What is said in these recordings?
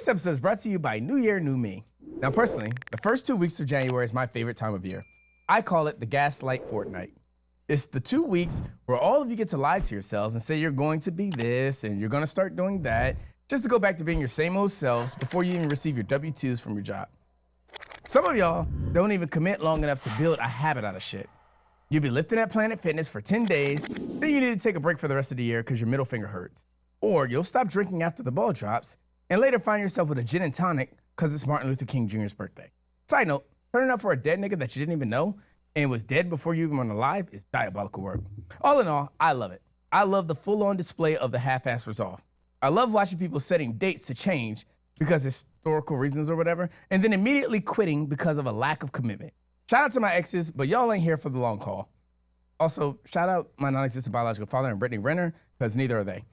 This episode is brought to you by New Year, New Me. Now, personally, the first 2 weeks of January is my favorite time of year. I call it the gaslight fortnight. It's the 2 weeks where all of you get to lie to yourselves and say you're going to be this and you're going to start doing that, just to go back to being your same old selves before you even receive your W-2s from your job. Some of y'all don't even commit long enough to build a habit out of shit. You'll be lifting at Planet Fitness for 10 days, then you need to take a break for the rest of the year because your middle finger hurts. Or you'll stop drinking after the ball drops and later find yourself with a gin and tonic because it's Martin Luther King Jr.'s birthday. Side note, turning up for a dead nigga that you didn't even know and was dead before you even went alive is diabolical work. All in all, I love it. I love the full-on display of the half-ass resolve. I love watching people setting dates to change because of historical reasons or whatever, and then immediately quitting because of a lack of commitment. Shout out to my exes, but y'all ain't here for the long haul. Also, shout out my non-existent biological father and Brittany Renner, because neither are they.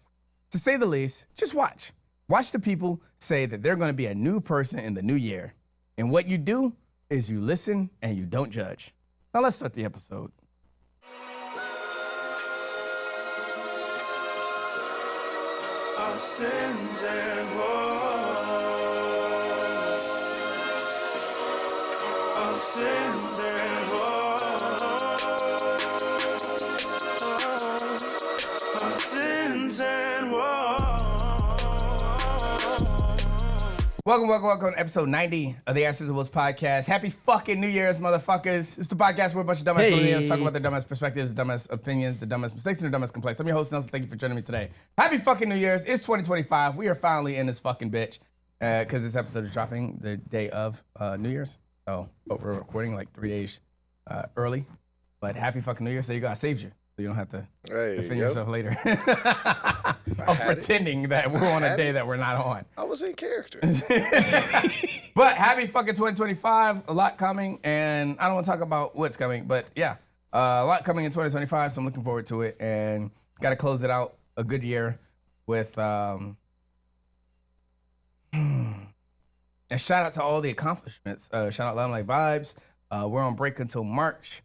To say the least, just watch. Watch the people say that they're going to be a new person in the new year. And what you do is you listen and you don't judge. Now let's start the episode. Our sins and woes. Our sins and woes. Our sins and woes. Welcome to episode 90 of the Our Sins and Woes podcast. Happy fucking New Year's, motherfuckers. It's the podcast where a bunch of dumbass millennials talk about their dumbest perspectives, the dumbest opinions, the dumbest mistakes, and the dumbest complaints. I'm your host, Nelson. Thank you for joining me today. Happy fucking New Year's. It's 2025. We are finally in this fucking bitch because this episode is dropping the day of New Year's. So, but we're recording like 3 days early. But happy fucking New Year's. There you go. I saved you. So you don't have to defend yourself later. Of pretending that we're on a day that we're not on. I was in character. But happy fucking 2025. A lot coming, and I don't want to talk about what's coming, but yeah, a lot coming in 2025, so I'm looking forward to it, and got to close it out a good year with a shout out to all the accomplishments. Shout out Limelight Vibes. We're on break until March.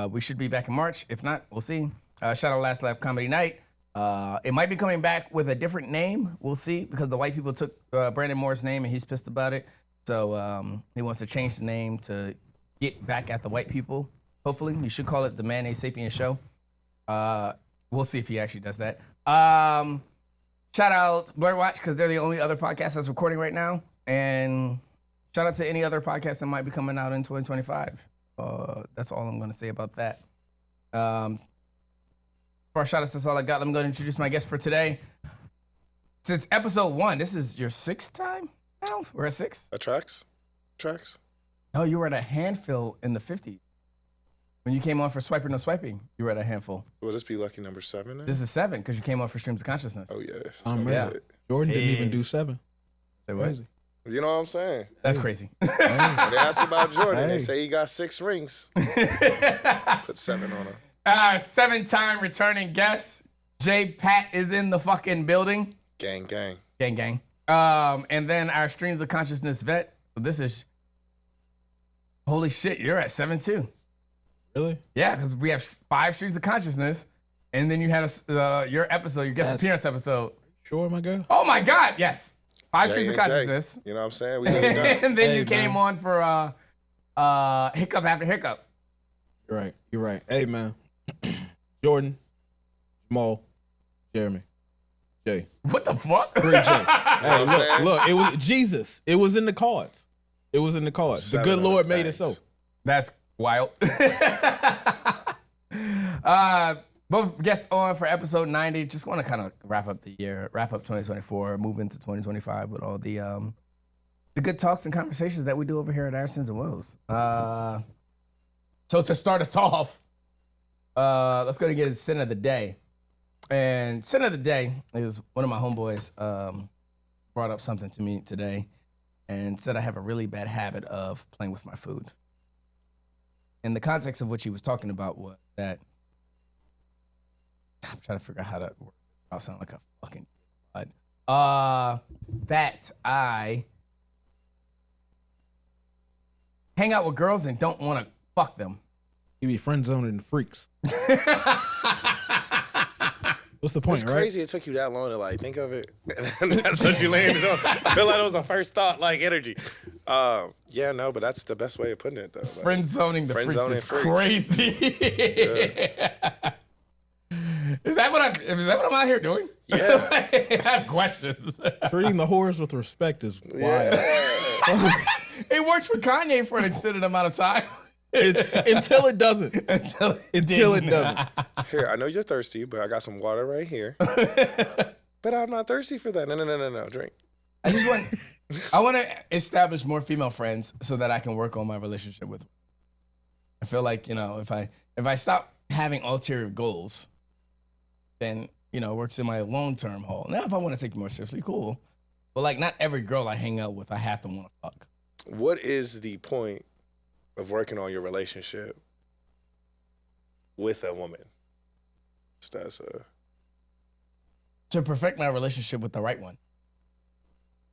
We should be back in March. If not, we'll see. Shout out Last Laugh Comedy Night. It might be coming back with a different name. We'll see, because the white people took Brandon Moore's name and he's pissed about it. So he wants to change the name to get back at the white people. Hopefully, you should call it the Man A Sapien Show. We'll see if he actually does that. Shout out Blur Watch, because they're the only other podcast that's recording right now. And shout out to any other podcast that might be coming out in 2025. That's all I'm going to say about that. For our shout outs, that's all I got. Let me go and introduce my guest for today. Since episode 1, this is your 6th time now? We're at 6? Tracks. No, you were at a handful in the 50s. When you came on for Swiper No Swiping, you were at a handful. Will this be lucky number 7 then? This is 7, because you came on for Streams of Consciousness. Oh, yeah. Yeah. Jordan didn't even do 7. Say what? Crazy. You know what I'm saying? That's crazy. When they ask about Jordan, Hey. they say he got 6 rings. Put 7 on him. Our 7-time returning guest, J. Pat, is in the fucking building. Gang. Gang. And then our Streams of Consciousness vet. So this is, holy shit, you're at 7 too. Really? Yeah, because we have 5 Streams of Consciousness, and then you had your episode, your guest appearance episode. Sure, my girl? Oh my God, yes. 5 Jay Streams of and Jay. Consciousness. You know what I'm saying? We done it done. And then Hey, you came man. on for hiccup after hiccup. You're right. Hey, man. Jordan, Jamal, Jeremy, Jay. What the fuck? 3J. Hey, what I'm saying? look, it was Jesus. It was in the cards. The 7 good on Lord the made it so. bags. That's wild. Both guests on for episode 90. Just want to kind of wrap up the year, wrap up 2024, move into 2025 with all the good talks and conversations that we do over here at Our Sins and Woes. So to start us off, let's go to get a sin of the day. And sin of the day is one of my homeboys brought up something to me today and said I have a really bad habit of playing with my food. And the context of what he was talking about was that, I'm trying to figure out how to work. I'll sound like a fucking but that I hang out with girls and don't want to fuck them. You be friend zoning freaks. What's the point, It's right? crazy it took you that long to like think of it. And that's what you landed on. I feel like it was a first thought, like energy. Yeah, no, but that's the best way of putting it, though. Like, Friend zoning the freaks friend-zoning is freaks. crazy. Is that what I'm out here doing? Yeah. I have questions. Treating the whores with respect is wild. It worked for Kanye for an extended amount of time. Until it doesn't. Until It didn't. doesn't. Here, I know you're thirsty, but I got some water right here. But I'm not thirsty for that. No. Drink. I want to establish more female friends so that I can work on my relationship with them. I feel like, if I stop having ulterior goals, then, it works in my long-term haul. Now, if I want to take it more seriously, cool. But, like, not every girl I hang out with, I have to want to fuck. What is the point of working on your relationship with a woman? To perfect my relationship with the right one.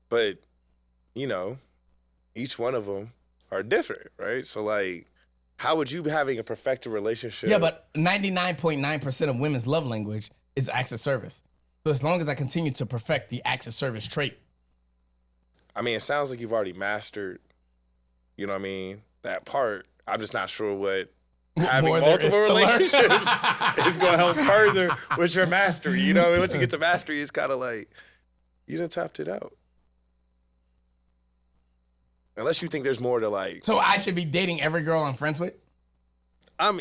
But, each one of them are different, right? So, like, how would you be having a perfected relationship? Yeah, but 99.9% of women's love language is acts of service. So as long as I continue to perfect the acts of service trait. I mean, it sounds like you've already mastered, that part. I'm just not sure what having more there multiple is to learn. relationships is going to help further with your mastery. Once you get to mastery, it's kind of like, you done tapped it out. Unless you think there's more to like. So I should be dating every girl I'm friends with?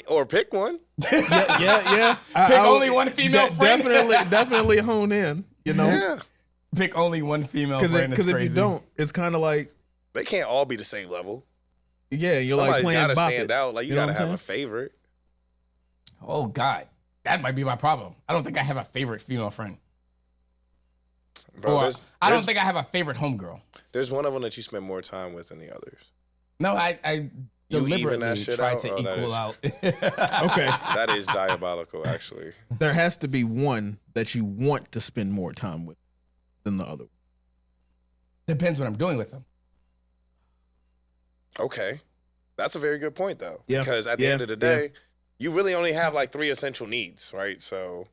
Or pick one. Yeah. Pick only one female friend? Definitely hone in, Yeah. Pick only one female friend. Because if you don't, it's kind of like, They can't all be the same level. yeah, you're Somebody's like playing gotta bop stand it. out. Like, you know gotta what I'm have a saying? favorite. Oh, God. That might be my problem. I don't think I have a favorite female friend. Bro, Or I don't there's- think I have a favorite homegirl. There's one of them that you spend more time with than the others. No, I You even deliberately that shit try out? to Oh, that equal is- out. Okay. That is diabolical, actually. There has to be one that you want to spend more time with than the other. Depends what I'm doing with them. Okay. That's a very good point, though. Yeah. Because at the Yeah. end of the day, you really only have like 3 essential needs, right? So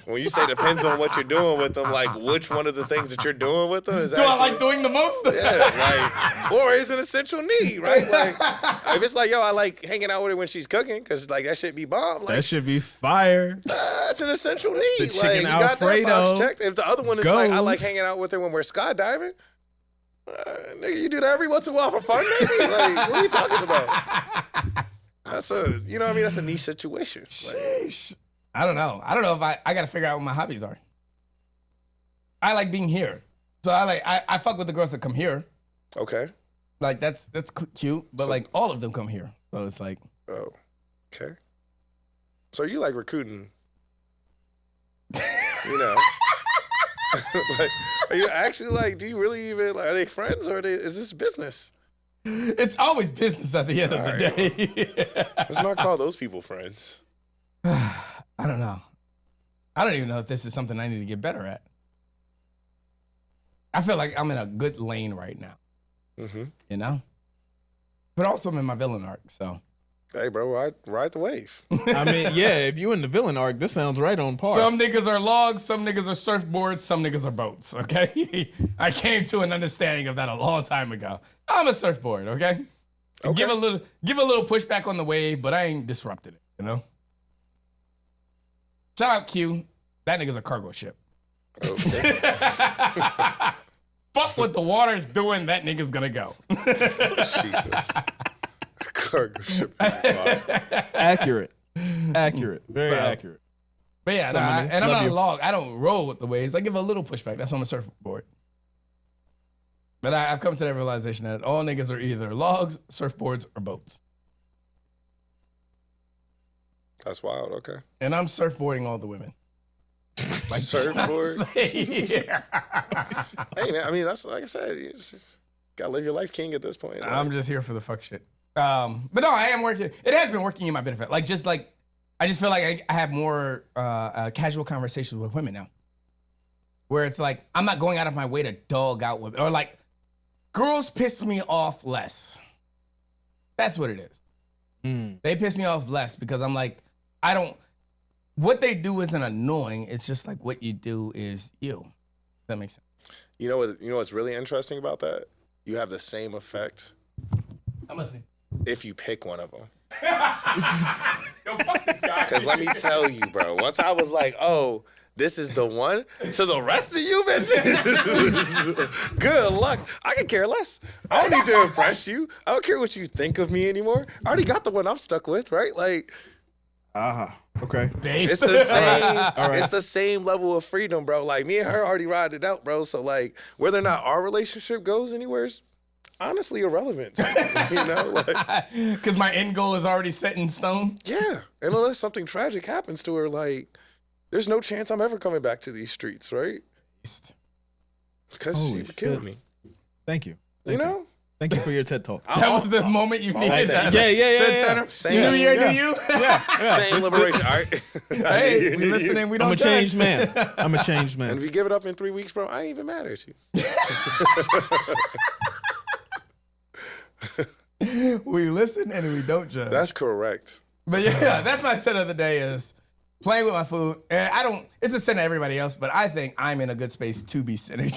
when you say depends on what you're doing with them, like which one of the things that you're doing with them is Do I like doing the most? yeah, like, or is an essential need, right? Like, if it's like, yo, I like hanging out with her when she's cooking, because like that shit be bomb. Like, That should be fire. that's an essential need. The Like, chicken you got that box Alfredo checked. If the other one is like, I like goes. hanging out with her when we're skydiving. Nigga, you do that every once in a while for fun, maybe? Like, what are you talking about? That's a, that's a niche situation. Like, Sheesh. I don't know. If I got to figure out what my hobbies are. I like being here. So I fuck with the girls that come here. okay. Like that's cute, but So- like all of them come here. So it's like, Oh, okay. So you like recruiting, like, are you actually like, do you really even, like, are they friends or is this business? it's always business at the end of the day. Let's not call those people friends. I don't know. I don't even know if this is something I need to get better at. I feel like I'm in a good lane right now, Mm-hmm. But also I'm in my villain arc, so. Hey, bro, ride the wave. I mean, yeah, if you in the villain arc, this sounds right on par. Some niggas are logs, some niggas are surfboards, some niggas are boats, okay? I came to an understanding of that a long time ago. I'm a surfboard, okay? Okay. Give a little pushback on the wave, but I ain't disrupted it, Shout out Q. That nigga's a cargo ship. Okay. Fuck what the water's doing, that nigga's gonna go. Jesus. Cargo ship. Accurate. Very accurate. But yeah, Somebody, and I'm love not you. a log. I don't roll with the waves. I give a little pushback. That's why I'm a surfboard. But I've come to that realization that all niggas are either logs, surfboards, or boats. That's wild. Okay. And I'm surfboarding all the women. Like Surfboard. yeah. Hey, man, I mean, that's like I said, you just gotta live your life king at this point. Like, I'm just here for the fuck shit. But no, I am working. It has been working in my benefit. I just feel like I have more casual conversations with women now. Where it's like, I'm not going out of my way to dog out women. Or like, girls piss me off less. That's what it is. They piss me off less because I'm like, what they do isn't annoying. It's just like what you do is you. That makes sense. You know what's really interesting about that? You have the same effect I'm listening. if you pick one of them. Yo, fuck this guy. Because let me tell you, bro, once I was like, oh, this is the one, to the rest of you bitches, good luck. I could care less. I don't need to impress you. I don't care what you think of me anymore. I already got the one I'm stuck with, right? Like, Okay. it's the same. It's the same level of freedom, bro. Like, me and her already ride it out, bro. So, like, whether or not our relationship goes anywhere is honestly irrelevant to me, you know? Like, Because my end goal is already set in stone. yeah. And unless something tragic happens to her, like, there's no chance I'm ever coming back to these streets, right? Because she Holy would kill shit. me. Thank you. You know? Thank you for your TED Talk. That was the moment you needed. saying. That. Yeah. Turner. Same. New year, new you. Same liberation. All right. Hey, we listening. We don't I'm a judge. changed man. I'm a changed And man. if you give it up in 3 weeks, bro, I ain't even mad at you. We listen and we don't judge. That's correct. But yeah, that's my sin of the day is playing with my food. And I don't, it's a sin to everybody else, but I think I'm in a good space to be sinning.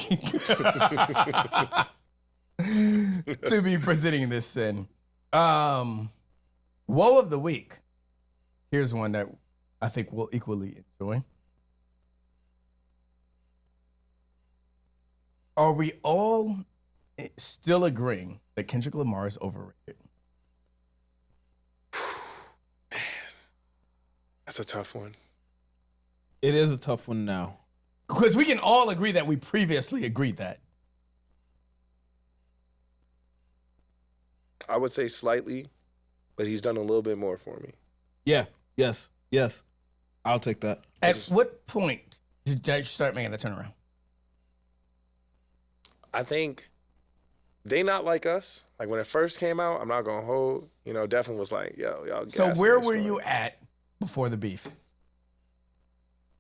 To be presenting this sin. Woe of the week. Here's one that I think we'll equally enjoy. Are we all still agreeing that Kendrick Lamar is overrated? That's a tough one. It is a tough one now. Because we can all agree that we previously agreed that. I would say slightly, but he's done a little bit more for me. Yeah. Yes. I'll take that. At what point did you start making a turnaround? I think they not like us. Like when it first came out, I'm not gonna hold. You know, definitely was like, yo, y'all. So gassing where this were joint. you at before the beef?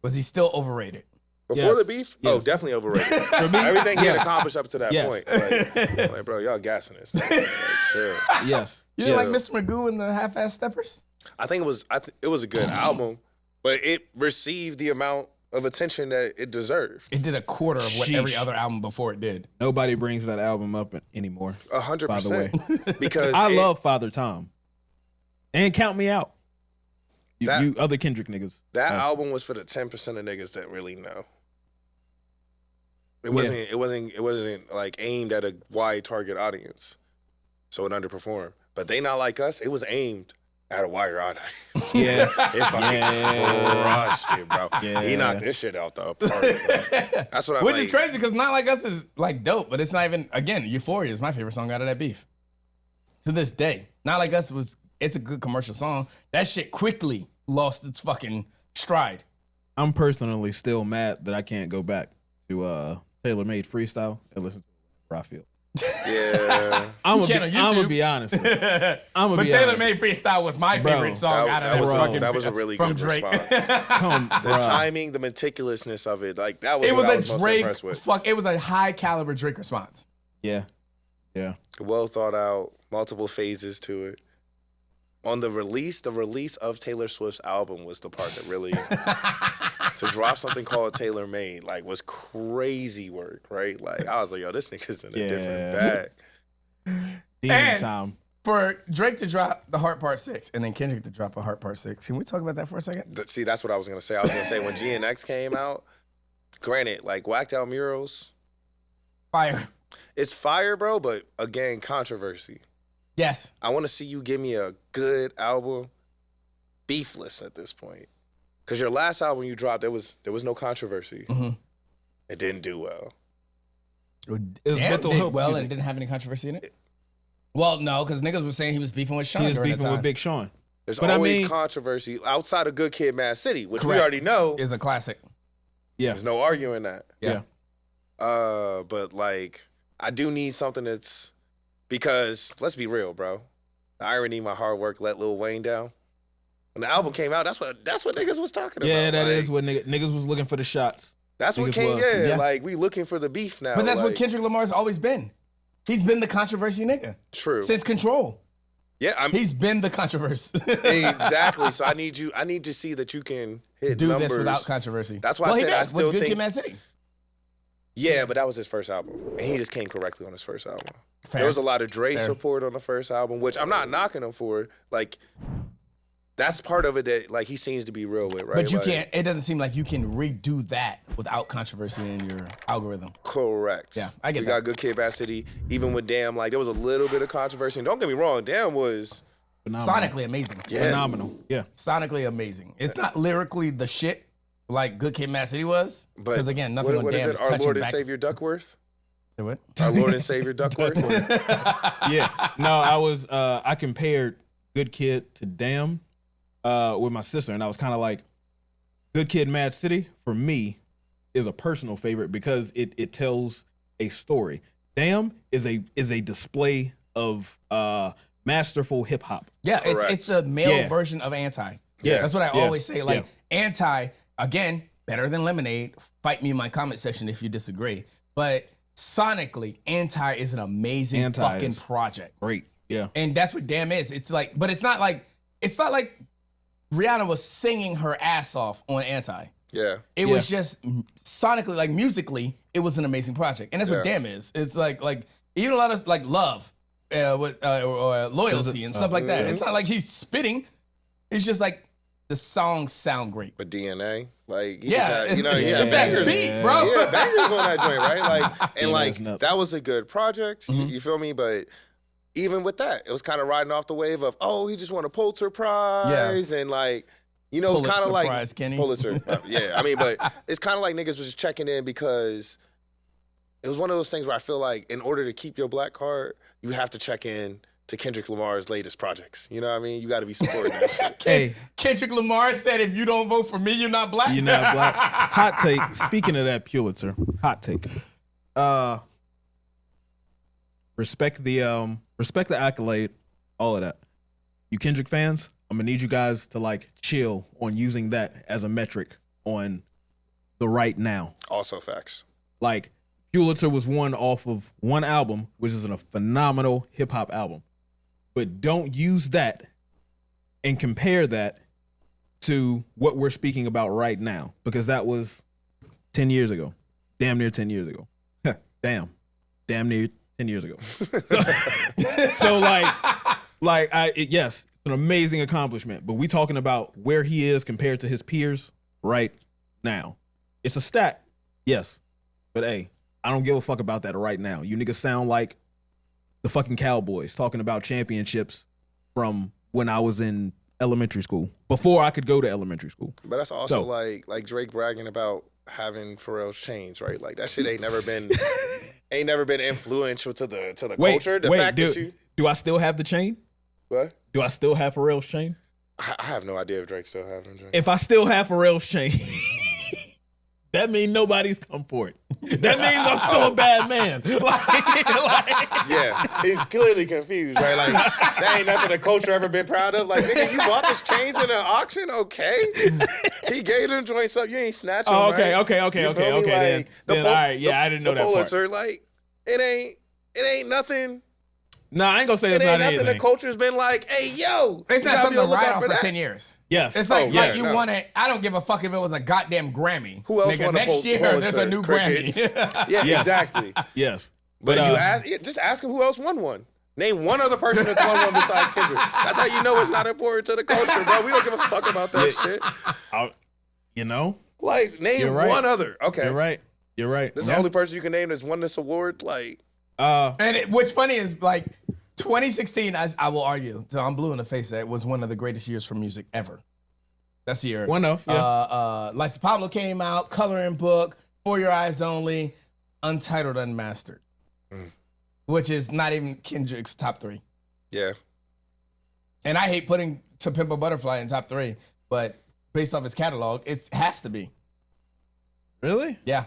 Was he still overrated? Before Yes. the beef? Oh, Yes. definitely overrated. For me, Everything he had yes. accomplished up to that Yes. point. Like, bro, y'all gassing this. Like, chill. Yes. You didn't like Yeah. Mr. Magoo and the Half-Ass Steppers? I think it was a good album, but it received the amount of attention that it deserved. It did a quarter of what every Sheesh. other album before it did. Nobody brings that album up anymore. 100%. By the way. Because I love Father Tom. And Count Me Out. That- You other Kendrick niggas. that album was for the 10% of niggas that really know. It wasn't like aimed at a wide target audience. So it underperformed. But They Not Like Us, it was aimed at a wider audience. Yeah. It fucking crushed it, bro. Yeah. He knocked this shit out the park, bro. That's what I'm Which like. is crazy because Not Like Us is like dope, but it's not even, again, Euphoria is my favorite song out of that beef. To this day. Not Like Us it's a good commercial song. That shit quickly lost its fucking stride. I'm personally still mad that I can't go back to Taylor Made Freestyle and listen to what I feel. Yeah. I'm You can't on gonna YouTube. be honest. with you. I'm But Taylor Made Freestyle was my Bro, favorite song out of that was a really from good Drake. response. Come, The bruh. timing, the meticulousness of it, like that was It what I was was a most Drake, impressed with. it was a high caliber Drake response. Yeah. Well thought out, multiple phases to it. On the release of Taylor Swift's album was the part that really to drop something called Taylor Made, like, was crazy work, right? Like, I was like, yo, this nigga's in a different bag. Demon And- time. For Drake to drop the Heart Part 6 and then Kendrick to drop a Heart Part 6. Can we talk about that for a second? See, that's what I was gonna say. I was gonna say when GNX came out, granted, like Whacked Out Murals, Fire. it's fire, bro, but again, controversy. Yes. I want to see you give me a good album, beefless at this point. Because your last album you dropped, there was no controversy. Mhm. It didn't do well. It was Damn, mental did health well music. and didn't have any controversy in it? Well, no, because niggas was saying he was beefing with Sean He was during that beefing time. with Big Sean. There's But I always mean- controversy outside of Good Kid, Mad City, which we Correct. already know. Is a classic. Yeah. There's no arguing that. Yeah. But like, I do need something that's, because let's be real, bro. The irony, my hard work let Lil Wayne down. When the album came out, that's what niggas was talking about. Yeah, that like, is what niggas was looking for the shots. That's what niggas came. was. Yeah, Yeah. like we looking for the beef now. But that's what like, Kendrick Lamar's always been. He's been the controversy nigga True. since Control. Yeah, He's been the controversy. exactly. So I need to see that you can hit Do numbers this without controversy. That's why I said I still with Good think. Kid, Mad City. Yeah, but that was his first album, and he just came correctly on his first album. Fair. There was a lot of Dre Fair. support on the first album, which I'm not knocking him for. Like, that's part of it that like he seems to be real with, right? But you Like, can't. It doesn't seem like you can redo that without controversy in your algorithm. Correct. Yeah, I get we that. got Good Kid, Mad City. Even with Damn, like there was a little bit of controversy. And don't get me wrong, Damn was Phenomenal. Sonically amazing. Yeah. Phenomenal. Yeah. Sonically amazing. It's not lyrically the shit like Good Kid, Mad City was. But Because again, nothing on what is Damn it? is Our touching Lord and back. Savior Duckworth. Say what? Our Lord and Savior Duckworth. Yeah. No, I compared Good Kid to Damn with my sister, and I was kind of like, Good Kid, Mad City for me is a personal favorite because it tells a story. Damn is a display of masterful hip hop. Yeah, Correct. it's a male Yeah. version of Anti. Yeah. That's what I Yeah. always say. Like Anti, again, better than Lemonade. Fight me in my comment section if you disagree. But sonically, Anti is an amazing Anti fucking is- project. Great. Yeah. And that's what Damn is. It's like, but it's not like Rihanna was singing her ass off on Anti. Yeah. It was just sonically, like musically, it was an amazing project, and that's what Yeah. Damn is. It's like even a lot of like Love, or Loyalty and stuff like that. It's not like he's spitting. It's just like the songs sound great. But DNA, like he Yeah, just had, it's, you know, he it's had that bangers. beat, bro. Yeah, bangers on that joint, right? Like, and like is nuts. that was a good project. You feel me? But even with that, it was kind of riding off the wave of, oh, he just won a Pulitzer Prize, and like, you know, it's kind of Pulitzer like Prize, Kenny. Pulitzer. Yeah, I mean, but it's kind of like niggas was just checking in because it was one of those things where I feel like in order to keep your black card, you have to check in to Kendrick Lamar's latest projects. You know what I mean? You got to be supporting that shit. Hey, Kendrick Lamar said, "If you don't vote for me, you're not black." you're not black. Hot take. Speaking of that Pulitzer, hot take. Respect the accolade, all of that. You Kendrick fans, I'm gonna need you guys to like chill on using that as a metric on the right now. Also facts. Like Pulitzer was won off of one album, which is a phenomenal hip hop album. But don't use that and compare that to what we're speaking about right now, because that was 10 years ago. Damn near 10 years ago. Damn near 10 years ago. So yes, it's an amazing accomplishment, but we talking about where he is compared to his peers right now. It's a stat, yes, but hey, I don't give a fuck about that right now. You niggas sound like the fucking Cowboys talking about championships from when I was in elementary school, before I could go to elementary school. But that's also So- like Drake bragging about having Pharrell's chains, right? Like that shit ain't never been influential to the culture. The fact that you do I still have the chain? what? Do I still have Pharrell's chain? I have no idea if Drake still has them. If I still have Pharrell's chain, that means nobody's come for it. That means I'm still a bad man. Yeah, he's clearly confused, right? Like that ain't nothing the culture ever been proud of. Like nigga, you bought this chains in an auction, okay? He gave them joints up. You ain't snatch them. Oh, okay, right? okay. You feel me? Then all right. Yeah, I didn't know the that part. Pulitzer, like it ain't nothing. No, I ain't gonna say It it's ain't not nothing anything. the culture's been like, hey, yo. It's you not gotta be something on to the write lookout off for that. 10 years. Yes. It's like, yeah, you no. won it. I don't give a fuck if it was a goddamn Grammy. Who else Nigga, won a next year, Pulitzer? there's a new Crickets. Grammy. Yeah, Yes. exactly. Yes. But just ask him who else won one. Name one other person that's won one besides Kendrick. That's how you know it's not important to the culture, bro. We don't give a fuck about that shit. You know, Like, name You're right. one other. Okay. you're right. You're right. This is the only person you can name that's won this award. Like, And what's funny is like 2016, I will argue, so I'm blue in the face, that was one of the greatest years for music ever. That's the year. One of, yeah. Life of Pablo came out, Coloring Book, For Your Eyes Only, Untitled Unmastered, which is not even Kendrick's top 3. yeah. And I hate putting To Pimp a Butterfly in top 3, but based off his catalog, it has to be. Really? Yeah.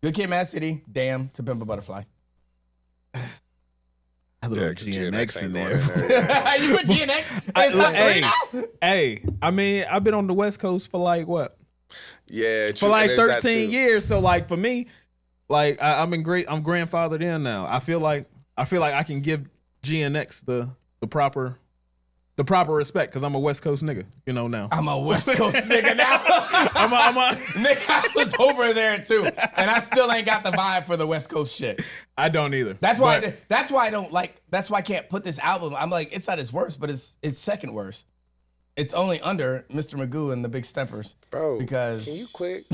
Good Kid, Mad City, Damn, To Pimp a Butterfly. A little 'cause GNX in ain't there. going in there. Yeah. You put GNX in his top 3 now? Hey, I mean, I've been on the West Coast for like what? Yeah, For true, like and there's that 13 too. years. So like for me, like I'm grandfathered in now. I feel like I can give GNX proper respect because I'm a West Coast nigga, you know now. I'm a West Coast nigga now. Nigga, I was over there too, and I still ain't got the vibe for the West Coast shit. I don't either. That's why I don't like. That's why I can't put this album. I'm like, it's not his worst, but it's second worst. It's only under Mr. Magoo and the Big Steppers. Bro, because can you quit?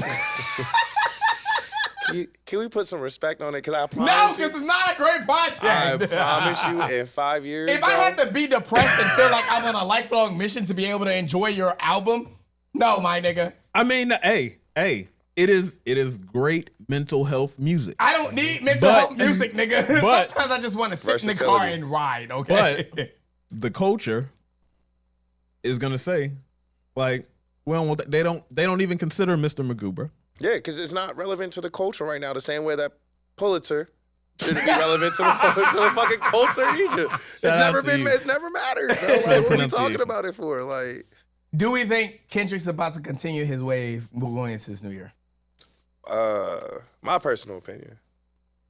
Can we put some respect on it? Because I promise no, because it's not a great project. I promise you, in 5 years, if I had to be depressed and feel like I'm on a lifelong mission to be able to enjoy your album, no, my nigga. I mean, hey, it is great mental health music. I don't need mental health music, nigga. Sometimes I just want to sit in the car and ride, okay? But the culture is gonna say, like, well, they don't even consider Mr. Magoo, bro. Yeah, because it's not relevant to the culture right now. The same way that Pulitzer shouldn't be relevant to the fucking culture either. It's never mattered. Bro. Like, what are we talking about it for? Like, do we think Kendrick's about to continue his wave going into this new year? My personal opinion.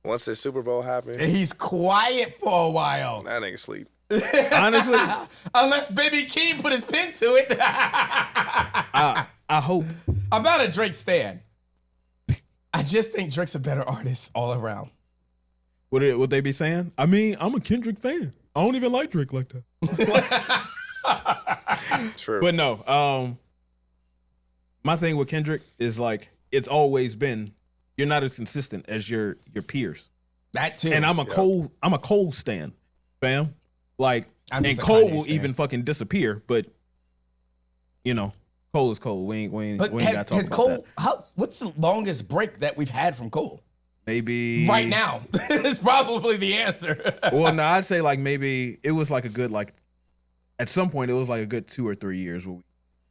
Once the Super Bowl happened, he's quiet for a while. That nigga sleep. Honestly, unless Baby Keem put his pen to it. I hope. I'm not a Drake stan. I just think Drake's a better artist all around. Would they be saying? I mean, I'm a Kendrick fan. I don't even like Drake like that. True. But no, my thing with Kendrick is like it's always been you're not as consistent as your peers. That too. And I'm a Cole stan, fam. Like, and Cole will even fucking disappear, but you know, Cole is Cole. We ain't got to talk about Cole, that. What's the longest break that we've had from Cole? Maybe right now is probably the answer. Well, no, I'd say like maybe it was like a good at some point it was like a good 2 or 3 years where we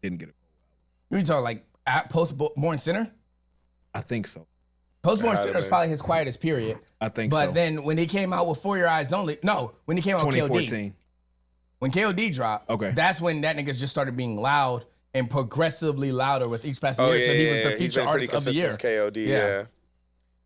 didn't get it. You talking like at Post-Born Sinner? I think so. Post-Born Sinner is probably his quietest period. I think so. But then when he came out with For Your Eyes Only, when he came out with 2014. KOD. When KOD dropped, that's when that nigga just started being loud and progressively louder with each passing year. So he was the feature artist of the year. KOD, yeah.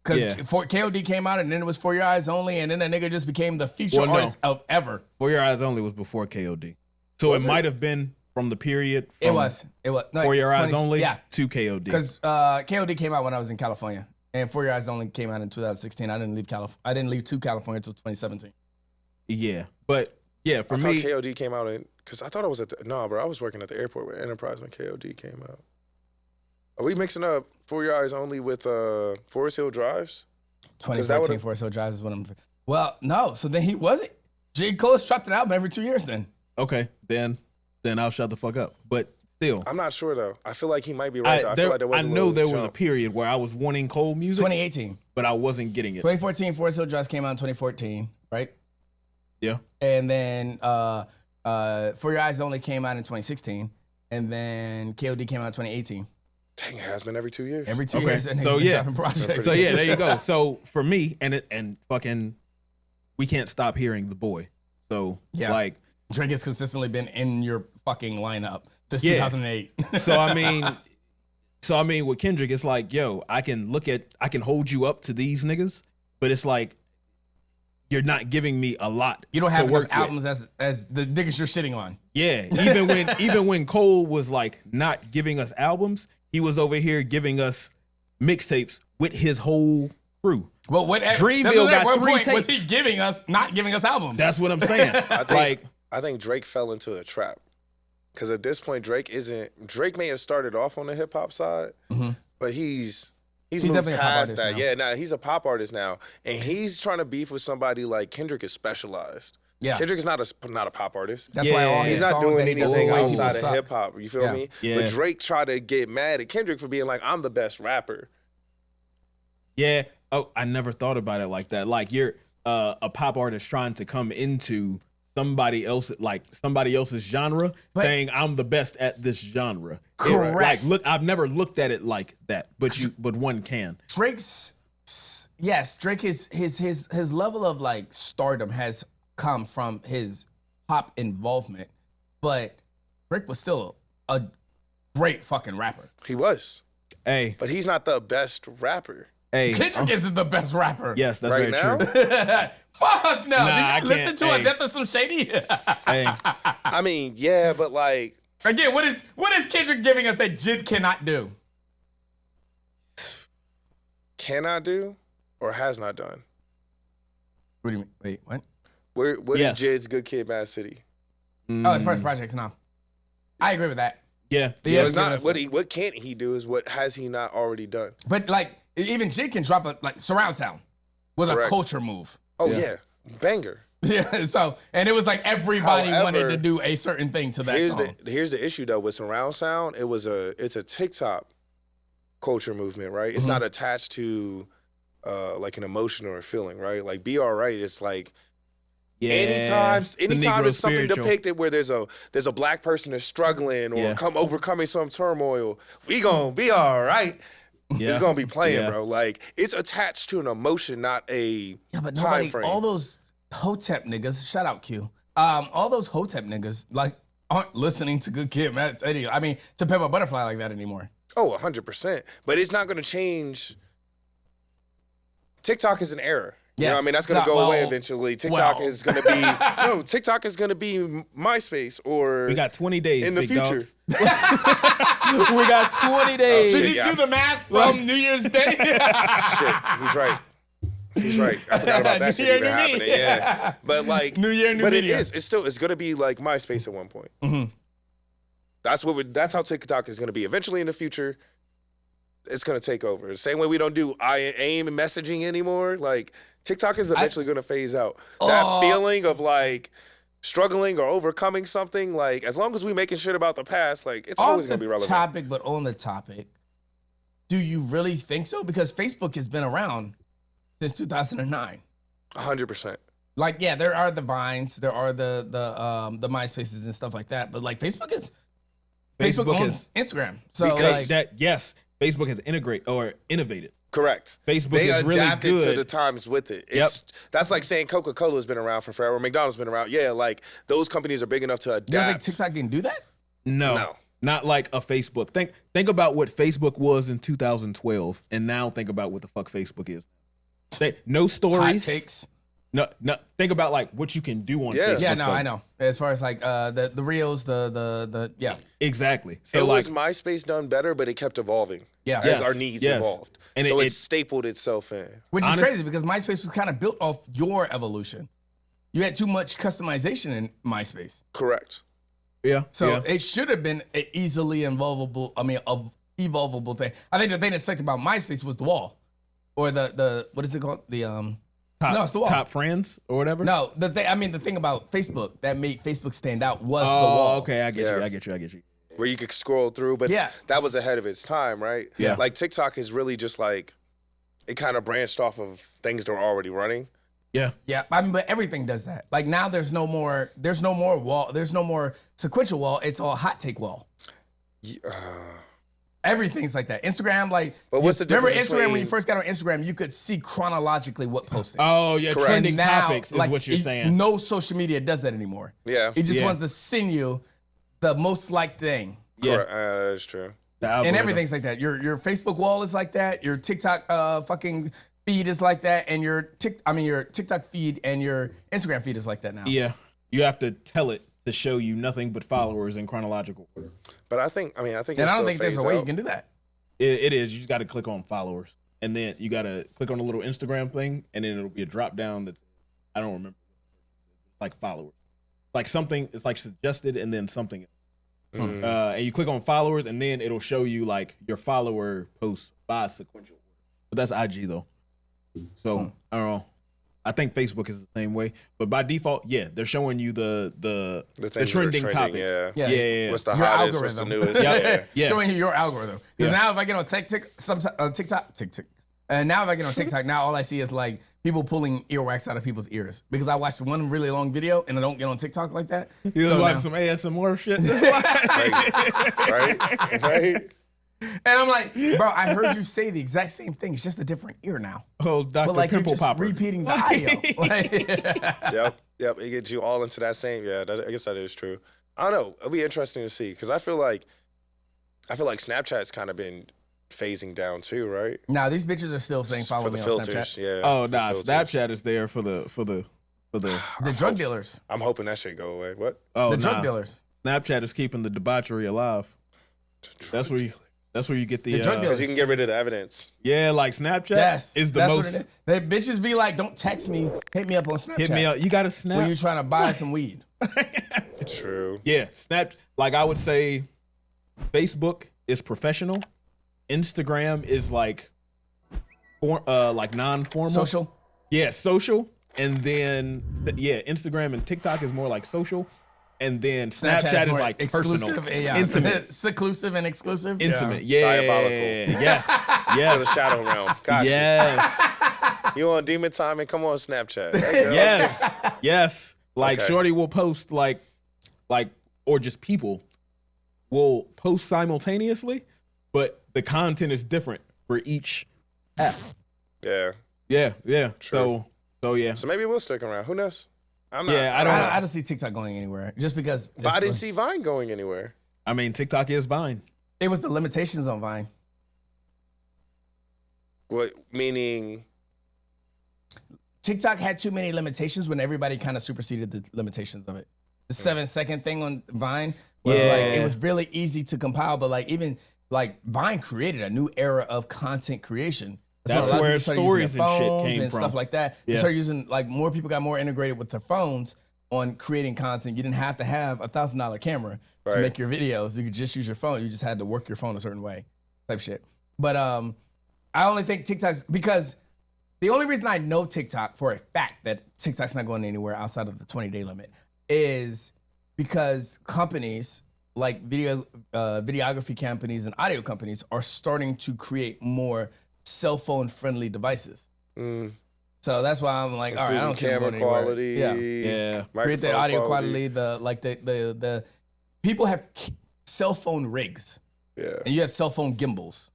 Because KOD came out and then it was For Your Eyes Only, and then that nigga just became the feature artist of ever. For Your Eyes Only was before KOD. So it might have been from the period. It was. No, For Your Eyes Only to KOD. Because KOD came out when I was in California. And For Your Eyes Only came out in 2016. I didn't leave to California until 2017. Yeah. But yeah, for me. I thought KOD came out because I thought I was bro, I was working at the airport with Enterprise when KOD came out. Are we mixing up For Your Eyes Only with Forest Hill Drives? 2014 Forest Hill Drives is what I'm. Well, no. So then he wasn't. J. Cole's dropped an album every 2 years then. Okay, then I'll shut the fuck up. But still, I'm not sure though. I feel like he might be right. I feel like there was. I know there was a period where I was wanting Cole music. 2018, but I wasn't getting it. 2014 Forest Hill Drives came out in 2014, right? Yeah. And then For Your Eyes Only came out in 2016, and then KOD came out in 2018. Dang, it has been every 2 years. Every 2 years, and so he's been dropping projects. So yeah, there you go. So for me, and fucking, we can't stop hearing The Boy. So like, Drake has consistently been in your fucking lineup since 2008. So I mean, with Kendrick, it's like, yo, I can hold you up to these niggas, but it's like, you're not giving me a lot. You don't have enough albums as the niggas you're shitting on. Yeah, even when Cole was like not giving us albums, he was over here giving us mixtapes with his whole crew. Well, Dreamville got 3 tapes. Was he not giving us albums? That's what I'm saying. I think Drake fell into a trap. Because at this point, Drake may have started off on the hip hop side, but he's moved definitely a pop past artist that. now. Yeah, he's a pop artist now. And he's trying to beef with somebody like Kendrick is specialized. Yeah. Kendrick is not a pop artist. That's why all he's his not songs doing that he does anything make outside people of suck. hip hop. You feel me? Yeah. But Drake tried to get mad at Kendrick for being like, I'm the best rapper. Yeah. Oh, I never thought about it like that. Like, you're a pop artist trying to come into somebody else's genre, saying I'm the best at this genre. Correct. Look, I've never looked at it like that, but one can. Drake is his level of like stardom has come from his pop involvement, but Drake was still a great fucking rapper. He was. Hey, but he's not the best rapper. Hey, Kendrick isn't the best rapper. yes, that's Right very now? true. Fuck no. I Did you listen can't- to A hey. Death of Some Shady? Hey, I mean, yeah, but like, Again, what is Kendrick giving us that Jid cannot do? cannot do or has not done. What do you mean? Wait, what? What is Yes. Jid's Good Kid, Mad City? Oh, it's first projects now. I agree with that. yeah, But So yeah, it's giving not us what can't he do is what has he not already done? But like, even Jid can drop a like surround sound was Correct. a culture move. Oh Yeah. yeah, banger. Yeah. So and it was like everybody wanted However, to do a certain thing to that song. Here's the issue though with surround sound. It's a TikTok culture movement, right? It's not attached to like an emotion or a feeling, right? Like Be Alright, it's like yeah. anytime The Negro there's something spiritual. depicted where there's a black person that's struggling or Yeah. overcoming some turmoil, we gonna be all right. Yeah. It's gonna be playing, Yeah. bro. Like it's attached to an emotion, not a Yeah, but time nobody, frame. all those Hotep niggas, shout out Q. All those Hotep niggas like aren't listening to Good Kid, Mad City. I mean, to Pimp a Butterfly like that anymore. Oh, 100%. But it's not gonna change. TikTok is an error. You know what I Yes. mean? That's gonna No, go away well, eventually. TikTok well. is gonna be no. TikTok is gonna be MySpace or We got 20 days in the big future. dogs. We got 20 days. shit. Did you yeah. do the math from New Year's Day? Shit, he's right. He's right. I forgot about that New shit year, even new me. happening. Yeah, but like New year, new But media. it is. It's gonna be like MySpace at one point. Mhm. That's how TikTok is gonna be. Eventually in the future, it's gonna take over. The same way we don't do AIM messaging anymore. Like TikTok is eventually gonna phase out. That feeling of like struggling or overcoming something. Like as long as we making shit about the past, like it's Off always the gonna be relevant. topic, but on the topic, do you really think so? Because Facebook has been around since 2009. 100%. Like, yeah, there are the Vines, there are the MySpaces and stuff like that, but like Facebook Facebook owns Instagram. So Because like, Facebook has innovated. Correct. Facebook They is really adapted good. to the times with it. That's like saying Coca-Cola has been around for forever. McDonald's been around. Yeah, like those companies are big enough to you don't think adapt. TikTok can do that? No. Not like a Facebook. Think about what Facebook was in 2012, and now think about what the fuck Facebook is. No Hot stories. takes. No. Think about like what you can do on Yeah. Facebook. Yeah, no, though. I know. As far as like the reels, the yeah. Exactly. So It like, was MySpace done better, but it kept evolving Yeah. as Yes, our needs yes. evolved. And so it it stapled itself in. Which is Honest- crazy because MySpace was kind of built off your evolution. You had too much customization in MySpace. Correct. yeah. So yeah. it should have been an easily evolvable thing. I think the thing that sucked about MySpace was the wall. Or the what is it called? No, it's the wall. Top friends or whatever. No, the thing about Facebook that made Facebook stand out was the Oh, wall. okay. I get Yeah. you. I get you. Where you could scroll through, but Yeah. that was ahead of its time, right? Yeah. Like TikTok is really just like, it kind of branched off of things that were already running. Yeah. Yeah, I mean, but everything does that. Like now, there's no more wall. There's no more sequential wall. It's all hot take wall. Everything's like that. Instagram, like. But what's the remember difference Instagram when between- you first got on Instagram, you could see chronologically what posted. Oh, yeah. Correct. Trending Now, topics is like, what you're saying. No social media does that anymore. Yeah. It just Yeah. wants to send you the most liked thing. Yeah. Correct. That is true. The And algorithm. everything's like that. Your Facebook wall is like that. Your TikTok fucking feed is like that, and your TikTok feed and your Instagram feed is like that now. Yeah. You have to tell it to show you nothing but followers in chronological order. But I think And it I still don't think there's a phased way out. you can do that. It is. You just got to click on followers, and then you got to click on the little Instagram thing, and then it'll be a drop down that's I don't remember. It's like followers, like something. It's like suggested, and then something. And you click on followers, and then it'll show you like your follower posts by sequential order. But that's IG though. So I don't know. I think Facebook is the same way, but by default, yeah, they're showing you the things that are trending trending, topics. yeah. Yeah. Yeah. What's the Your hottest? What's the algorithm. newest? Yeah. Yeah. Showing you your algorithm. Because Yeah. now if I get on TikTok, and now if I get on TikTok, now all I see is like people pulling earwax out of people's ears. Because I watched one really long video and I don't get on TikTok like that. You So watch now- some ASMR shit. Right? and I'm like, bro, I heard you say the exact same thing. It's just a different ear now. Oh, Dr. But like you're Pimple just Popper. repeating the audio. Like, Yep. It gets you all into that same. Yeah, I guess that is true. I don't know. It'll be interesting to see because I feel like Snapchat's kind of been phasing down too, right? Now these bitches are still saying follow for me the on filters, Snapchat. yeah. Oh, the nah, filters. Snapchat is there for the The drug dealers. I'm hoping that shit go away. What? oh, The nah. drug dealers. Snapchat is keeping the debauchery alive. That's where you get the The drug dealers. Because you can get rid of the evidence. yeah, like Snapchat Yes, is the that's most. what it is. The bitches be like, don't text me, hit me up on Snapchat. Hit me up. You got to snap. when you're trying to buy some weed. True. Yeah, Snap. Like I would say, Facebook is professional. Instagram is like non-formal. Social. Yeah, social. And then Instagram and TikTok is more like social. And then Snapchat is more like exclusive, personal, yeah. intimate, Seclusive and exclusive. intimate. Yeah, Diabolical. Yes, For the yes, shadow realm. Gotcha. yes, You on demon time and come on Snapchat. Hey, girl. yes, yes. Like Okay. Shorty will post like, or just people will post simultaneously, but the content is different for each app. Yeah. Yeah. True. So yeah. So maybe we'll stick around. Who knows? I'm not. Yeah, I don't see TikTok going anywhere just because. But I didn't see Vine going anywhere. I mean, TikTok is Vine. It was the limitations on Vine. What meaning? TikTok had too many limitations when everybody kind of superseded the limitations of it. The 7-second thing on Vine was Yeah. like, it was really easy to compile, but like even like Vine created a new era of content creation. That's why a lot of where people started using stories their and shit phones came and from. stuff like that. They Yeah. started using like more people got more integrated with their phones on creating content. You didn't have to have $1,000 camera to Right. make your videos. You could just use your phone. You just had to work your phone a certain way, type shit. But I only think TikTok's because the only reason I know TikTok for a fact that TikTok's not going anywhere outside of the 20-day limit is because companies like videography companies and audio companies are starting to create more cell phone friendly devices. So that's why I'm like, all right, I don't see them camera going anywhere. quality. Yeah. Yeah. Create the microphone audio quality, the people have cell phone rigs Yeah. and you have cell phone gimbals.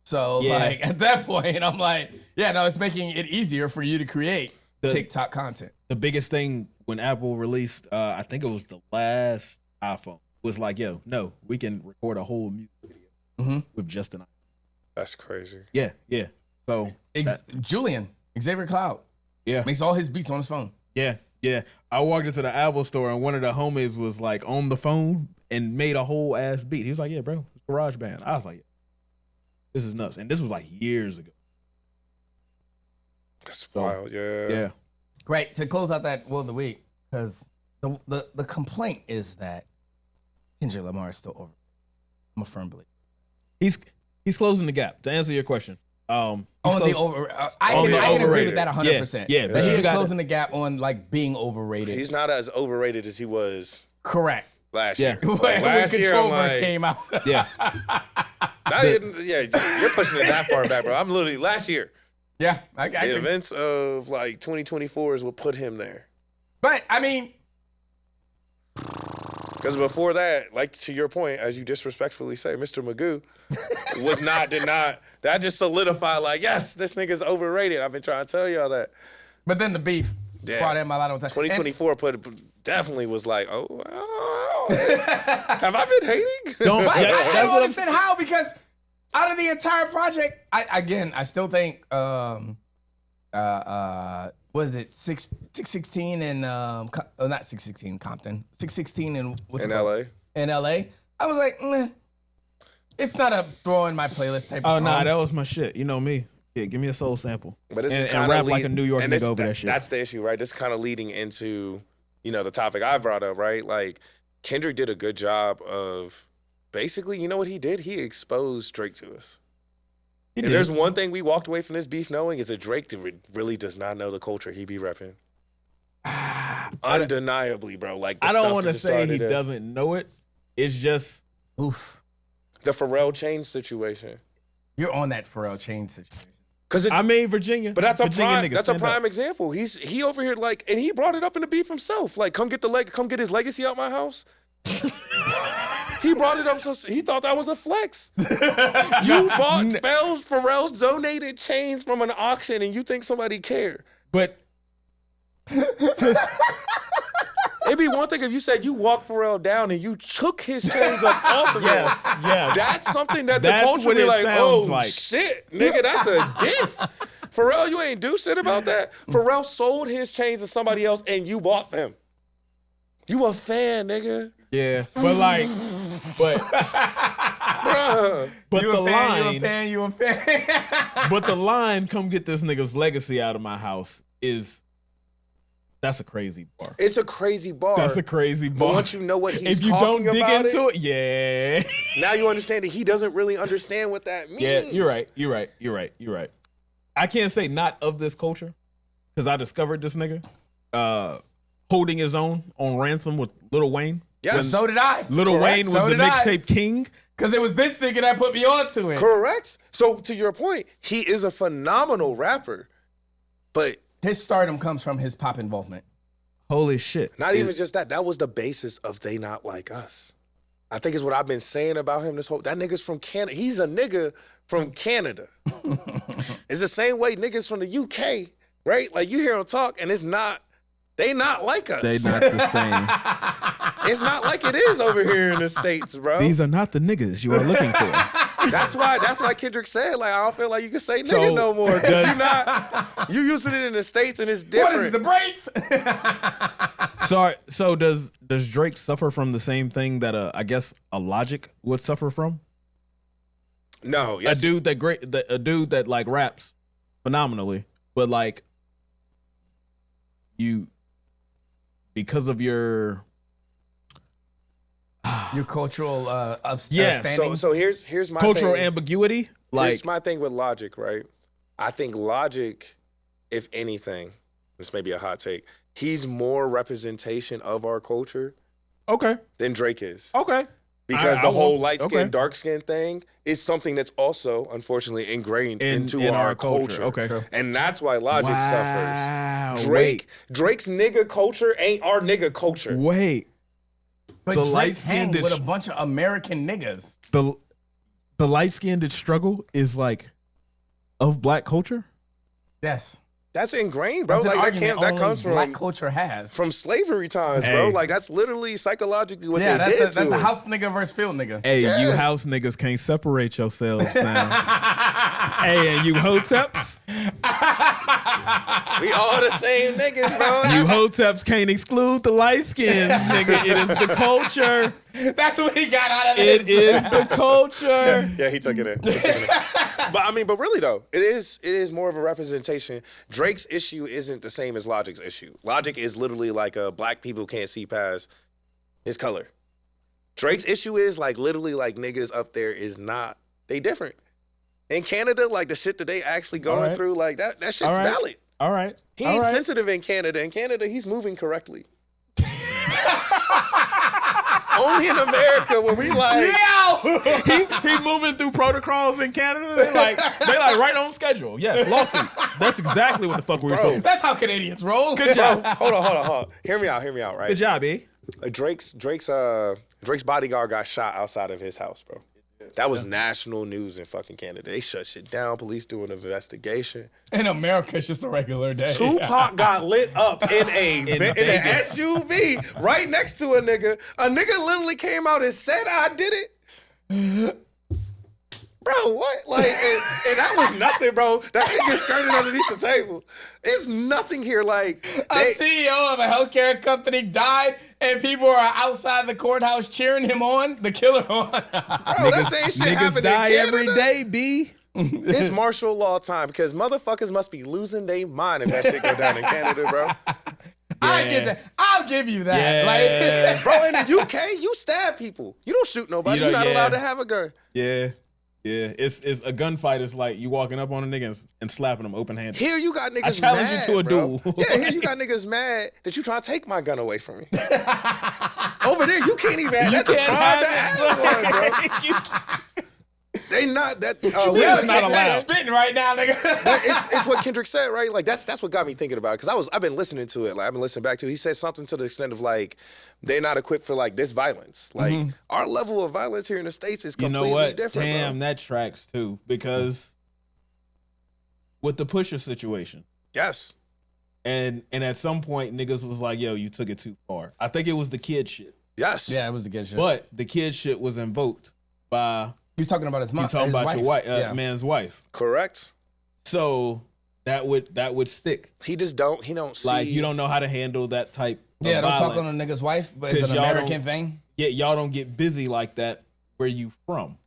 So Yeah. like at that point, I'm like, yeah, no, it's making it easier for you to create TikTok content. The biggest thing when Apple released, I think it was the last iPhone, was like, yo, no, we can record a whole music video with just an iPhone. That's crazy. Yeah. So Julian, Xavier Cloud, yeah, makes all his beats on his phone. yeah. I walked into the Apple store and one of the homies was like on the phone and made a whole ass beat. He was like, yeah, bro, it's GarageBand. I was like, yeah, this is nuts. And this was like years ago. That's wild. Yeah. Yeah. Great, to close out that Will of the Week, because the complaint is that Kendrick Lamar is still over. I'm a firm believer. He's closing the gap. To answer your question, I can agree overrated. with that 100%. Yeah. But he You is got closing the gap on like being overrated. He's not as overrated as he was Correct. last Yeah. year. When Last year, I'm Controverse like, came out. Yeah. not even, yeah, you're pushing it that far back, bro. I'm literally last year. Yeah, I The agree. events of like 2024 is what put him there. But I mean, Because before that, like to your point, as you disrespectfully say, Mr. Magoo that just solidified like, yes, this nigga's overrated. I've been trying to tell y'all that. but then the beef Yeah. brought him a lot of time. 2024 definitely was like, have I been hating? Don't. But Yeah, I that's don't what I'm understand how, because out of the entire project, I still think what is it, 616 and not 616 Compton, 616 and what's In it called? LA. In LA. I was like, meh. It's not a throw in my playlist type of Oh song. nah, that was my shit. You know me. Yeah, give me a soul sample. But this and, is and kind of rap like a New York nigga over that shit. That's the issue, right? This is kind of leading into, the topic I brought up, right? Like Kendrick did a good job of basically, you know what he did? He exposed Drake to us. He If did. there's one thing we walked away from this beef knowing is that Drake really does not know the culture he be repping. Undeniably, bro. Like the I don't stuff want that to just say he started it. doesn't know it. It's just Oof. The Pharrell Chain situation. You're on that Pharrell Chain situation. Because it's I mean Virginia. But that's a Virginia prime. niggas, That's a stand up. prime example. He over here like, and he brought it up in the beef himself. Like, come get his legacy out my house. He brought it up so he thought that was a flex. You bought Pharrell's donated chains from an auction, and you think somebody care? But It's It'd be one thing if you said you walked Pharrell down and you took his chains up off of him. Yes. That's something that That's the culture what be it like, sounds oh, like. shit, nigga, that's a diss. Pharrell, you ain't do shit about that. Pharrell sold his chains to somebody else and you bought them. You a fan, nigga. Yeah, but Bruh. but You the a fan, line, you a fan. but the line, come get this nigga's legacy out of my house that's a crazy bar. It's a crazy bar. That's a crazy But bar. once you know what he's if you don't talking dig about into it, yeah. now you understand that he doesn't really understand what that means. Yeah, you're right. I can't say not of this culture, because I discovered this nigga holding his own on Ransom with Lil Wayne. Yes. So did I. Lil Wayne was So the did I. mixtape king. Because it was this nigga that put me onto it. Correct. So to your point, he is a phenomenal rapper, but His stardom comes from his pop involvement. Holy shit. not even just that. That was the basis of They Not Like Us. I think is what I've been saying about him this whole. That nigga's from Canada. He's a nigga from Canada. It's the same way niggas from the UK, right? Like you hear them talk, and it's not. They not like us. They not the same. It's not like it is over here in the States, bro. These are not the niggas you are looking for. That's why Kendrick said, like, I don't feel like you can say nigga So, no more. Because you using it in the States and it's different. What is it, the braids? So does Drake suffer from the same thing that I guess a Logic would suffer from? No, yes. A dude that like raps phenomenally, but like you because of your Your cultural Yeah, standing. So here's my cultural thing. ambiguity, like Here's my thing with Logic, right? I think Logic, if anything, this may be a hot take, he's more representation of our culture okay, than Drake is. okay. Because I the whole won't- light skin, okay. dark skin thing is something that's also, unfortunately, ingrained In into our culture. Okay. And that's why Logic Wow. suffers. Drake's nigga culture ain't our nigga culture. Wait. but the Drake light-skinned hang with is- a bunch of American niggas. The light-skinned struggle is like of black culture? Yes. That's ingrained, bro. That's an Like argument that only comes black from culture has. slavery times, bro. Hey. Like that's literally psychologically what Yeah, they did that's to a us. house nigga versus field nigga. Hey, Yeah. you house niggas can't separate yourselves now. Hey, and you hoteps? We all the same niggas, bro. You That's- hoteps can't exclude the light skins, nigga. It is the culture. That's what he got out of It this. is the culture. Yeah, he took it in. But really though, it is more of a representation. Drake's issue isn't the same as Logic's issue. Logic is literally like black people can't see past his color. Drake's issue is like literally like niggas up there is not, they different. In Canada, like the shit that they actually going All right. through, like that shit's All right. valid. All right. He All ain't right. sensitive in Canada. In Canada, he's moving correctly. Only in America where we like, He moving through protocols in Canada. They like right on schedule. Yes, lawsuit. That's exactly what the fuck we were supposed to. That's how Canadians roll. Good job. hold on. Hear me out, right? Good job, eh? Drake's bodyguard got shot outside of his house, bro. That was national news in fucking Canada. They shut shit down. Police doing an investigation. In America, it's just a regular day. Tupac got lit up in an Vegas. SUV right next to a nigga. A nigga literally came out and said, "I did it." Bro, what? Like, and that was nothing, bro. That shit gets skirted underneath the table. It's nothing here. Like, A CEO of a healthcare company died, and people are outside the courthouse cheering him on, the killer on. bro, that same shit Niggas happened die in Canada. every day, B. It's martial law time because motherfuckers must be losing their mind if that shit go down in Canada, bro. I get that. I'll give you that. Yeah. Like, Bro, in the UK, you stab people. You don't shoot nobody. You know, You're not yeah. allowed to have a gun. Yeah. It's a gunfight. It's like you walking up on a nigga and slapping them open handed. Here you got niggas I challenge mad, you to a bro. duel. Yeah, here you got niggas mad that you trying to take my gun away from me. Over there, you can't even have. That's a crime to have one, bro. They not that. That's not allowed. spitting right now, nigga. But it's what Kendrick said, right? Like that's what got me thinking about it because I've been listening to it. Like I've been listening back to it. He said something to the extent of like they're not equipped for like this violence. Like our level of violence here in the States is You completely know what? different. Damn, Bro. that tracks too. Because with the Pusha situation, Yes. And at some point, niggas was like, yo, you took it too far. I think it was the kid shit. Yes. Yeah, it was the good shit. But the kid shit was invoked by he's talking about his mom. he's talking his about wife. your wife, Yeah. man's wife. Correct. So that would stick. He don't see. Like you don't know how to handle that type of Yeah, don't talk violence. on a nigga's wife, but it's 'Cause an y'all American don't- thing. Yeah, y'all don't get busy like that where you from.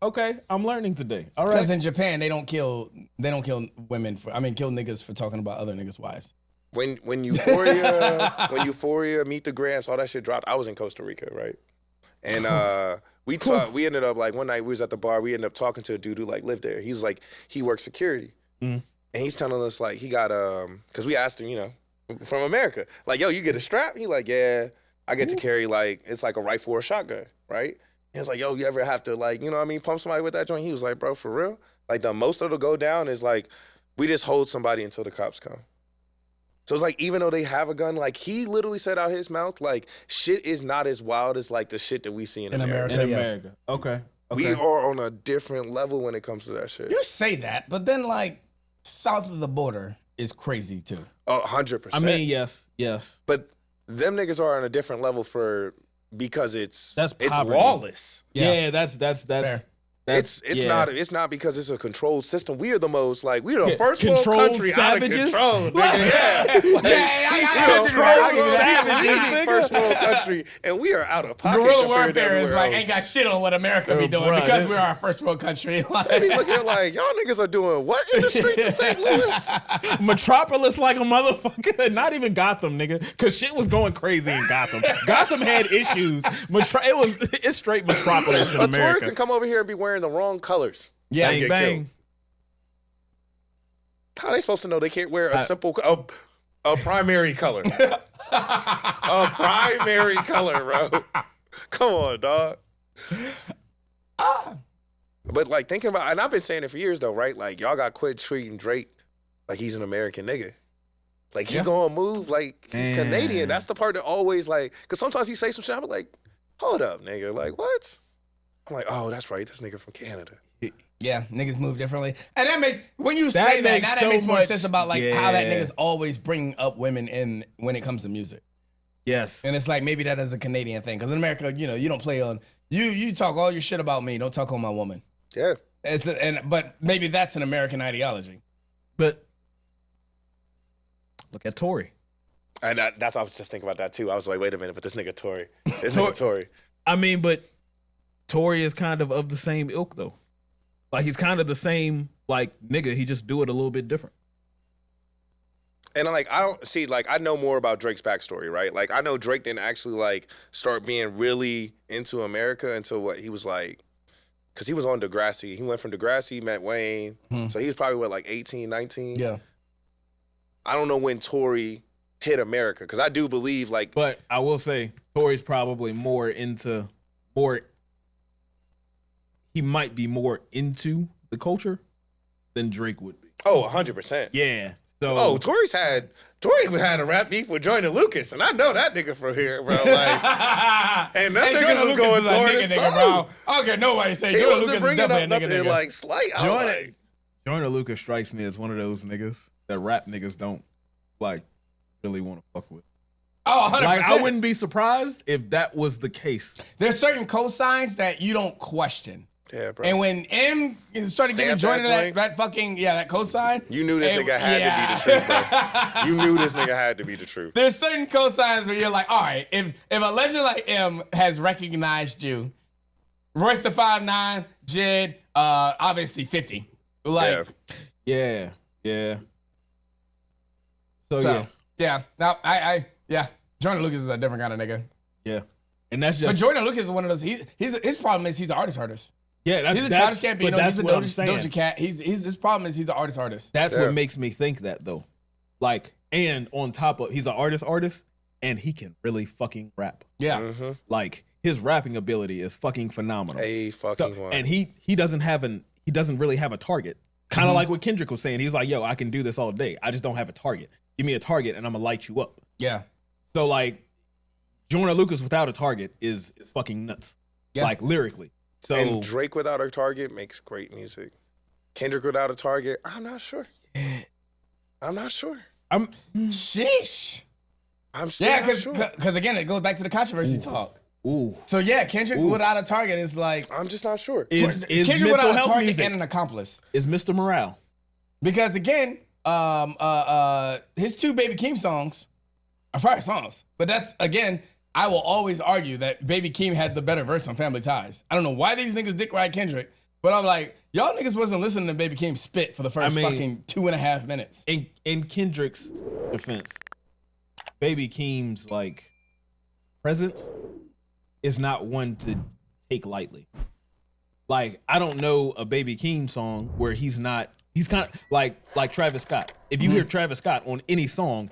Okay, I'm learning today. All Because right. in Japan they don't kill women for kill niggas for talking about other niggas' wives. When Euphoria, Meet the Gramps, all that shit dropped. I was in Costa Rica, right? And we ended up like one night we was at the bar. We ended up talking to a dude who like lived there. He was like he worked security, and he's telling us like he got because we asked him, you know, from America, like yo, you get a strap? He like yeah, I get to carry like it's like a rifle or a shotgun, right? He was like yo, you ever have to like you know what I mean pump somebody with that joint? He was like bro, for real? Like the most that'll go down is like we just hold somebody until the cops come. So it's like, even though they have a gun, like he literally said out his mouth, like shit is not as wild as like the shit that we see in America. In yeah. America. Okay. We are on a different level when it comes to that shit. You say that, but then like south of the border is crazy too. 100%. I mean, yes. but them niggas are on a different level because it's poverty. lawless. Yeah, that's Fair. It's not because it's a controlled system. We are the most like we are the first world controlled country savages? out of control. Nigga. Yeah, first world country, and we are out of pocket. Guerrilla compared to warfare is everywhere like else. ain't got shit on what America be doing bruh, because this- we're our first world country. They be looking like y'all niggas are doing what in the streets of St. Louis? Metropolis like a motherfucker. Not even Gotham, nigga. Cause shit was going crazy in Gotham. Gotham had issues. It's straight Metropolis in A tourist America. can come over here and be wearing the wrong colors. Yeah, and Bang get killed. bang. How are they supposed to know they can't wear a simple a primary color? A primary color, bro. Come on, dog. But like thinking about, and I've been saying it for years though, right? Like y'all got to quit treating Drake like he's an American nigga. Like he gonna move like he's Man. Canadian. That's the part that always like, cause sometimes he say some shit. I'm like, hold up, nigga. Like what? I'm like, oh, that's right. This nigga from Canada. yeah, niggas move differently, and that makes when you That say that, makes now that so makes more much- sense about like how that yeah. niggas always bring up women in when it comes to music, Yes. and it's like maybe that is a Canadian thing because in America, you know, you don't play on you talk all your shit about me, don't talk on my woman. Yeah. But maybe that's an American ideology. But look at Tory. And that's what I was just thinking about that too. I was like, wait a minute, but this nigga Tory. This nigga Tory. I mean, but Tory is kind of the same ilk though. Like he's kind of the same like nigga. He just do it a little bit different. And like I don't see like I know more about Drake's backstory, right? Like I know Drake didn't actually like start being really into America until what he was like, because he was on Degrassi. He went from Degrassi, met Wayne, so he was probably what like 18, 19. Yeah. I don't know when Tory hit America because I do believe like But I will say Tory's probably he might be more into the culture than Drake would be. 100%. Yeah. So Oh, Tory had a rap beef with Joyner Lucas, and I know that nigga from here, bro. Like, and them niggas was going toward it too. bro. I don't care nobody say He Joyner wasn't Lucas is bringing up definitely a nothing nigga. like slight. I was like, Joyner Lucas strikes me as one of those niggas that rap niggas don't like really want to fuck with. Oh, 100%. Like I wouldn't be surprised if that was the case. There's certain cosigns that you don't question. yeah, bro. And when M started giving Stamped Joyner that that, joint. that fucking, that cosign. You knew this nigga had to be the truth, bro. You knew this nigga had to be the truth. There's certain cosigns where you're like, all right, if a legend like M has recognized you, Royce the 5'9", Jid, obviously 50. Like, Yeah. Yeah. So, so, yeah. Now, Joyner Lucas is a different kind of nigga. yeah. And that's But just Joyner Lucas is one of those, his problem is he's an artist. yeah, that's He's a that's, Childish Gambino, but that's he's a what I'm saying. Doja Cat. His problem is he's an artist. That's Yeah. what makes me think that though. Like, and on top of he's an artist, and he can really fucking rap. Yeah. Mm-hmm. Like his rapping ability is fucking phenomenal. A fucking one. And he doesn't really have a target. Kind of like what Kendrick was saying. He's like, yo, I can do this all day. I just don't have a target. Give me a target and I'm gonna light you up. Yeah. So like Joyner Lucas without a target is fucking nuts. Yeah. Like lyrically. So and Drake without a target makes great music. Kendrick without a target, I'm not sure. I'm not sure. I'm Sheesh. I'm still Yeah, not sure. Sheesh. I'm still Yeah, not sure. because again, it goes back to the controversy talk. ooh. So yeah, Kendrick without a target is like I'm just not sure. Is Kendrick mental without a health target music and an accomplice. is Mr. Morale? Because again, his two Baby Keem songs are fire songs. But that's again, I will always argue that Baby Keem had the better verse on Family Ties. I don't know why these niggas dick ride Kendrick, but I'm like, y'all niggas wasn't listening to Baby Keem spit for the first fucking 2.5 minutes. In Kendrick's defense, Baby Keem's like presence is not one to take lightly. Like, I don't know a Baby Keem song where he's kind of like Travis Scott. If you hear Travis Scott on any song,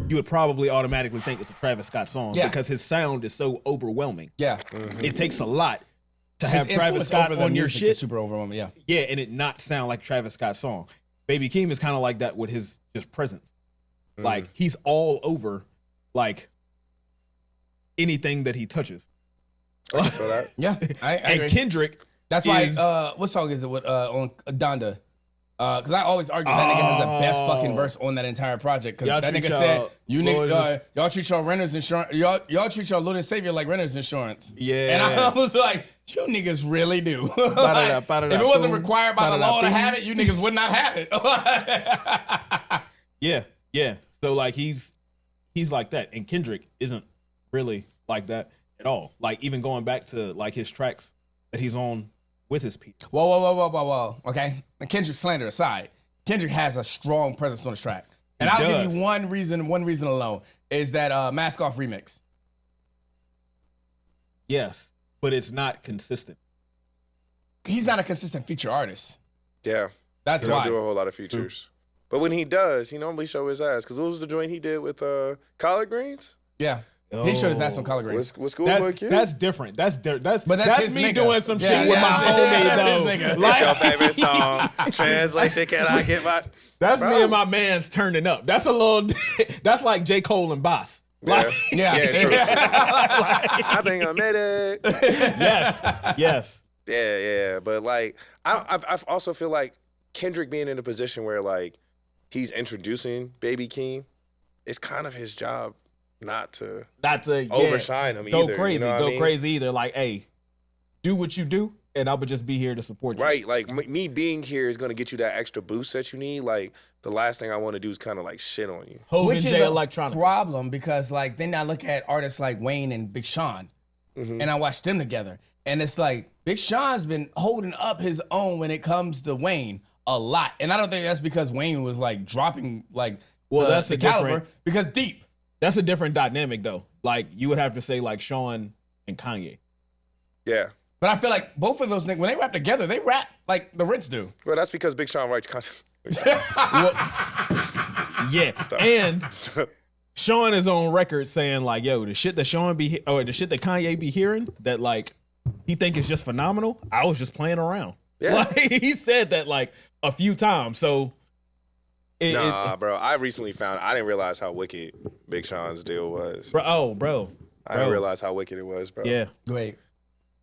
you would probably automatically think it's a Travis Scott song because his sound is so overwhelming. Yeah. It takes a lot to have His Travis influence Scott over the on your music shit. is super overwhelming, yeah. Yeah, and it not sound like Travis Scott's song. Baby Keem is kind of like that with his just presence. Like, he's all over, like, anything that he touches. I feel that. Yeah, I agree. And Kendrick, That's why, what song is it with on Donda? Because I always argue that nigga has the best fucking verse on that entire project. Because Y'all that treat nigga y'all said, lawyers- y'all treat your renter's insurance, y'all treat your Lord and Savior like renter's insurance. Yeah. And I was like, you niggas really do. Ba-da-da, Like, ba-da-da, if it wasn't boom, required by the ba-da-da, law to boom. have it, you niggas would not have it. yeah. So, like, he's like that. And Kendrick isn't really like that at all. Like, even going back to, like, his tracks that he's on with his people. Whoa. Okay? And Kendrick slander aside, Kendrick has a strong presence on the track. And He I'll does. give you one reason alone, is that Mask Off remix. Yes, but it's not consistent. He's not a consistent feature artist. Yeah. That's He don't why. do a whole lot of features. But when he does, he normally show his ass. Because what was the joint he did with collard greens? Yeah. He showed his ass on collard greens. What's Schoolboy Q? That's different. That's But that's his me nigga. doing some Yeah, shit with yeah, my yeah, homie, that's though. his nigga. What's your favorite song? Translation, can I get my... That's Bro. me and my man's turning up. That's a little. That's like J. Cole and Boss. Like, Yeah. True. I think I made it. yes. Yeah. But, like, I also feel like Kendrick being in a position where, like, he's introducing Baby Keem, it's kind of his job not to overshine him go either. crazy, you know what go I mean? crazy either. Like, hey, do what you do, and I would just be here to support you. Right, like me being here is gonna get you that extra boost that you need. Like the last thing I want to do is kind of like shit on you. Hov Which and is Jay a Electronica. problem because, like, then I look at artists like Wayne and Big Sean, and I watch them together. And it's like, Big Sean's been holding up his own when it comes to Wayne a lot. And I don't think that's because Wayne was, like, dropping, like, That's the a caliber. different. Because deep. That's a different dynamic, though. Like, you would have to say like Sean and Kanye. Yeah, But I feel like both of those niggas, when they rap together, they rap like the Ritz do. well that's because Big Sean writes content. Yeah, and Sean is on record saying like, "Yo, the shit that the shit that Kanye be hearing that like he think is just phenomenal. I was just playing around." Yeah. Like, he said that like a few times. So, Bro, I recently found I didn't realize how wicked Big Sean's deal was. bro. I didn't realize how wicked it was, bro. Yeah, Wait,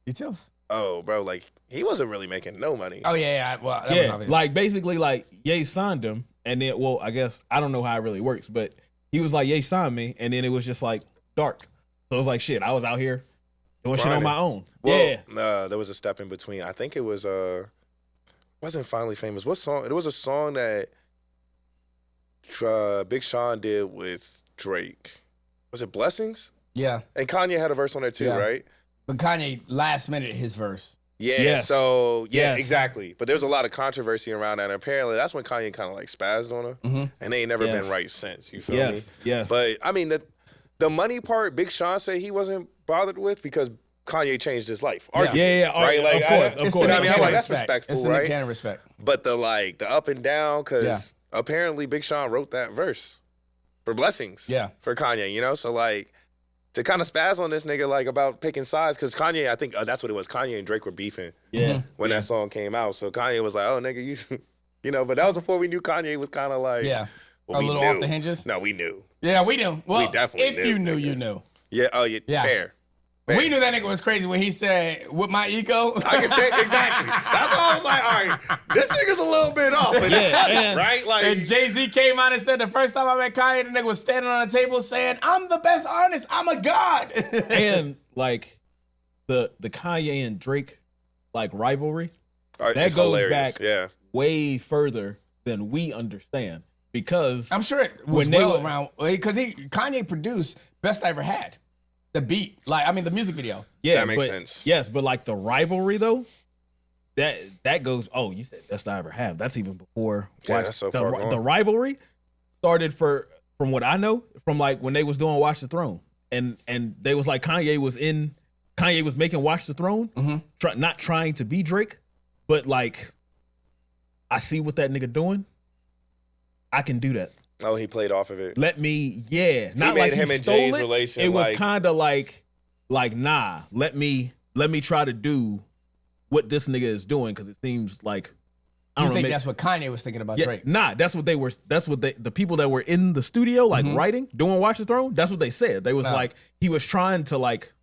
details? Oh, bro, like he wasn't really making no money. Oh, yeah. Well, that was yeah. obvious. Like basically, like Ye signed him, and then I guess I don't know how it really works, but he was like, "Ye signed me," and then it was just like dark. So it was like, shit, I was out here doing shit on Grinding. my own. Well, Yeah. there was a step in between. I think it was wasn't Finally Famous. What song? It was a song that Big Sean did with Drake. Was it Blessings? Yeah. And Kanye had a verse on there too, Yeah. right? But Kanye, last minute, his verse. Yeah. Yes. So yeah, Yes. exactly. But there's a lot of controversy around that. And apparently, that's when Kanye kind of like spazzed on her, and they ain't never Yes. been right since. You feel me? Yes. But I mean, the money part, Big Sean said he wasn't bothered with because Kanye changed his life. Yeah. Yeah, Right, like, of course, It's of the I course. mean, Nick I'm like, Cannon that's respect. respectful, It's the right? Nick Cannon respect. But the up and down, because Yeah. apparently Big Sean wrote that verse for Blessings. Yeah. For Kanye, you know? So like to kind of spaz on this nigga like about picking sides, because Kanye, I think that's what it was. Kanye and Drake were beefing Yeah. when that song came out. So Kanye was like, oh nigga, you know, but that was before we knew Kanye was kind of like Yeah. well, A we little knew. off the hinges? No, we knew. Yeah, we knew. Well, definitely if knew, you knew, nigga. you knew. Yeah, oh yeah, Yeah. fair. We knew that nigga was crazy when he said, with my ego. I can say exactly. That's why I was like, all right, this nigga's a little bit off. Right? Like, and Jay-Z came out and said the first time I met Kanye, the nigga was standing on a table saying, I'm the best artist. I'm a god. And like the Kanye and Drake like rivalry, that goes hilarious. back way further than we understand. Because I'm sure it was around because Kanye produced Best I Ever Had. The beat, the music video. Yeah, that makes sense. Yes, but like the rivalry though, that goes. Oh, you said Best I Ever Had. That's even before. Yeah, that's so far gone. The rivalry started from what I know from like when they was doing Watch the Throne, and they was like Kanye was making Watch the Throne, not trying to be Drake, but like I see what that nigga doing. I can do that. Oh, he played off of it. Not made like him he and stole Jay's it. relation. It was kind of like nah. Let me try to do what this nigga is doing because it seems like I don't know. That's what Kanye was thinking about Drake? Nah, that's what they were. That's what the people that were in the studio like writing, doing Watch the Throne. That's what they said. They was like he was trying to like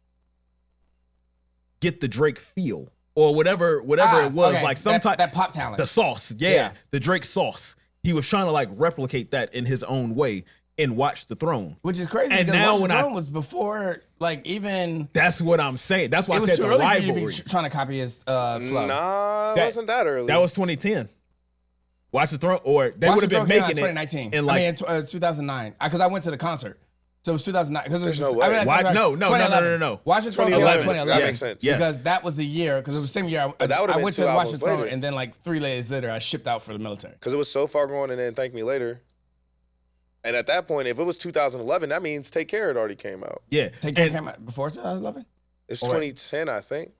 get the Drake feel or whatever it was like some type that pop talent, the sauce. Yeah, the Drake sauce. He was trying to like replicate that in his own way and Watch the Throne. Which is crazy and because now Watch when the Throne was before like even. That's what I'm saying. That's why I said too the early rivalry. for you to be trying to copy his flow. Nah, it wasn't that early. That was 2010. Watch the Throne, or they would have been making it 2019. in like in 2009 because I went to the concert. So it was 2009 because There's no way. No. Watch the Throne 2011. That makes sense. Because that was the year because it was the same year But that would've I been went 2 to Watch the albums Throne later. and then like 3 days later I shipped out for the military. Because it was so far gone and then Thank Me Later. And at that point, if it was 2011, that means Take Care had already came out. Yeah. Take Care came out before 2011? It's 2010, I think.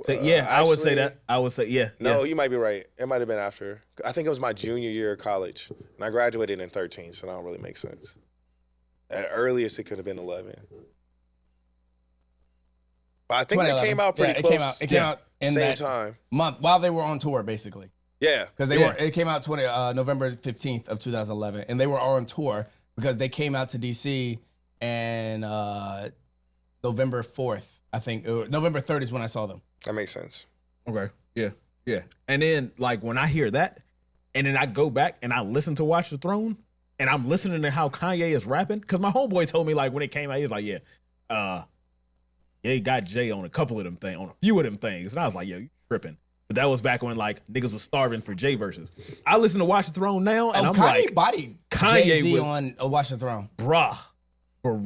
So, I would say that. I would say, yeah. No, you might be right. It might have been after. I think it was my junior year of college. And I graduated in 13, so that don't really make sense. At earliest, it could have been 11. But I think it came out pretty close. It came out in same that time month while they were on tour, basically. Yeah. Because it came out November 15th of 2011, and they were on tour because they came out to DC and November 4th, I think. November 3rd is when I saw them. That makes sense. Okay. Yeah. And then like when I hear that, and then I go back and I listen to Watch the Throne, and I'm listening to how Kanye is rapping, because my homeboy told me like when it came out, he was like, he got Jay on a couple of them things, on a few of them things, and I was like, yo, you tripping. But that was back when like niggas was starving for Jay verses. I listen to Watch the Throne now, and I'm Kanye like, bodied Jay-Z on Watch the Throne. I know doing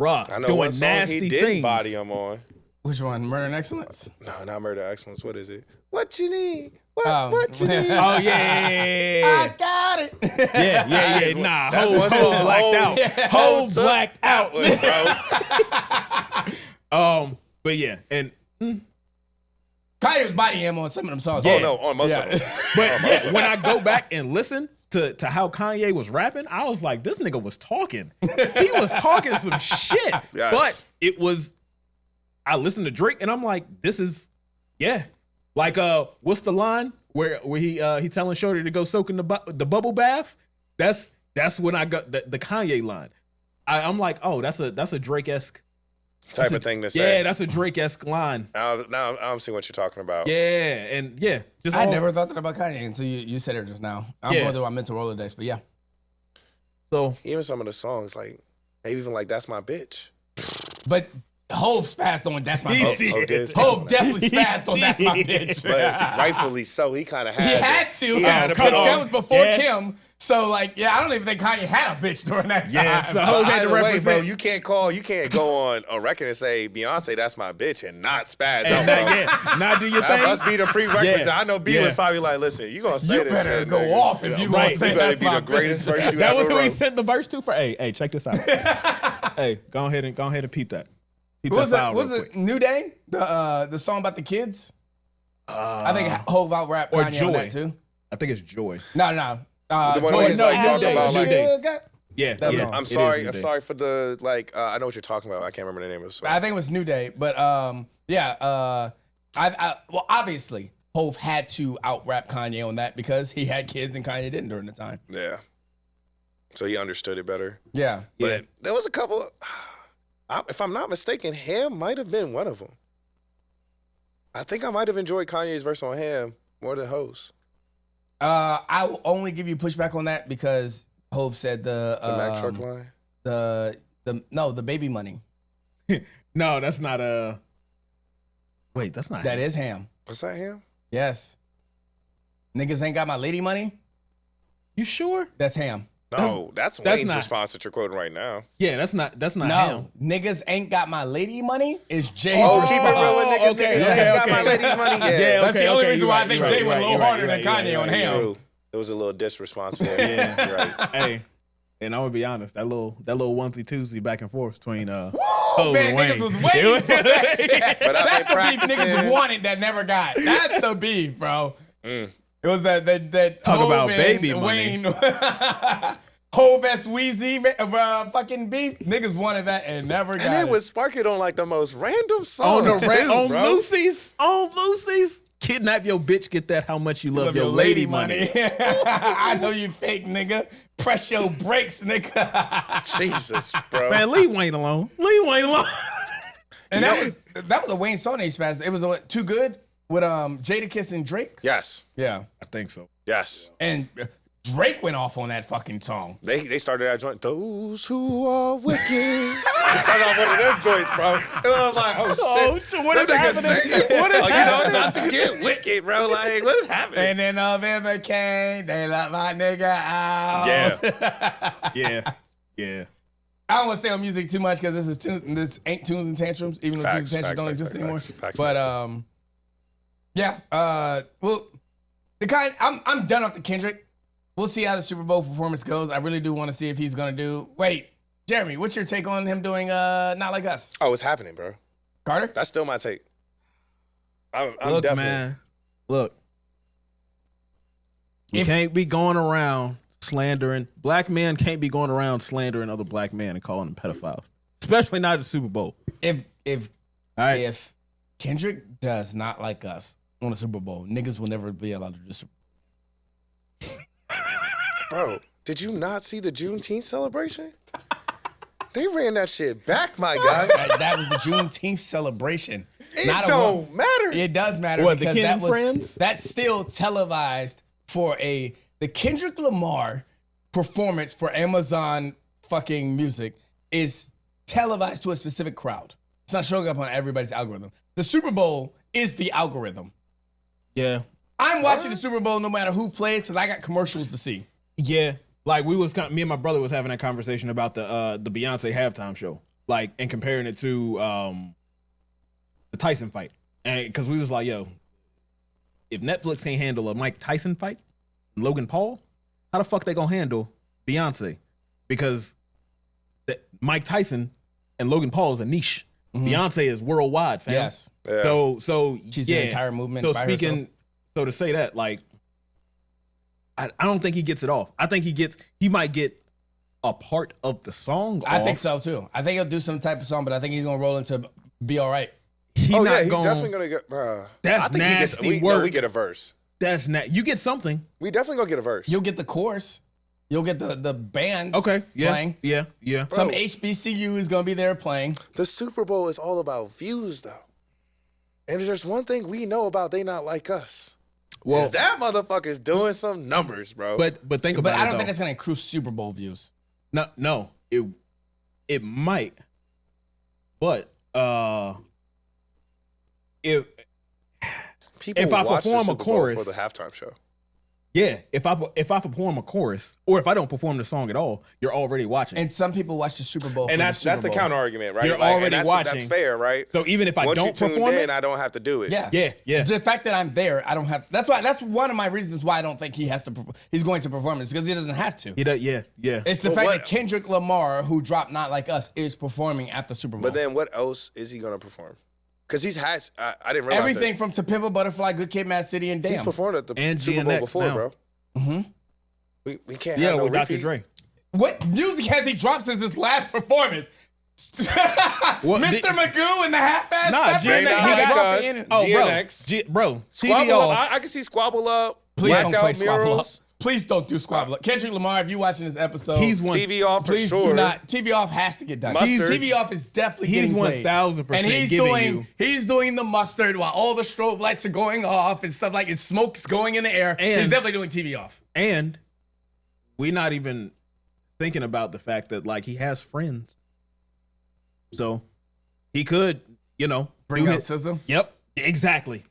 one song nasty he didn't things. body him on. Which one? Murder and Excellence? No, not Murder Excellence. What is it? What you need? What you need? Oh yeah. I got it. Yeah. Nah, That's whole one song. blacked out. Whole blacked out. Bro. But yeah, and Kanye was bodying him on some of them songs. Oh no, on most of them. but yeah, when I go back and listen to how Kanye was rapping, I was like, this nigga was talking. He was talking some shit. Yes. But it was, I listened to Drake and I'm like, this is, like what's the line where he telling Shorty to go soak in the bubble bath? That's when I got the Kanye line. I'm like, oh, that's a Drake-esque type of thing to say. Yeah, that's a Drake-esque line. Now I'm seeing what you're talking about. Yeah, and yeah. I never thought that about Kanye until you said it just now. I'm going through my mental Rolodex, but yeah. So even some of the songs, like maybe even like That's My Bitch. But Hov spazzed on That's My Bitch. Hov Hov definitely spazzed on That's My Bitch. But rightfully so. He kind of had He had to. He had to put on. That was before Kim. So like, I don't even think Kanye had a bitch during that time. Yeah, so But had to either way, represent. bro, you can't go on a record and say Beyonce, that's my bitch, and not spaz out, bro. Not do your That thing. must be the prerequisite. Yeah. I know B was probably like, listen, you gonna say You this better shit, go nigga. off if you gonna say You better that's be my the greatest bitch. verse you That ever was who he wrote. sent the verse to for. Hey, check this out. Hey, go ahead and peep that. Peep Was that file it real quick. New Day? The song about the kids? I think Hov out rap or Kanye on that Joy. too. I think it's Joy. No. The one Joy where he's is like talking about New like, Day. Sugar. Yeah, That's yeah. wrong. I'm It is sorry. New I'm Day. sorry for the like. I know what you're talking about. I can't remember the name of the song. I think it was New Day, but well, obviously Hov had to out rap Kanye on that because he had kids and Kanye didn't during the time. Yeah. So he understood it better. Yeah. But there was a couple. If I'm not mistaken, Ham might have been one of them. I think I might have enjoyed Kanye's verse on Ham more than Hoes. I will only give you pushback on that because Hov said The Mac Truck line? the baby money. No, that's not a. Wait, that's not. That is Ham. Was that Ham? Yes. Niggas ain't got my lady money. You sure? That's Ham. No, that's that's Wayne's not- response that you're quoting right now. Yeah, that's not. That's not No, him. niggas ain't got my lady money is Jay's Oh, response. keep it real with niggas. okay, Niggas okay, ain't got okay. my lady's money. Yeah. Yeah, That's the okay, only okay, reason you're why I right, think you're Jay right, went a little you're harder right, than you're Kanye right, on you're Ham. right. True. It was a little disresponsible. Yeah. Right. Hey, and I'm gonna be honest. That little onesie twosie back and forth between Woo, Hov man, and Wayne. niggas was waiting for that shit. But I've That's been the beef niggas practicing. wanted that never got. That's the beef, bro. It was that Talk Hov about and baby Wayne, Hov vs. Wheezy fucking beef. Niggas wanted that and never got And it. it was sparking on like the most random on songs the too, on bro. Lucy's. Kidnap your bitch. Get that. How much you love your lady money. I know you fake nigga. Press your brakes, nigga. Jesus, bro. Man, leave Wayne alone. Leave Wayne alone. And that was a Wayne Sony spaz. It was Too Good with Jadakiss and Drake. Yes. Yeah. I think so. Yes. And Drake went off on that fucking song. They started that joint. Those who are wicked. They started off one of them joints, bro. And I was like, oh shit. Oh, shit, what is Them niggas happening? singing. What is Like, happening? it's about to get wicked, bro. Like, what is happening? And then November came, they let my nigga out. Yeah. Yeah. I don't want to stay on music too much because this ain't Tunes and Tantrums, even though Facts, Tunes and Tantrums facts, don't facts, exist facts, anymore. facts, But facts. yeah. Well, I'm done off the Kendrick. We'll see how the Super Bowl performance goes. I really do want to see if he's gonna do. Wait, Jeremy, what's your take on him doing Not Like Us? Oh, it's happening, bro. Carter? That's still my take. I'm Look, definitely. man. Look. You If- can't be going around slandering. Black men can't be going around slandering other black men and calling them pedophiles. Especially not at the Super Bowl. If All right. if Kendrick does Not Like Us on the Super Bowl, niggas will never be allowed to do Super Bro, did you not see the Juneteenth celebration? They ran that shit back, my guy. That was the Juneteenth celebration. It Not a don't matter. It does matter What, the because Ken that was Friends? that's still televised for the Kendrick Lamar performance for Amazon fucking music is televised to a specific crowd. It's not showing up on everybody's algorithm. The Super Bowl is the algorithm. Yeah. I'm watching the Super Bowl no matter who plays because I got commercials to see. Yeah. Like me and my brother was having that conversation about the Beyonce halftime show. Like, and comparing it to the Tyson fight. And because we was like, yo, if Netflix can't handle a Mike Tyson fight, Logan Paul, how the fuck they gonna handle Beyonce? Because Mike Tyson and Logan Paul is a niche. Beyonce is worldwide, fam. Yes. Yeah. So She's yeah. an entire movement So by speaking, herself. so to say that, like, I don't think he gets it off. I think he might get a part of the song I off. think so too. I think he'll do some type of song, but I think he's gonna roll into Be All Right. He's Oh not yeah, he's gonna, definitely gonna get. That's I think nasty he gets. We work. get a verse. That's not. You get something. We definitely gonna get a verse. You'll get the chorus. You'll get the bands Okay. Yeah. playing. Yeah. Some Bro. HBCU is gonna be there playing. The Super Bowl is all about views, though. And if there's one thing we know about, they not like us. Well, Is that motherfucker's doing some numbers, bro? but think about But it. I don't though. think that's gonna accrue Super Bowl views. No. It might, but if people if I watch the perform a Super Bowl chorus- for the halftime show. yeah, if I perform a chorus or if I don't perform the song at all, you're already watching. And some people watch the Super Bowl. And for that's the Super the Bowl. counter argument, right? You're and already that's watching. fair, right? So even if I Once don't you tuned perform in, it, I don't have to do it. Yeah. Yeah. The fact that I'm there, I don't have. That's one of my reasons why I don't think he has to. He's going to perform this because he doesn't have to. he does, yeah. It's the But fact what- that Kendrick Lamar, who dropped Not Like Us, is performing at the Super Bowl. But then what else is he gonna perform? Because I didn't realize everything this. from To Pimp a Butterfly, Good Kid, Mad City, and Damn. He's performed at the And Super Bowl GNX before, now. bro. We can't Yeah, have no with Dr. repeat. Dre. What music has he dropped since his last performance? What, Mr. Magoo and the half-ass Nah, steppers? GNX. Not He Like dropped Us, Oh, bro. GNX. Bro, TV Squabble off. Up. I can see Squabble Up. Please don't Blacked play Out Squabble Up. Murals. Please don't do squabble. Kendrick Lamar, if you're watching this episode, He's one. TV off for please sure. do not. TV off has to get done. Mustard. TV off is definitely He's getting played. 1000% And he's giving doing you- he's doing the mustard while all the strobe lights are going off and stuff like it. Smoke's going in the air. And- he's definitely doing TV off. And we're not even thinking about the fact that like he has friends, so he could, Bring do out his- SZA. Yep, exactly.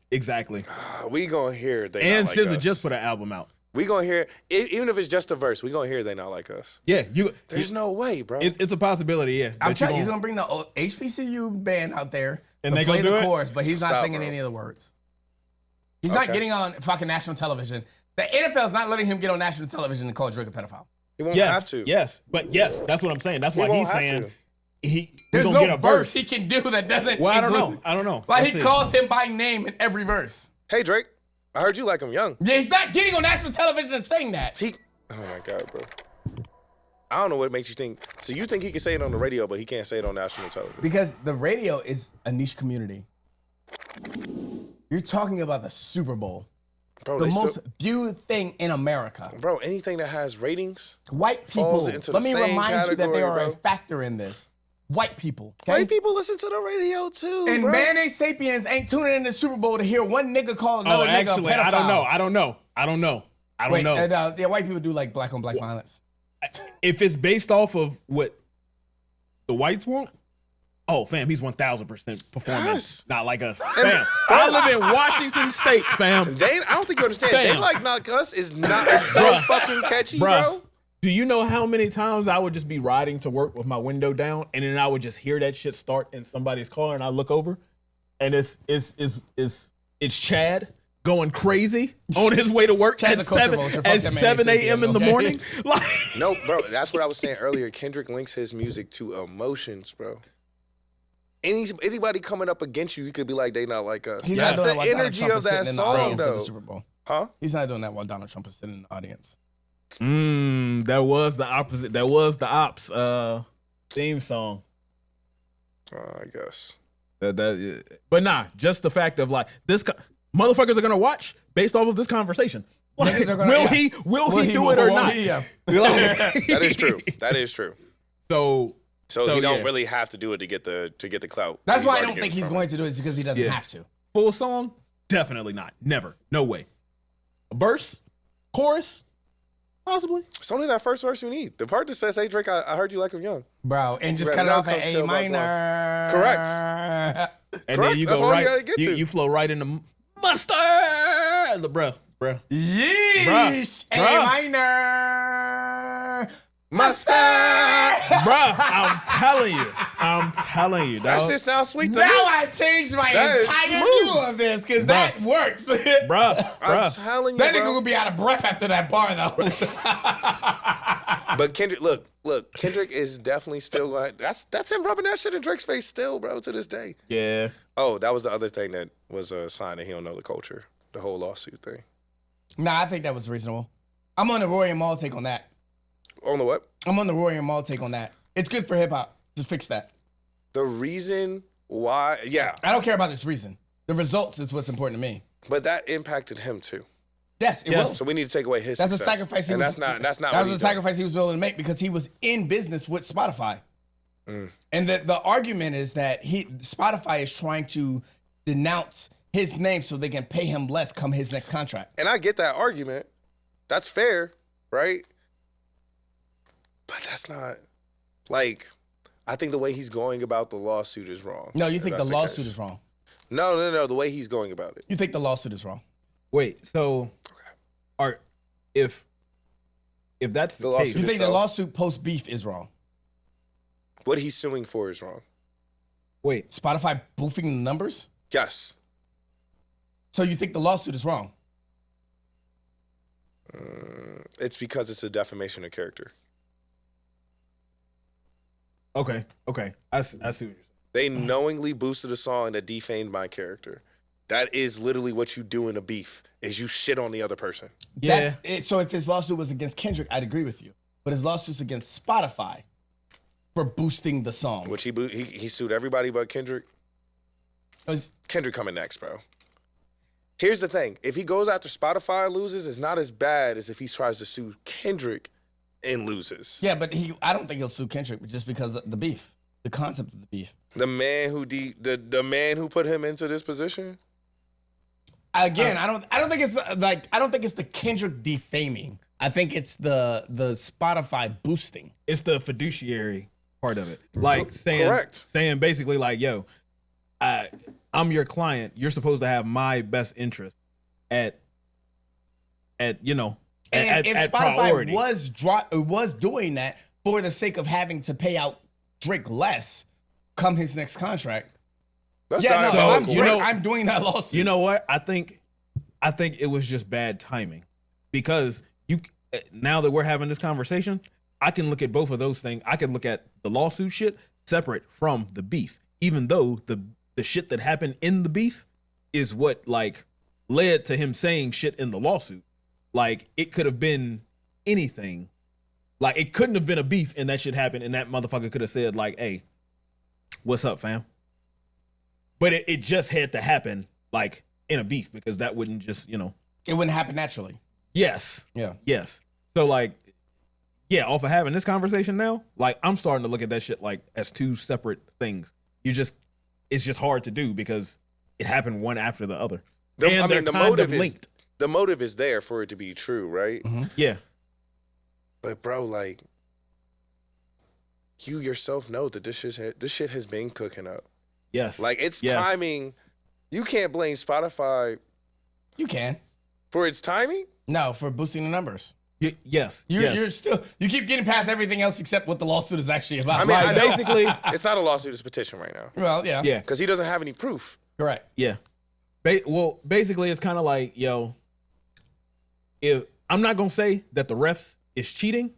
We gonna hear they And not like SZA us. just put an album out. We gonna hear even if it's just a verse. We gonna hear they not like us. Yeah, There's no way, bro. It's a possibility. Yeah, I'm that you telling you, he's gon- gonna bring the HBCU band out there And to they play gonna do the it? chorus, but he's not Stop, singing bro. any of the words. He's not Okay. getting on fucking national television. The NFL's not letting him get on national television and call Drake a pedophile. He won't yes, have to. yes, but yes, that's what I'm saying. That's why won't he's have saying to. he There's gonna get no a verse he can do that doesn't. Well, I don't include- know. Like Let's he see. calls him by name in every verse. Hey Drake, I heard you like him young. Yeah, he's not getting on national television and saying that. Oh my god, bro. I don't know what makes you think. So you think he can say it on the radio, but he can't say it on national television? Because the radio is a niche community. You're talking about the Super Bowl, Bro, the they most still, viewed thing in America. bro, anything that has ratings. White people, Falls into let the me same remind you that they category, are a bro. factor in this. White people. Okay? White people listen to the radio too, And bro. mayonnaise sapiens ain't tuning in the Super Bowl to hear one nigga call another nigga actually, a pedophile. I don't know. Wait, and, yeah, white people do like black on black violence. If it's based off of what the whites want, fam, he's 1000% performing. Yes. Not like us, fam. I live in Washington State, fam. I don't think you understand. Damn. They like Not Us is not it's so Bruh. fucking catchy, Bruh. bro. Do you know how many times I would just be riding to work with my window down, and then I would just hear that shit start in somebody's car, and I look over, and it's Chad going crazy on his way to work Chad's at a culture 7 vulture. Fuck at that man, 7 he's a.m. in the okay? morning. Like, No, bro, that's what I was saying earlier. Kendrick links his music to emotions, bro. Anybody coming up against you could be like, they not like us. He's That's not doing the that while Donald energy Trump of is that sitting in the song, audience of the though. Super Bowl. Huh? He's not doing that while Donald Trump is sitting in the audience. that was the opposite. That was the ops theme song. I guess. But nah, just the fact of like this, motherfuckers are gonna watch based off of this conversation. Like, Niggas are gonna- will yeah. he? Will he do it or won't not? he? Yeah. That is true. That is true. So So he don't yeah. really have to do it to get the clout. That's He's why I already don't think getting he's from going it. to do it, is because he doesn't Yeah. have to. full song, definitely not. Never. No way. A verse, chorus, possibly. It's only that first verse you need. The part that says, "Hey Drake, I heard you like him young." Bro, and just Right, cut it now off at comes A Still Black minor. Correct. And Correct. then you That's go all you right. gotta get to. You flow right into mustard, bruh. Yeesh. A Bruh. minor. Mustard. Bruh, I'm telling you, That dog. shit sounds sweet to Now me. I've changed my That is entire smooth. view of this because that works. that bruh. I'm telling you, nigga bro. would be out of breath after that bar, though. But Kendrick, look, Kendrick is definitely still going. That's him rubbing that shit in Drake's face still, bro, to this day. Yeah. Oh, that was the other thing that was a sign that he don't know the culture. The whole lawsuit thing. Nah, I think that was reasonable. I'm on the Rory and Maul take on that. On the what? I'm on the Rory and Maul take on that. It's good for hip hop to fix that. The reason why, yeah, I don't care about this reason. The results is what's important to me. but that impacted him too. Yes, it Yes. will. So we need to take away his That's a success. sacrifice. And that's not That what was he's a doing. sacrifice he was willing to make because he was in business with Spotify. And the argument is that Spotify is trying to denounce his name so they can pay him less come his next contract. And I get that argument. That's fair, right? But that's not like. I think the way he's going about the lawsuit is wrong. No, you if think the that's lawsuit case. is wrong. No. The way he's going about it. You think the lawsuit is wrong. Wait. So, if that's the, The lawsuit case, You think the itself. lawsuit post beef is wrong. What he's suing for is wrong. wait. Spotify boofing the numbers? Yes. So you think the lawsuit is wrong? It's because it's a defamation of character. Okay. I see what you're saying. They knowingly boosted a song that defamed my character. That is literally what you do in a beef, is you shit on the other person. Yeah. That's it. So if his lawsuit was against Kendrick, I'd agree with you. But his lawsuit's against Spotify for boosting the song. Which he sued everybody but Kendrick. Was- Kendrick coming next, bro. Here's the thing. If he goes after Spotify and loses, it's not as bad as if he tries to sue Kendrick and loses. Yeah, but I don't think he'll sue Kendrick just because of the beef, the concept of the beef. The man who the man who put him into this position. Again, I don't think it's the Kendrick defaming. I think it's the Spotify boosting. It's the fiduciary part of it. Like saying basically like, yo, I'm your client. You're supposed to have my best interest at you know, and if at Spotify priority. was doing that for the sake of having to pay out Drake less come his next contract. That's I'm diabolical. Drake, I'm doing that lawsuit. You know what? I think it was just bad timing because now that we're having this conversation, I can look at both of those things. I can look at the lawsuit shit separate from the beef, even though the shit that happened in the beef is what like led to him saying shit in the lawsuit. Like it could have been anything. Like it couldn't have been a beef and that shit happened and that motherfucker could have said like, hey, what's up, fam? But it just had to happen like in a beef because that wouldn't just, you know. It wouldn't happen naturally. Yes. Yeah. Yes. So like, yeah, off of having this conversation now, like I'm starting to look at that shit like as two separate things. It's just hard to do because it happened one after the other. The motive is there for it to be true, right? Mm-hmm. Yeah. But bro, like, you yourself know that this shit has been cooking up. Yes. Like it's timing. You can't blame Spotify. You can. For its timing? No, for boosting the numbers. Yes. You're still you keep getting past everything else except what the lawsuit is actually about. I mean, Like, basically, it's not a lawsuit, it's a petition right now. well, yeah. yeah. Because he doesn't have any proof. Correct. Yeah. Well, basically, it's kind of like, yo, if I'm not going to say that the refs is cheating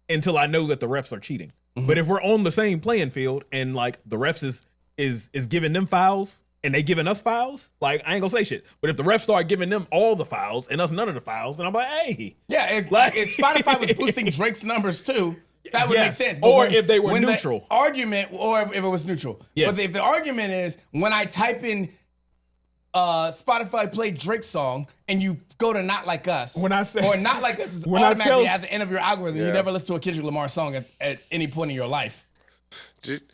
until I know that the refs are cheating. Mm-hmm. But if we're on the same playing field and like the refs is giving them fouls and they giving us fouls, like I ain't gonna say shit. But if the refs start giving them all the fouls and us none of the fouls, then I'm like, hey. Yeah, if Spotify was boosting Drake's numbers too, that would Yeah. make sense. Or if they were when neutral. The argument, or if it was neutral. Yeah. But if the argument is when I type in Spotify play Drake song and you go to Not Like Us, When I say- or Not Like Us is when I automatically tell- at the end of your algorithm. You Yeah. never listen to a Kendrick Lamar song at any point in your life.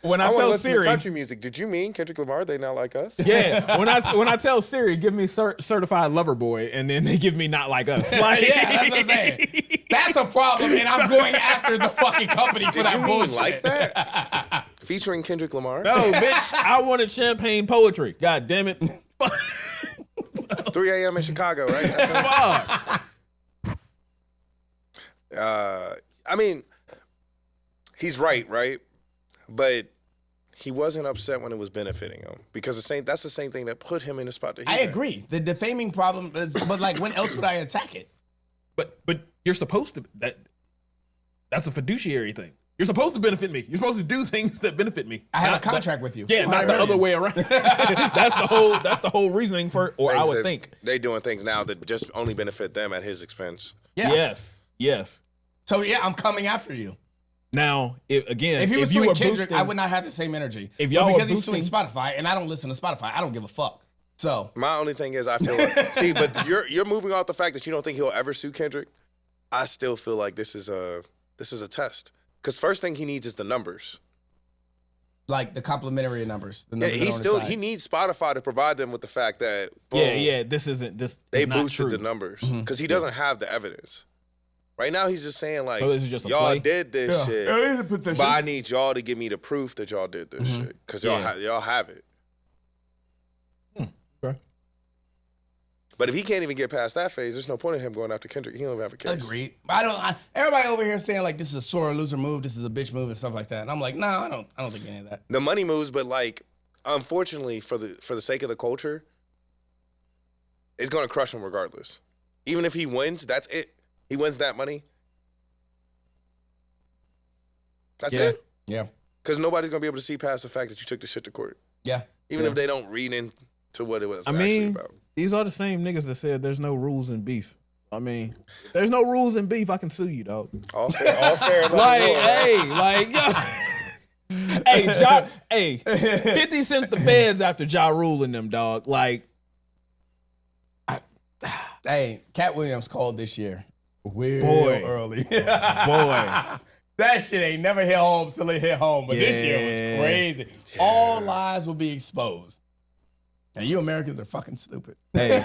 When I wanna tell listen Siri- to country music, did you mean Kendrick Lamar? They not like us? Yeah, when I tell Siri, give me certified lover boy, and then they give me Not Like Us. Like, Yeah, that's what I'm saying. That's a problem, and I'm going after the fucking company for Did that you mean bullshit. like that? Featuring Kendrick Lamar? No, bitch, I wanted champagne poetry. God damn it. 3 a.m. in Chicago, right? That's Fuck. I mean, he's right? But he wasn't upset when it was benefiting him because that's the same thing that put him in the spot that he's I in. agree. The defaming problem is, but like, when else would I attack it? But you're supposed to that's a fiduciary thing. You're supposed to benefit me. You're supposed to do things that benefit me. I have Not a contract with you. Yeah, not the other way around. That's the whole reasoning for, or I Things would that think. they doing things now that just only benefit them at his expense. Yeah. Yes. So yeah, I'm coming after you. Now, if If he was you suing were Kendrick, boosting, I would not have the same energy. If y'all But were because he's suing boosting- Spotify, and I don't listen to Spotify, I don't give a fuck. So My only thing is, I feel like, see, but you're moving off the fact that you don't think he'll ever sue Kendrick. I still feel like this is a test because first thing he needs is the numbers. like the complimentary numbers. The Yeah, numbers that are on his side. he needs Spotify to provide them with the fact that boom, this they is not boosted true. the numbers because he doesn't have the evidence. Right now, he's just saying like, So this is just a y'all play? did this Yeah. shit, Yeah, it's a petition. but I need y'all to give me the proof that y'all did this shit because y'all have it. Okay. But if he can't even get past that phase, there's no point in him going after Kendrick. He don't even have a case. Agreed. Everybody over here saying like this is a sore loser move, this is a bitch move, and stuff like that. And I'm like, no, I don't think any of that. The money moves, but like, unfortunately, for the sake of the culture, it's gonna crush him regardless. Even if he wins, that's it. He wins that money. That's Yeah. it. Yeah. Because nobody's gonna be able to see past the fact that you took the shit to court, Yeah. even if they don't read into what it was I actually mean, about. these are the same niggas that said there's no rules in beef. I mean, if there's no rules in beef, I can sue you, dog. All fair. and Like, nothing wrong, right? hey, like, yo, 50 Cent the feds after Ja Rule and them, dog. Like, Hey, Cat Williams called this year. Real Boy. early. Boy. That shit ain't never hit home till it hit home. But this year was crazy. Yeah. All lies will be exposed. And you Americans are fucking stupid. Hey.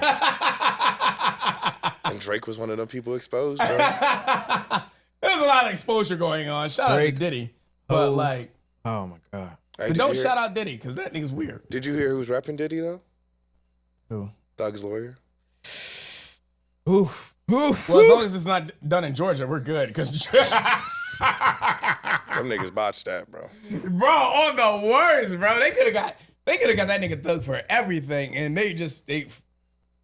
And Drake was one of them people exposed, bro. There's a lot of exposure going on. Shout out to Drake, Diddy. But Hov. like, Oh my God. Hey, but did don't you hear- shout out Diddy, because that nigga's weird. Did you hear who was rapping Diddy, though? Who? Thug's lawyer. Oof. Oof. Well, as long as it's not done in Georgia, we're good. Because Them niggas botched that, bro. bro, on the worst, bro. They could have got that nigga Thug for everything, and they.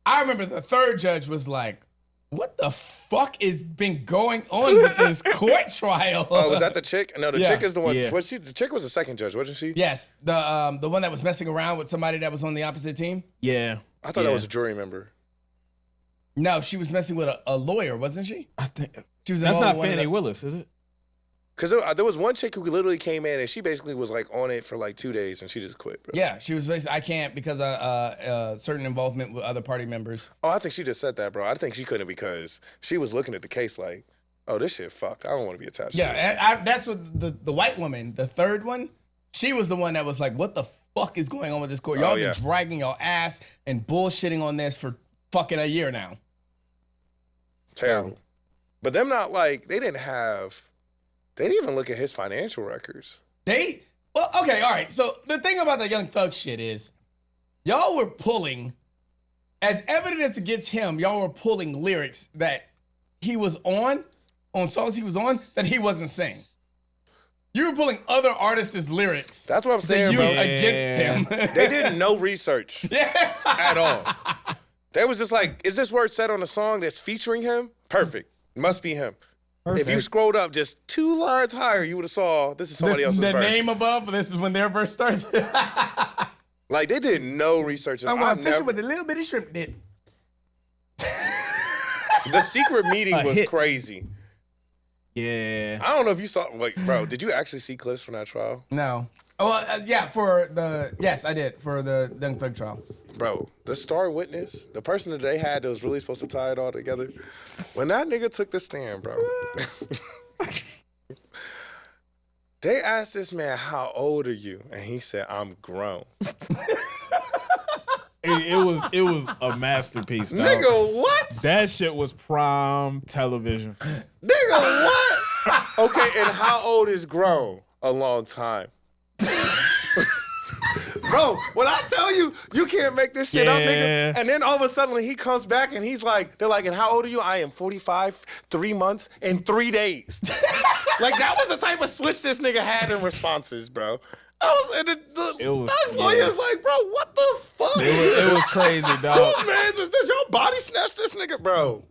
I remember the third judge was like, "What the fuck is been going on with this court trial?" Oh, was that the chick? No, the Yeah. chick is the one. Yeah. Was she? The chick was the second judge, wasn't she? Yes, the one that was messing around with somebody that was on the opposite team. Yeah. I thought that was a jury member. No, she was messing with a lawyer, wasn't she? I think She was that's involved not with one of Fannie the- Willis, is it? Because there was one chick who literally came in and she basically was like on it for like 2 days and she just quit, bro. Yeah, she was basically, I can't because of certain involvement with other party members. Oh, I think she just said that, bro. I think she couldn't because she was looking at the case like, oh, this shit fucked. I don't want to be attached to it. Yeah, and that's what the white woman, the third one, she was the one that was like, what the fuck is going on with this court? Y'all yeah. been dragging your ass and bullshitting on this for fucking a year now. Terrible. But them not like, they didn't even look at his financial records. Well, okay, all right. So the thing about the Young Thug shit is, y'all were pulling, as evidence against him, y'all were pulling lyrics that he was on songs he was on, that he wasn't saying. You were pulling other artists' lyrics. That's what I'm to saying, use bro. against him. They did no research at all. They was just like, is this word said on a song that's featuring him? Perfect. Must be him. Perfect. If you scrolled up just 2 lines higher, you would have saw this is somebody else's the verse. name above, this is when their verse starts. Like, they did no research. I'm I've going fishing never- with a little bitty shrimp dip. The secret meeting A was hit. crazy. Yeah. I don't know if you saw, like, bro, did you actually see clips from that trial? No. Oh, yes, I did, for the Young Thug trial. Bro, the star witness, the person that they had that was really supposed to tie it all together, when that nigga took the stand, bro, they asked this man, how old are you? And he said, I'm grown. It was a masterpiece, dog. Nigga, what? That shit was prime television. Nigga, what? Okay, and how old is grown? A long time. Bro, when I tell you, you can't make this shit up, Yeah. nigga. And then all of a sudden he comes back and he's like, they're like, and how old are you? I am 45, 3 months, and 3 days. Like, that was the type of switch this nigga had in responses, bro. And the It was- Thug's lawyer's like, bro, what the fuck? It was crazy, dog. Whose man's is this? Your body snatched this nigga, bro.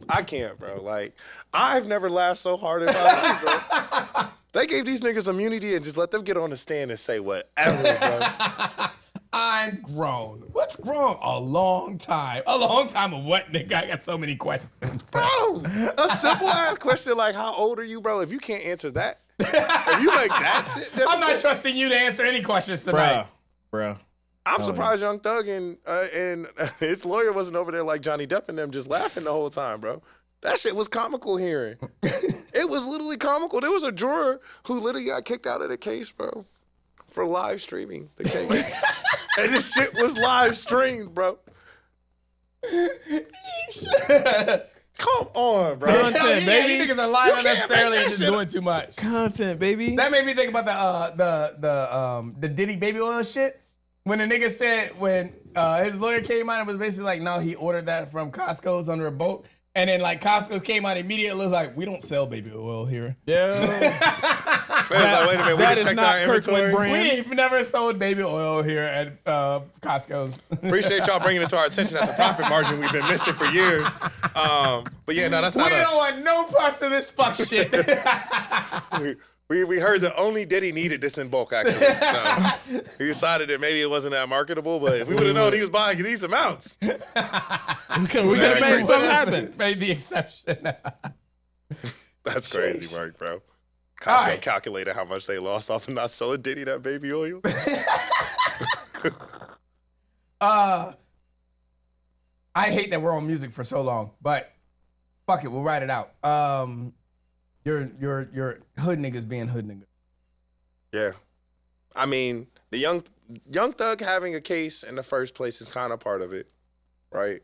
I can't, bro. Like, I've never laughed so hard in my life, bro. They gave these niggas immunity and just let them get on the stand and say whatever, bro. I'm grown. What's grown? A long time. A long time of what, nigga? I got so many questions. Bro, a simple ass question like, how old are you, bro? If you can't answer that, if you make that shit difficult, I'm not trusting you to answer any questions tonight. Bruh. I'm surprised Young Thug and his lawyer wasn't over there like Johnny Depp and them just laughing the whole time, bro. That shit was comical hearing. It was literally comical. There was a juror who literally got kicked out of the case, bro, for live streaming the case. And this shit was live streamed, bro. Come on, bro. Content, Hell yeah, baby. you niggas are lying You can't unnecessarily make and that just shit doing too much. Content, baby. That made me think about the Diddy baby oil shit. When the nigga said when his lawyer came out and was basically like, no, he ordered that from Costco's under a boat. And then like Costco came out immediately like, we don't sell baby oil here. Yeah. It was like, wait a minute, we That just is checked not our Kirkland inventory. brand. We ain't never sold baby oil here at Costco's. Appreciate y'all bringing it to our attention. That's a profit margin we've been missing for years. But yeah, no, that's We not don't us. want no parts of this fuck shit. We heard that only Diddy needed this in bulk, actually. So he decided that maybe it wasn't that marketable, but if we would have known he was buying these amounts, We could have made something happen. Made the exception. that's crazy work, bro. Costco All right. calculated how much they lost off of not selling Diddy that baby oil. I hate that we're on music for so long, but fuck it, we'll ride it out. Your hood niggas being hood niggas. Yeah. I mean, the young thug having a case in the first place is kind of part of it, right?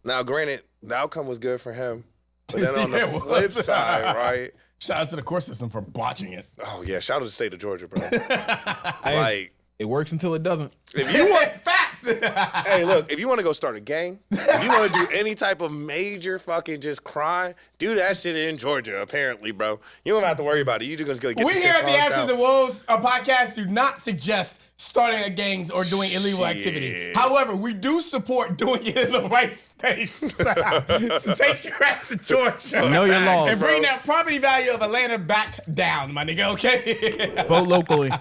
Now, granted, the outcome was good for him, but then on the flip side, right? Shout out to the court system for botching it. Oh yeah, shout out to the state of Georgia, bro. Hey, Like, it works until it doesn't. if you want, Facts. hey, look, if you want to go start a gang, if you want to do any type of major fucking just crime, do that shit in Georgia, apparently, bro. You don't have to worry about it. You just gonna get We the here shit at the closed Absence out. of Woes, a podcast, do not suggest starting a gangs or doing illegal activity. However, we do support doing it in the right states. So take your ass to Georgia. Know your laws, and bring bro. that property value of Atlanta back down, my nigga, okay? Vote locally.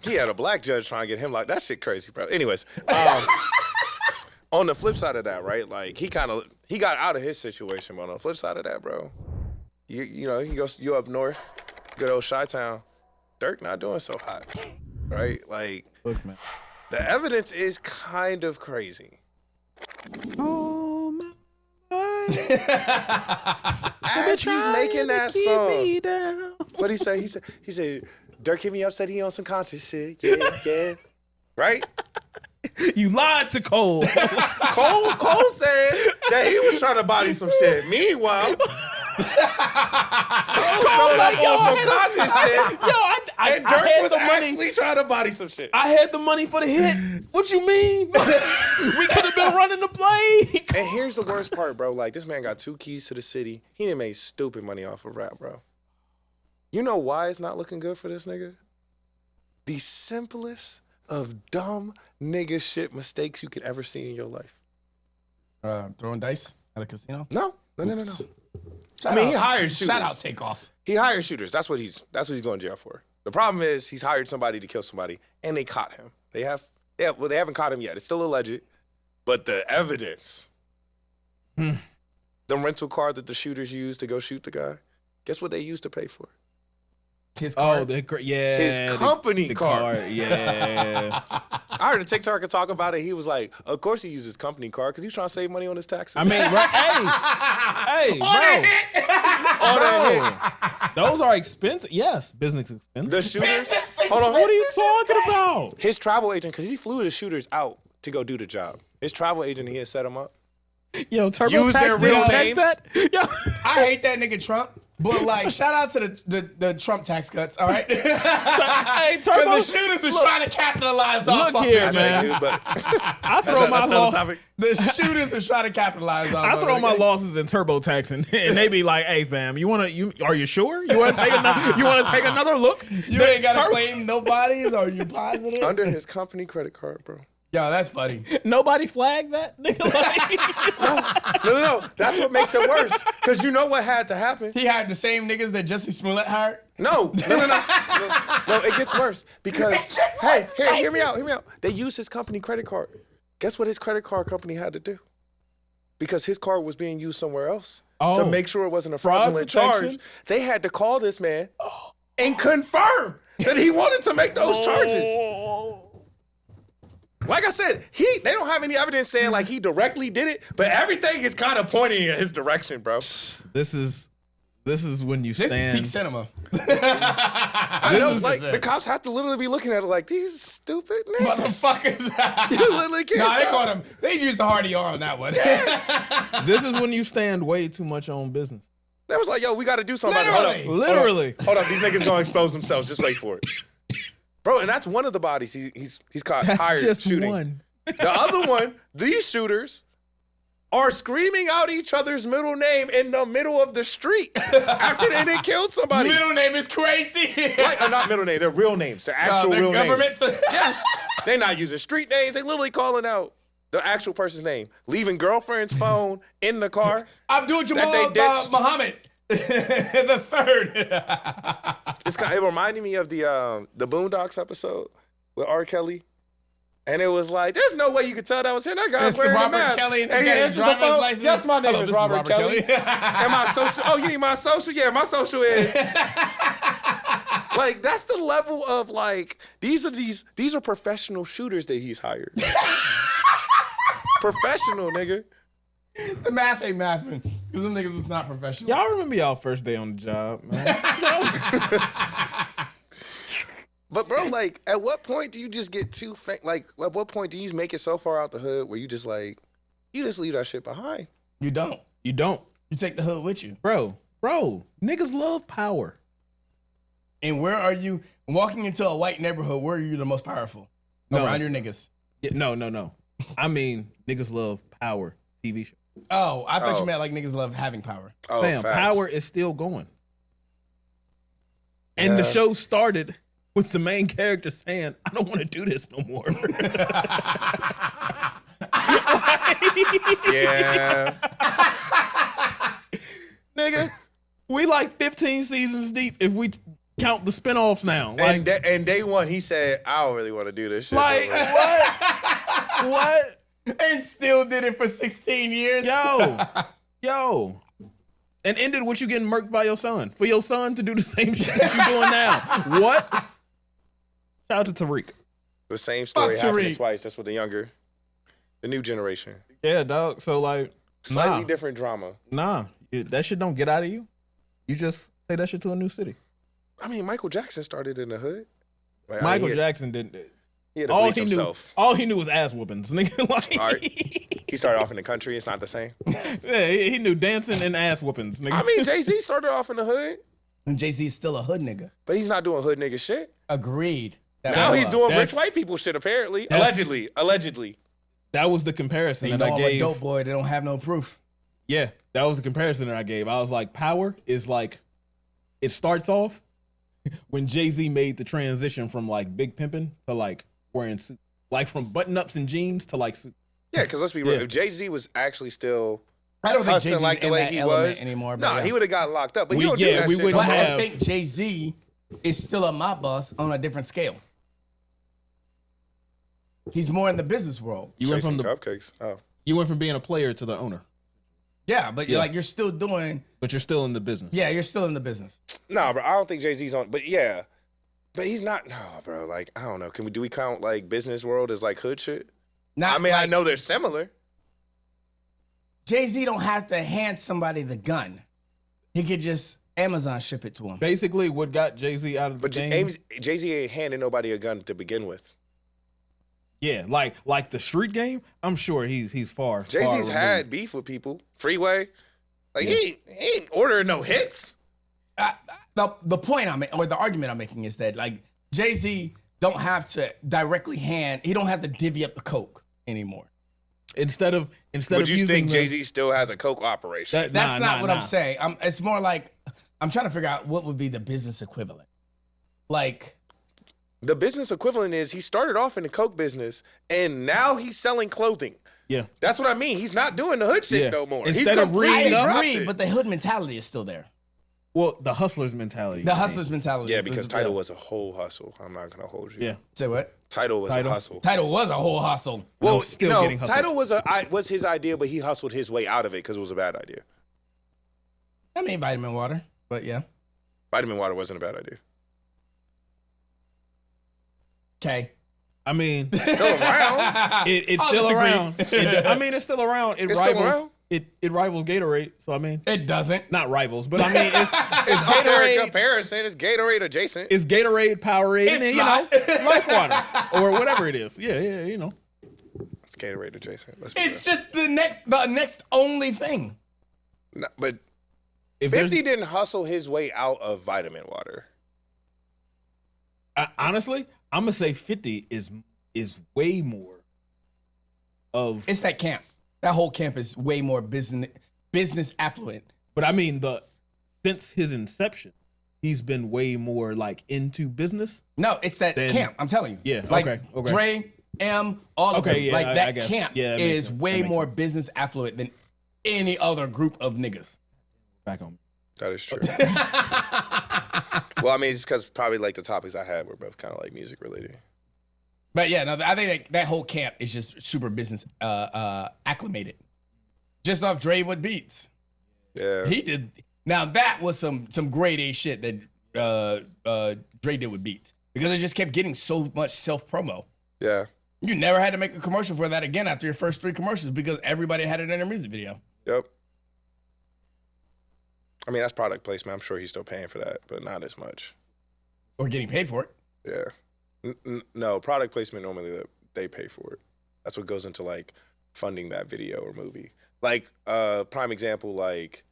He had a black judge trying to get him like that shit crazy, bro. Anyways, on the flip side of that, right? Like he got out of his situation, but on the flip side of that, bro, you know, you up north, good old Chi-Town, Dirk not doing so hot, right? Like Look, man. the evidence is kind of crazy. Oh my. As he's making that song, what'd he say? He said, Dirk hit me up, said he on some conscious shit. Yeah. Right? You lied to Cole. Cole said that he was trying to body some shit. Meanwhile, Cole showed up on some conscious shit. And Dirk was actually trying to body some shit. I had the money for the hit. What you mean? We could have been running the play. And here's the worst part, bro. Like, this man got 2 keys to the city. He done made stupid money off of rap, bro. You know why it's not looking good for this nigga? The simplest of dumb nigga shit mistakes you could ever see in your life. Throwing dice at a casino? No. Shout He out. hired shooters. Shout out Takeoff. He hired shooters. That's what he's going to jail for. The problem is he's hired somebody to kill somebody, and they caught him. They haven't caught him yet. It's still alleged, but the evidence, the rental car that the shooters used to go shoot the guy, guess what they used to pay for it? His car. His company car. Yeah. I heard a TikToker talk about it. He was like, of course he used his company car because he's trying to save money on his taxes. I mean, hey, bro. Those are expensive. Yes, business expensive. The shooters, hold on. What are you talking about? His travel agent, because he flew the shooters out to go do the job. His travel agent, he had set him up. Yo, TurboTax Use their real didn't names. catch that? Yo. I hate that nigga Trump, but like, shout out to the Trump tax cuts, all right? Hey, Turbo. Because the shooters is trying to capitalize off Look of here, it. That's man. fake news, but I throw my that's another loss. topic. The shooters are trying to capitalize off I of throw it. my losses in TurboTax, and they be like, "Hey, fam, are you sure? You want to take another look? You ain't got to claim nobody's. Are you positive? Under his company credit card, bro. Yo, that's funny. Nobody flagged that, nigga. Like, No. That's what makes it worse. Because you know what had to happen. He had the same niggas that Jussie Smollett hired. No. No, it gets worse. Because, hear me out. They used his company credit card. Guess what his credit card company had to do? Because his card was being used somewhere else. To make sure it wasn't a fraudulent charge. protection? They had to call this man and confirm that he wanted to make those charges. Like I said, they don't have any evidence saying like he directly did it, but everything is kind of pointing in his direction, bro. this is when you This stand. is peak cinema. I know, like the cops have to literally be looking at it like these stupid niggas. Motherfuckers. You literally can't Nah, they stop. caught him. They used the hardy R on that one. This is when you stand way too much on business. They was like, yo, we got to do something. Literally. Literally. Hold up. These niggas gonna expose themselves. Just wait for it. Bro, and that's one of the bodies he's caught hired Just shooting. one. The other one, these shooters are screaming out each other's middle name in the middle of the street after they done killed somebody. Middle name is crazy. Like, not middle name, they're real names. They're actual They're real government. names. Yes. They're not using street names. They literally calling out the actual person's name. Leaving girlfriend's phone in the car. Abdul Jamal That they ditched. Muhammad. The third. It reminded me of the Boondocks episode with R. Kelly. And it was like, there's no way you could tell that was him. That guy's It's wearing a Robert mask. Kelly and he he's got his answers the driver's phone. license. Yes, my name Hello, is this is Robert Robert Kelly. Kelly. And my social, you need my social? Yeah, my social is. Like, that's the level of like, these are professional shooters that he's hired. Professional, nigga. The math ain't mathing because them niggas was not professional. Y'all remember y'all first day on the job, man? But bro, like, at what point do you just get too like, at what point do you make it so far out the hood where you just like, you just leave that shit behind? You don't. You don't, You take the hood with you. bro. Niggas love power. And where are you walking into a white neighborhood? Where are you the most powerful? No. Around your niggas. Yeah, no. I mean, niggas love power. TV show. Oh, I thought Oh. you meant like niggas love having power. Oh, Fam, facts. power is still going. And the Yeah. show started with the main character saying, "I don't want to do this no more." Yeah. Nigga, we like 15 seasons deep if we count the spinoffs now. Like, And day one, he said, I don't really want to do this shit. like no more." what? What? And still did it for 16 years. Yo. And ended with you getting murked by your son. For your son to do the same shit that you doing now. What? Shout out to Tariq. The same story Fuck happening Tariq. twice. That's what the new generation. Yeah, dog. So like, Slightly nah. different drama. Nah, that shit don't get out of you. You just say that shit to a new city. I mean, Michael Jackson started in the hood. Like, Michael he Jackson didn't. had to bleach himself. All he knew was ass whoopings, nigga. Like, All right. He started off in the country. It's not the same. yeah, he knew dancing and ass whoopings, nigga. I mean, Jay-Z started off in the hood, And Jay-Z is still a hood nigga. but he's not doing hood nigga shit. Agreed. That Now was- he's doing that's- rich white people shit, apparently. that's- Allegedly. that was the comparison They that know I I'm a gave. dope boy. They don't have no proof. Yeah, that was the comparison that I gave. I was like, power is like, it starts off when Jay-Z made the transition from like big pimping to like wearing suits, like from button-ups and jeans to like suits. Yeah, because let's be real. Yeah. If Jay-Z was actually still I don't think hustling Jay-Z's like the in way that he element was anymore. No, but he would have gotten locked up. But We- you don't yeah, do that we shit. wouldn't But no more. I have- think Jay-Z is still a mob boss on a different scale. He's more in the business world. You went Chasing from the cupcakes. Oh. you went from being a player to the owner, Yeah, but Yeah. you're still doing. but you're still in the business. Yeah, you're still in the business. Nah, bro. I don't think Jay-Z's on. But yeah. But he's not. No, bro. Like, I don't know. Do we count like business world as like hood shit? Not I mean, I like- know they're similar. Jay-Z don't have to hand somebody the gun. He could just Amazon ship it to him. Basically, what got Jay-Z out of the But game? Jay-Z ain't handing nobody a gun to begin with. Yeah, like the street game. I'm sure he's far. Jay-Z's far removed. had beef with people. Freeway. Like, he ain't ordering no hits. The point I'm or the argument I'm making is that like Jay-Z don't have to directly hand. He don't have to divvy up the coke anymore. Instead of Would you using think the- Jay-Z still has a coke operation? That's not what nah. I'm saying. It's more like I'm trying to figure out what would be the business equivalent. Like, The business equivalent is he started off in the coke business and now he's selling clothing. Yeah, That's what I mean. He's not doing the hood shit Yeah. no more. Instead He's of completely reading up- dropped agree, it. but the hood mentality is still there. well, the hustler's mentality. The hustler's mentality. Yeah, because is- Tidal was a whole hustle. I'm not gonna hold you. Yeah, Say what? Tidal was Tidal. a hustle. Title was a whole hustle. Well, still no, getting hustled. Tidal was his idea, but he hustled his way out of it because it was a bad idea. I mean, vitamin water, but yeah. Vitamin water wasn't a bad idea. Okay. I mean, Still around. it's I'll still disagree. around. I mean, it's still around. It It's still rivals. around? It rivals Gatorade. So I mean, It doesn't. not rivals, but I mean, it's It's up there in Gatorade. comparison. It's Gatorade adjacent. It's Gatorade, Powerade, and It's then, not. Life Water or whatever it is. Yeah, you know. It's Gatorade adjacent. Let's be It's real. just the next only thing. No, but If 50 there's- didn't hustle his way out of vitamin water. honestly, I'm gonna say 50 is way more of. It's that camp. That whole camp is way more business affluent. But I mean, since his inception, he's been way more like into business. No, it's that Then- camp. I'm telling you. Yeah, Like okay. Dre, M, all of Okay, them. yeah, like I that guess. camp Yeah, that makes is sense. way That makes more sense. business affluent than any other group of niggas. Back on. That is true. Well, I mean, it's because probably like the topics I had were both kind of like music related. But yeah, no, I think that whole camp is just super business acclimated. Just off Dre with beats. Yeah. He did. Now that was some grade A shit that Dre did with beats because it just kept getting so much self promo. Yeah. You never had to make a commercial for that again after your first 3 commercials because everybody had it in their music video. Yep. I mean, that's product placement. I'm sure he's still paying for that, but not as much. Or getting paid for it. Yeah. No, product placement normally they pay for it. That's what goes into like funding that video or movie. Like prime example, like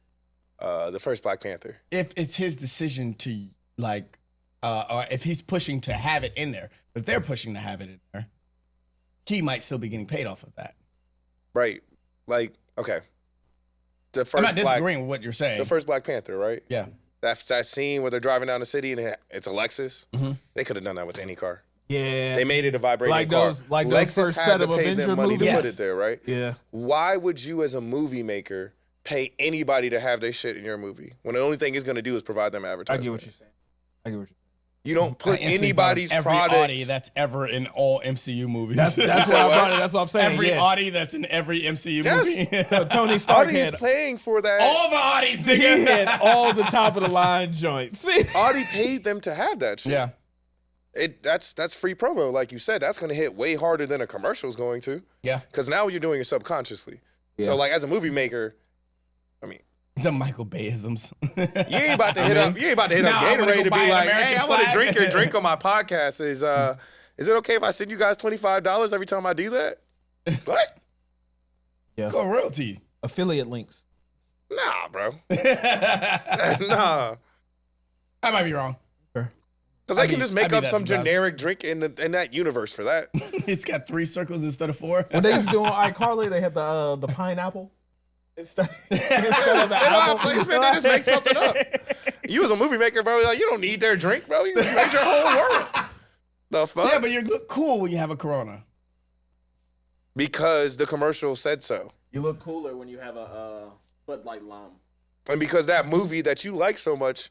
the first Black Panther. If it's his decision to like, or if he's pushing to have it in there, if they're pushing to have it in there, he might still be getting paid off of that. Right. Like, okay. The first I'm not disagreeing with what you're saying. The first Black Panther, right? Yeah. That scene where they're driving down the city and it's a Lexus. Mm-hmm. They could have done that with any car. Yeah. They made it a vibrating like car. those, like Lexus those first had set to of pay Avenger them money movies. to put it there, right? Yeah. Why would you, as a movie maker, pay anybody to have their shit in your movie when the only thing it's going to do is provide them I advertising? get what you're saying. You don't put I instantly thought of anybody's every products. Audi that's ever in all MCU movies. That's why I brought it. That's what I'm saying. every yeah. Audi that's in every MCU Yes. movie. So Tony Stark Audi's had paying for that. all the Audis, he nigga. had all the top of the line joints. Audi paid them to have that shit. Yeah. That's free promo, like you said. That's going to hit way harder than a commercial is going to. Yeah. Because now you're doing it subconsciously. Yeah. So, like, as a movie maker, I mean, The Michael Bayisms. you ain't about to hit up. You ain't about to hit up Nah, I wanna Gatorade go to buy be an like, American "Hey, I want to flag." drink your drink on my podcast." Is it okay if I send you guys $25 every time I do that? What? Yeah. Go royalty. Affiliate links. Nah, bro. I Nah. might be wrong. Because they I'd can be- just I'd make be up that some sometimes. generic drink in that universe for that. It's got 3 circles instead of 4. When they used to do on iCarly, they had the pineapple. Instead of the They don't have apple. placement. They just make something up. You as a movie maker, bro, like, you don't need their drink, bro. You just made your whole world. The fuck? Yeah, but you look cool when you have a Corona. Because the commercial said so. You look cooler when you have a Bud Light Lime. And because that movie that you like so much,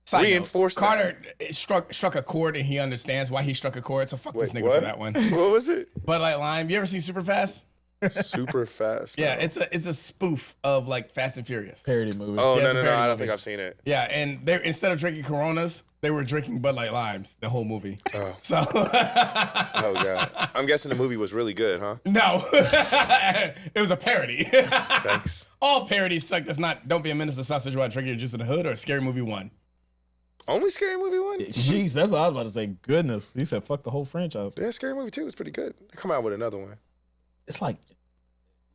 Side note, Reinforce that. Carter struck a chord and he understands why he struck a chord, so fuck this Wait, nigga what? for that one. What was it? Bud Light Lime. You ever seen Superfast? Super fast. Yeah, bro. it's a spoof of like Fast and Furious. Parody movie. Oh, Yeah, no, it's a no, no. parody I don't movie. think I've seen it. Yeah, and they instead of drinking Coronas, they were drinking Bud Light Limes the whole movie. Oh. So Oh, God. I'm guessing the movie was really good, huh? no, it was a parody. Thanks. All parodies suck. That's not Don't Be a Menace to Sausage while drinking your juice in the hood or Scary Movie 1. Only Scary Movie 1? Jeez, that's what I was about to say. Goodness. He said fuck the whole franchise. Yeah, Scary Movie 2 was pretty good. They come out with another one. It's like,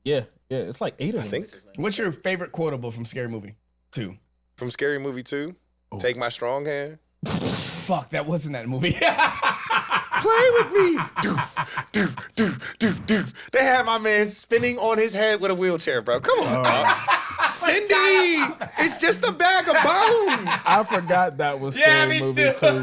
yeah, it's like 8 of I them. think. What's your favorite quotable from Scary Movie 2? From Scary Movie 2, Take My Strong Hand. Fuck, that wasn't that movie. Play with me. Doof, doof, doof, doof, doof. They had my man spinning on his head with a wheelchair, bro. Come on, bro. Cindy, it's just a bag of bones. I forgot that was Yeah, Scary me Movie too. 2.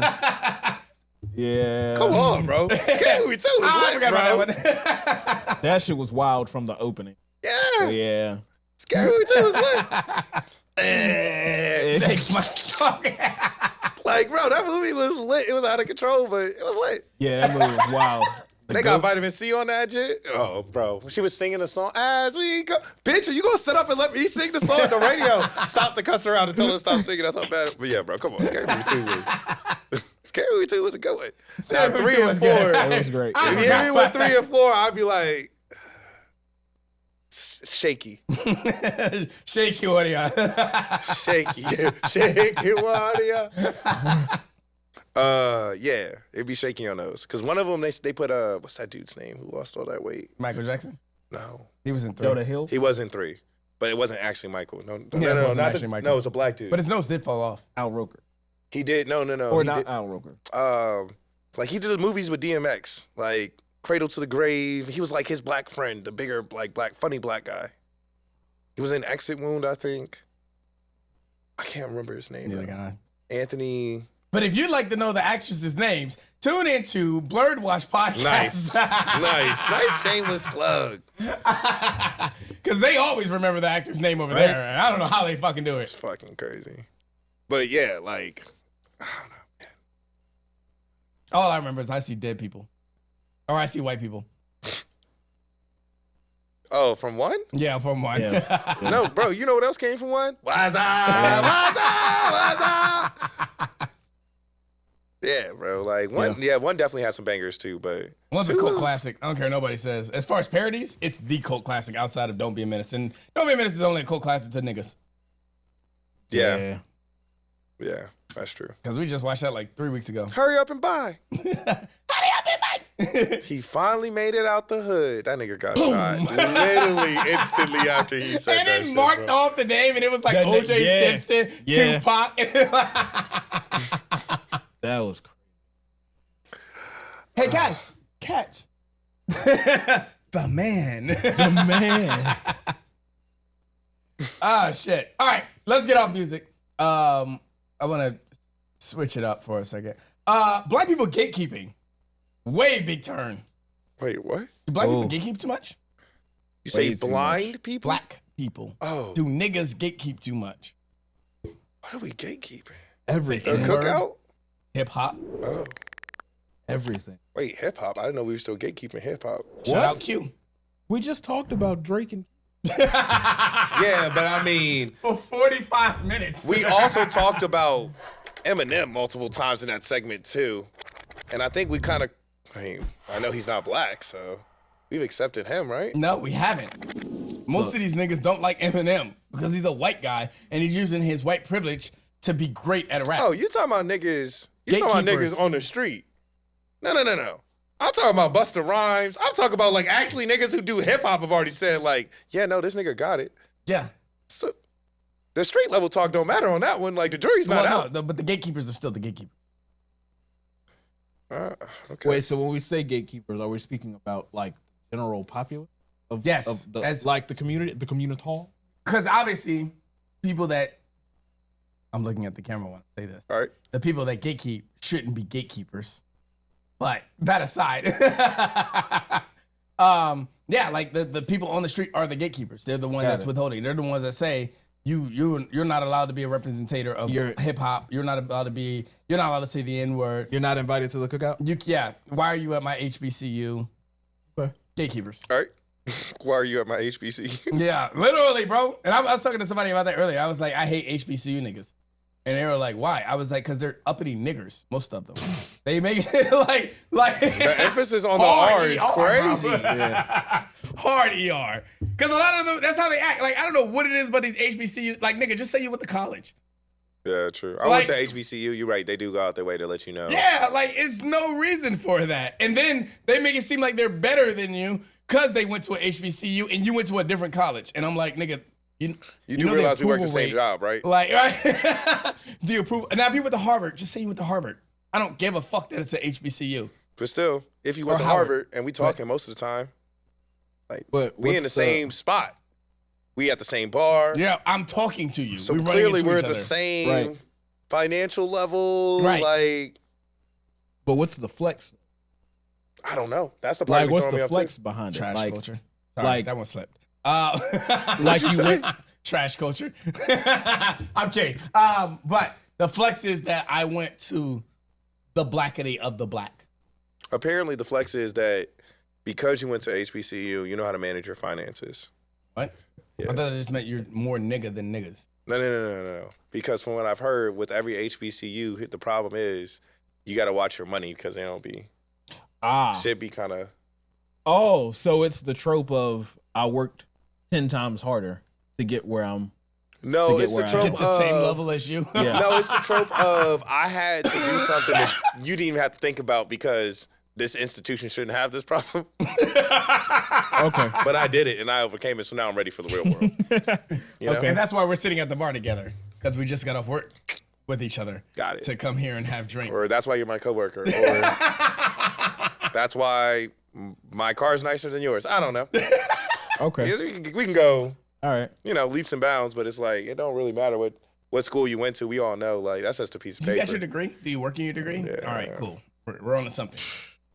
Yeah. Come on, bro. Scary Movie 2 is I lit, forgot bro. about that one. That shit was wild from the opening. Yeah. Yeah. Scary Movie 2 is lit. Take my strong Like, bro, that movie was lit. It was out of control, but it was lit. Yeah, that movie was wild. They got vitamin C on that shit. Oh, bro. She was singing a song as we go. Bitch, are you going to sit up and let me sing the song on the radio? Stop the cuss her out and tell her to stop singing. That's how bad. But yeah, bro, come on. Scary Movie 2 was. Scary Movie 2 was a good one. Now, Movie 3 2 and was 4. good. That was great. I If you hit me with 3 and 4, I'd be like, shaky. Shake your audio. Shaky. Shaky water. Yeah, it'd be shaky on those. Because one of them, they put, what's that dude's name who lost all that weight? Michael Jackson? No. He was in 3. Jonah Hill. He was in 3. But it wasn't actually Michael. No, it wasn't not actually Michael. No, it was a black dude. But his nose did fall off. Al Roker. He did, no. Or He not did, Al Roker. like he did movies with DMX, like Cradle to the Grave. He was like his black friend, the bigger, like funny black guy. He was in Exit Wound, I think. I can't remember his name. Yeah, though. God. Anthony. But if you'd like to know the actresses' names, tune into Blurred Watch Podcast. Nice shameless plug. Because they always remember the actor's name over there. And I don't know how they fucking do It's it. fucking crazy. But yeah, like, I don't know. All I remember is I see dead people. Or I see white people. Oh, from one? Yeah, from one. Yeah. No, bro, you know what else came from one? What's up? What's up? What's up? Yeah. Yeah, bro. Like one definitely has some bangers too, but One's a two cult is- classic. I don't care what nobody says. As far as parodies, it's the cult classic outside of Don't Be a Menace. And Don't Be a Menace is only a cult classic to niggas. Yeah, that's true. Because we just watched that like 3 weeks ago. Hurry up and buy. Hurry up and buy. He finally made it out the hood. That nigga got shot literally instantly after he said And that then shit, marked bro. off the name, and it was like That nigga- OJ yeah. Simpson, Yeah. Tupac. That was crazy. Hey guys, catch the man. The man. Ah, shit. All right, let's get off music. I want to switch it up for a second. Black people gatekeeping. Way big turn. Wait, what? Do black Oh. people gatekeep too much? You say Way too blind people? Black people. Oh, Do niggas gatekeep too much? what are we gatekeeping? Everything. A N-word. cookout? Hip hop. Oh, Everything. wait, hip hop. I didn't know we were still gatekeeping hip hop. Shout out Q. We just talked about Drake and Yeah, but I mean, For 45 minutes. we also talked about Eminem multiple times in that segment too, and I think we kind of. I know he's not black, so we've accepted him, right? No, we haven't. Most of these niggas don't like Eminem because he's a white guy and he's using his white privilege to be great at a rap. Oh, you talking about niggas? You talking about Gatekeepers. niggas on the street? No. I'm talking about Busta Rhymes. I'm talking about like actually niggas who do hip hop have already said like, yeah, no, this nigga got it. Yeah. So the street level talk don't matter on that one. Like the jury's not Well, out. no, but the gatekeepers are still the gatekeepers. Okay. Wait, so when we say gatekeepers, are we speaking about like general populace of Yes, of the, as- like the community hall? Because obviously, people that I'm looking at the camera when I say this. All right. The people that gatekeep shouldn't be gatekeepers. But that aside, yeah, like the people on the street are the gatekeepers. They're the one Got that's it. withholding. They're the ones that say you're not allowed to be a representator of hip hop. You're not allowed to say the N-word. You're not invited to the cookout? Yeah. Why are you at my HBCU? Okay. Gatekeepers. All right. Why are you at my HBC? Yeah, literally, bro. And I was talking to somebody about that earlier. I was like, I hate HBCU niggas. And they were like, why? I was like, because they're uppity niggers, most of them. They make it like The emphasis on the hard R is ER, crazy. bro. Hard ER. Because a lot of them, that's how they act. Like, I don't know what it is about these HBCUs. Like, nigga, just say you went to college. Yeah, true. I Like- went to HBCU. You're right. They do go out their way to let you know. Yeah, like, it's no reason for that. And then they make it seem like they're better than you because they went to an HBCU and you went to a different college. And I'm like, nigga, you You know do the realize we work the approval same rate. job, right? Like, right? The approval. Now, if you went to Harvard, just say you went to Harvard. I don't give a fuck that it's an HBCU. But still, if you went Or to Howard. Harvard and we talking most of the time, like But we in the what's same spot. We at the same bar. Yeah, I'm talking to you. So running clearly into we're each at the other. same Right. financial level. Right. Like, But what's the flex? I don't know. That's the part Like, you what's throwing me the up flex to. behind Trash it? Like, culture. Sorry, like- that one slipped. like you went. Trash culture. I'm kidding. But the flex is that I went to the blackity of the black. Apparently the flex is that because you went to HBCU, you know how to manage your finances. What? Yeah. I thought it just meant you're more nigga than niggas. No. Because from what I've heard, with every HBCU, the problem is you got to watch your money because they don't be, shit be kind of. Oh, so it's the trope of I worked 10 times harder to get where I'm. No, get it's the where I am. trope It's the same of. level as you. Yeah. No, it's the trope of I had to do something that you didn't even have to think about because this institution shouldn't have this problem. Okay. But I did it and I overcame it, so now I'm ready for the real world. You know? Okay. And that's why we're sitting at the bar together, because we just got off work with each other. Got it. To come here and have drinks. Or that's why you're my coworker. Or that's why my car's nicer than yours. I don't know. Okay. We can go, All right. leaps and bounds, but it's like it don't really matter what school you went to. We all know, like that's just a piece of You paper. got your degree? Do you work in your degree? Yeah. All right, cool. We're on to something.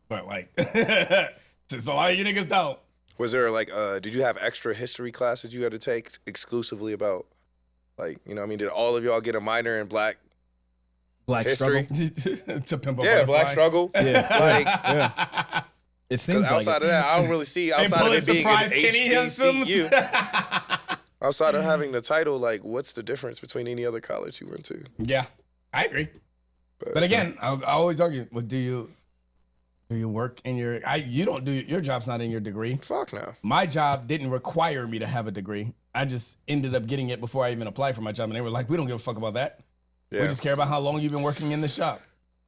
But like, since a lot of you niggas don't. Was there like, did you have extra history classes you had to take exclusively about, like, did all of y'all get a minor in black Black history? struggle. To pimp a Yeah, butterfly. black struggle. Yeah. Like, Yeah. It seems because like outside it. of that, I don't really see outside of it Pulitzer being an Prize Kenny HBCU. Outside of having the title, like, what's the difference between any other college you went to? Yeah, I agree. But again, I always argue, well, do you work in your, you don't do, your job's not in your degree. Fuck no. My job didn't require me to have a degree. I just ended up getting it before I even applied for my job. And they were like, we don't give a fuck about that. Yeah. We just care about how long you've been working in this shop.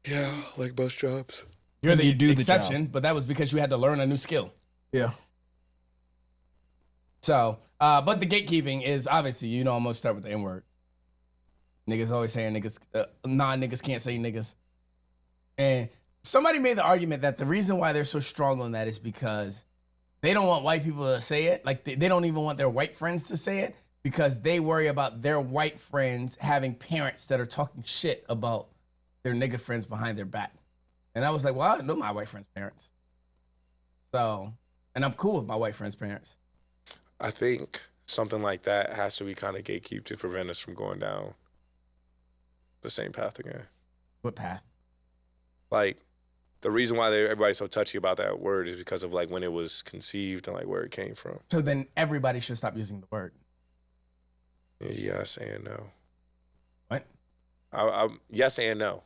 Yeah, like most jobs. You're the You do the exception, but that was because you had to learn a new skill. Yeah. So, but the gatekeeping is obviously, I'm gonna start with the N word. Niggas always saying niggas, non-niggas can't say niggas. And somebody made the argument that the reason why they're so strong on that is because they don't want white people to say it. Like, they don't even want their white friends to say it because they worry about their white friends having parents that are talking shit about their nigga friends behind their back. And I was like, well, I know my white friends' parents. So, and I'm cool with my white friends' parents. I think something like that has to be kind of gatekeep to prevent us from going down the same path again. What path? Like, the reason why everybody's so touchy about that word is because of like when it was conceived and like where it came from. So then everybody should stop using the word. Yes and no. What? Yes and no.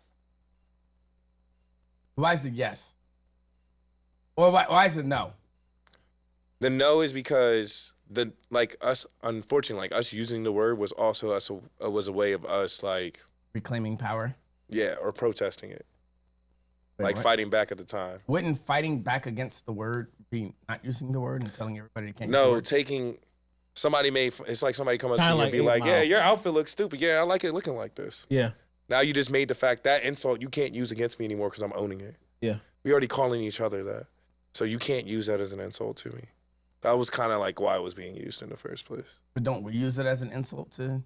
Why is the yes? Or why is the no? The no is because unfortunately, us using the word was also was a way of us like Reclaiming power? or protesting it. Wait, Like what? fighting back at the time. Wouldn't fighting back against the word be not using the word and telling everybody they can't use the No, word? taking it's like somebody come up to Kinda you and like be 8 like, yeah, Mile. your outfit looks stupid. Yeah, I like it looking like this. Yeah. Now you just made the fact that insult you can't use against me anymore because I'm owning it. Yeah. We already calling each other that. So you can't use that as an insult to me. That was kind of like why it was being used in the first place. But don't we use it as an insult to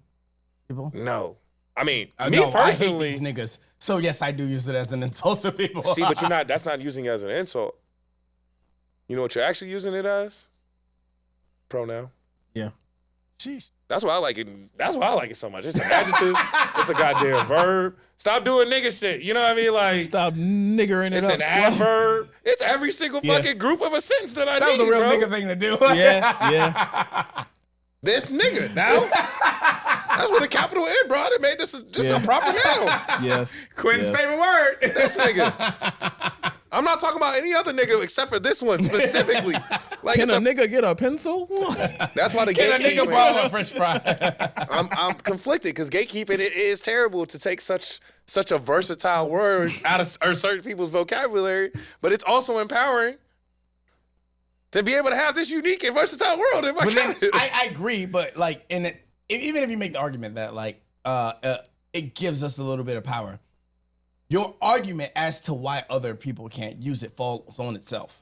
people? No. I mean, No, me personally. I hate these niggas. So yes, I do use it as an insult to people. See, but that's not using it as an insult. You know what you're actually using it as? Pronoun. Yeah. Sheesh. That's why I like it. That's why I like it so much. It's an adjective. It's a goddamn verb. Stop doing nigga shit. You know what I mean? Like, Stop niggering it it's up. an adverb. It's every single Yeah. fucking group of a sentence that I That need, was a real bro. nigga thing to do. Yeah, yeah. This nigga now. That's what the capital N brought. It made this just Yeah. a proper noun. Yes. Quinn's yes. favorite word. This nigga. I'm not talking about any other nigga except for this one specifically. Like, Can it's a nigga get a pencil? that's why the Can a nigga gatekeeping. borrow a fresh fry? I'm conflicted because gatekeeping it is terrible to take such a versatile word out of certain people's vocabulary, but it's also empowering to be able to have this unique and versatile world in my But then, cabinet. I agree, but like, even if you make the argument that like it gives us a little bit of power, your argument as to why other people can't use it falls on itself.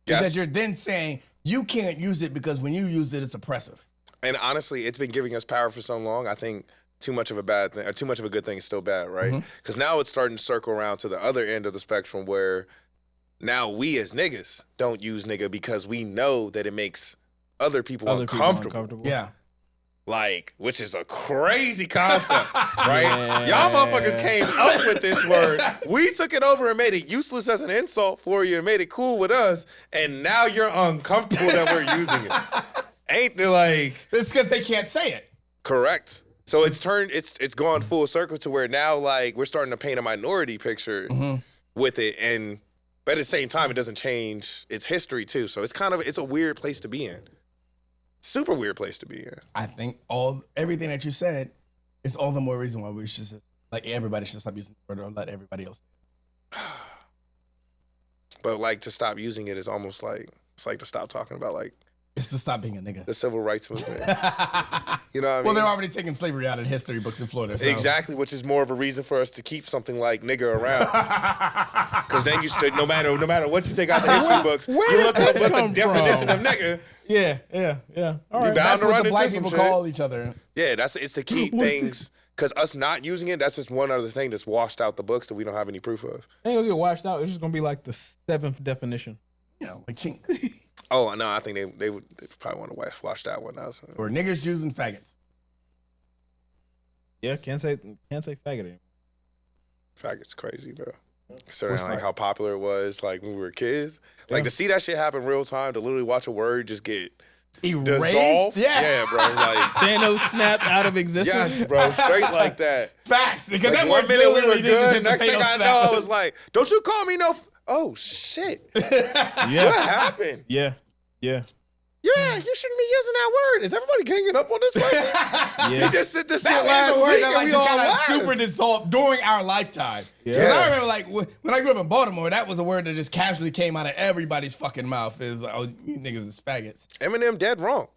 Because Yes. you're then saying you can't use it because when you use it, it's oppressive. And honestly, it's been giving us power for so long. I think too much of a bad thing or too much of a good thing is still bad, right? Because now it's starting to circle around to the other end of the spectrum where now we as niggas don't use nigga because we know that it makes other people uncomfortable. Yeah. Like, which is a crazy concept, right? Yeah. Y'all motherfuckers came up with this word. We took it over and made it useless as an insult for you and made it cool with us. And now you're uncomfortable that we're using it. Ain't they like... It's because they can't say it. Correct. So it's gone full circle to where now, like, we're starting to paint a minority picture with it. And but at the same time, it doesn't change its history, too. So it's a weird place to be in. Super weird place to be in. I think everything that you said is all the more reason why we should everybody should stop using the word or let everybody else. But like to stop using it is almost like it's like to stop talking about like It's to stop being a nigga. the civil rights movement. You know what I mean? Well, they're already taking slavery out of history books in Florida. So. Exactly, which is more of a reason for us to keep something like nigga around. Because then no matter what you take out the history books, where you did look up this what the come definition from? of nigga. Yeah. All right. bound That's to what run the into black some people shit. call each other. Yeah, it's to keep things. Because us not using it, that's just one other thing that's washed out the books that we don't have any proof of. Ain't gonna get washed out. It's just gonna be like the 7th definition. You know, like chink. Oh no, I think they would probably want to wash that one out. So. Or niggas, Jews, and faggots. Yeah, can't say faggot anymore. Faggot's crazy, bro. Considering What's like how popular it was, like when we were kids, like to see that shit happen real time, to literally watch a word just get dissolve. Yeah, bro. Like Thanos snapped out of existence. yes, bro. Straight like that. Facts. Because Like that 1 word minute we literally were did just good. hit the Next thing Thanos I snap. know, I was like, "Don't you call me no." Oh shit! What Yeah. happened? Yeah. Yeah. Yeah, you shouldn't be using that word. Is everybody ganging up on this person? Yeah. He just said this shit That last is a word week that and like we just all kind of laughed. super dissolved during our lifetime. Yeah. Because I remember like when I grew up in Baltimore, that was a word that just casually came out of everybody's fucking mouth. Is like, oh, you niggas is faggots. Eminem dead wrong.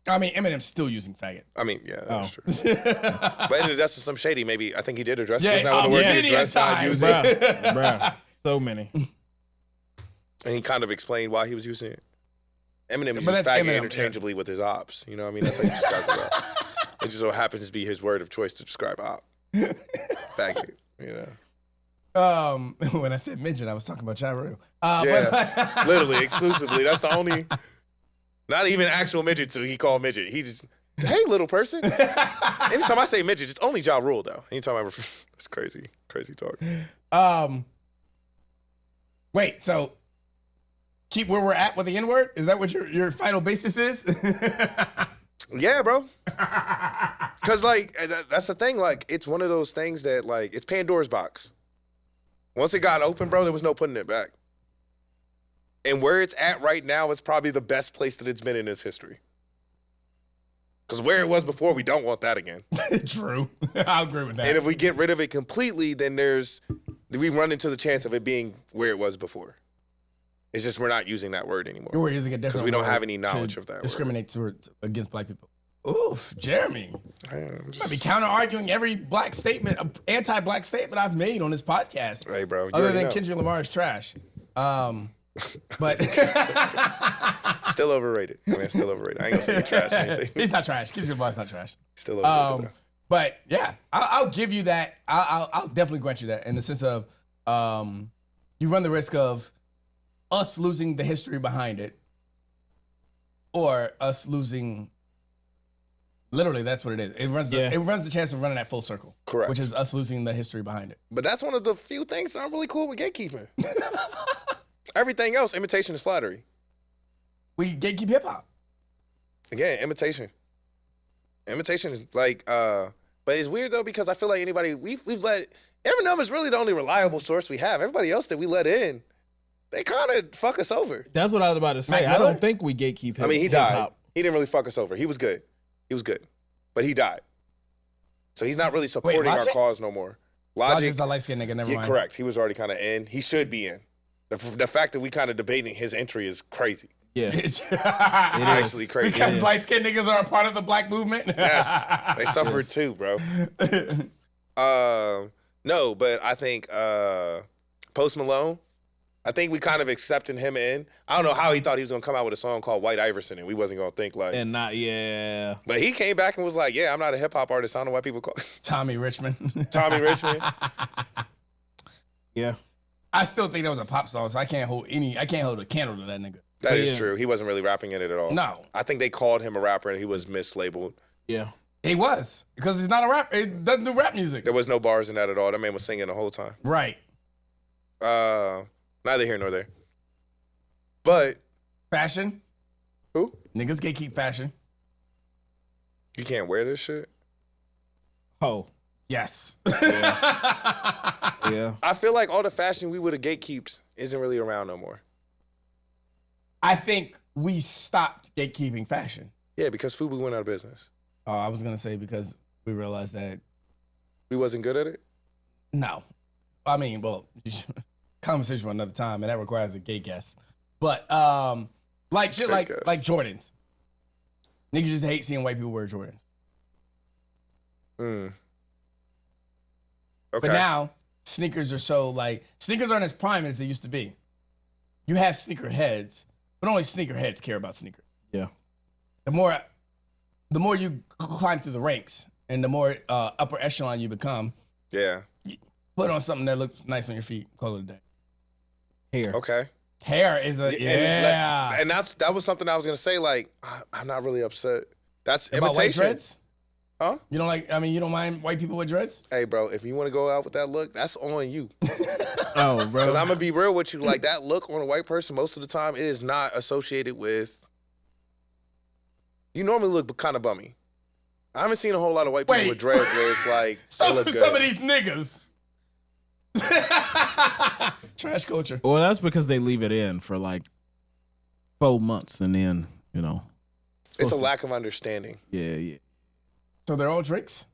I mean, Eminem's still using faggot. I mean, yeah, that's Oh. true. But that's some shady. Maybe I think he did address. Yeah, Wasn't that one of the words yeah. he addressed? Not Times. using, Bruh. So many. and he kind of explained why he was using it. Eminem But uses that's faggot Eminem, interchangeably with his ops. You know what I mean? That's how he describes it. It just so happens to be his word of choice to describe op. Faggot. You know. When I said midget, I was talking about Ja Rule. Yeah, literally, exclusively. That's the only, not even actual midget, so he called midget. He just, hey, little person. Anytime I say midget, it's only Ja Rule, though. Anytime I refer, that's crazy talk. Wait, so keep where we're at with the N-word? Is that what your final basis is? Yeah, bro. Because, like, that's the thing. Like, it's one of those things that, like, it's Pandora's box. Once it got open, bro, there was no putting it back. And where it's at right now is probably the best place that it's been in its history. Because where it was before, we don't want that again. True. I'll agree with that. And if we get rid of it completely, then we run into the chance of it being where it was before. It's just we're not using that word anymore. We're using a different Because we don't word have any knowledge to of that word. discriminate against black people. Oof, Jeremy. I'm I'll be counter-arguing every black statement, anti-black statement I've made on this podcast. Hey, bro. You Other already than know. Kendrick Lamar is trash. But Still overrated. I mean, still overrated. I ain't gonna say you're trash. I ain't say he's not trash. Kendrick Lamar's not trash. still overrated. But yeah, I'll give you that. I'll definitely grant you that in the sense of you run the risk of us losing the history behind it, or us losing. Literally, that's what it is. It runs the chance of running that full circle. Correct. Which is us losing the history behind it. But that's one of the few things that I'm really cool with gatekeeping. Everything else, imitation is flattery. We gatekeep hip hop. Again, imitation. Imitation is like, but it's weird though because I feel like we've let Eminem is really the only reliable source we have. Everybody else that we let in, they kind of fuck us over. That's what I was about to say. Mac I Miller? don't think we gatekeep him. I mean, he died. He didn't really fuck us over. He was good. But he died. So he's not really supporting our Logic? cause no more. Logic's a light-skinned nigga, never Yeah, mind. correct. He was already kind of in. He should be in. The fact that we kind of debating his entry is crazy. Yeah. Actually crazy. Because light-skinned niggas are a part of the black movement. Yes, they suffered too, bro. No, but I think Post Malone, I think we kind of accepted him in. I don't know how he thought he was gonna come out with a song called White Iverson, and we wasn't gonna think like. And not, yeah. But he came back and was like, "Yeah, I'm not a hip hop artist. I don't know why people call Tommy Richmond. Tommy Richmond." Yeah. I still think that was a pop song, so I can't hold a candle to that nigga. That is Yeah. true. He wasn't really rapping in it at all. No. I think they called him a rapper, and he was mislabeled. Yeah. He was, because he's not a rapper. He doesn't do rap music. There was no bars in that at all. That man was singing the whole time. Right. Neither here nor there. But Fashion. who? Niggas gatekeep fashion. You can't wear this shit? Oh. Yes. Yeah. I feel like all the fashion we would have gatekeeped isn't really around no more. I think we stopped gatekeeping fashion. Yeah, because Fubu went out of business. I was going to say because we realized that, We wasn't good at it? no. I mean, well, conversation for another time, and that requires a gay guest. But like shit Straight like guess. Jordans. Niggas just hate seeing white people wear Jordans. Okay. But now, sneakers aren't as prime as they used to be. You have sneaker heads, but only sneaker heads care about sneakers. Yeah. The more you climb through the ranks and the more upper echelon you become, Yeah. put on something that looks nice on your feet, call it a day. Hair. Okay. Hair is a, yeah. And that was something I was gonna say. Like, I'm not really upset. That's About white imitation. dreads? Huh? You don't mind white people with dreads? Hey, bro, if you want to go out with that look, that's on you. Oh, bro. Because I'm gonna be real with you. Like that look on a white person, most of the time, it is not associated with you normally look kind of bummy. I haven't seen a whole lot of white people with dreads where it's like they look good. Some of these niggas. Trash culture. Well, that's because they leave it in for like 4 months and then, you know. It's a lack of understanding. Yeah. So they're all Drakes?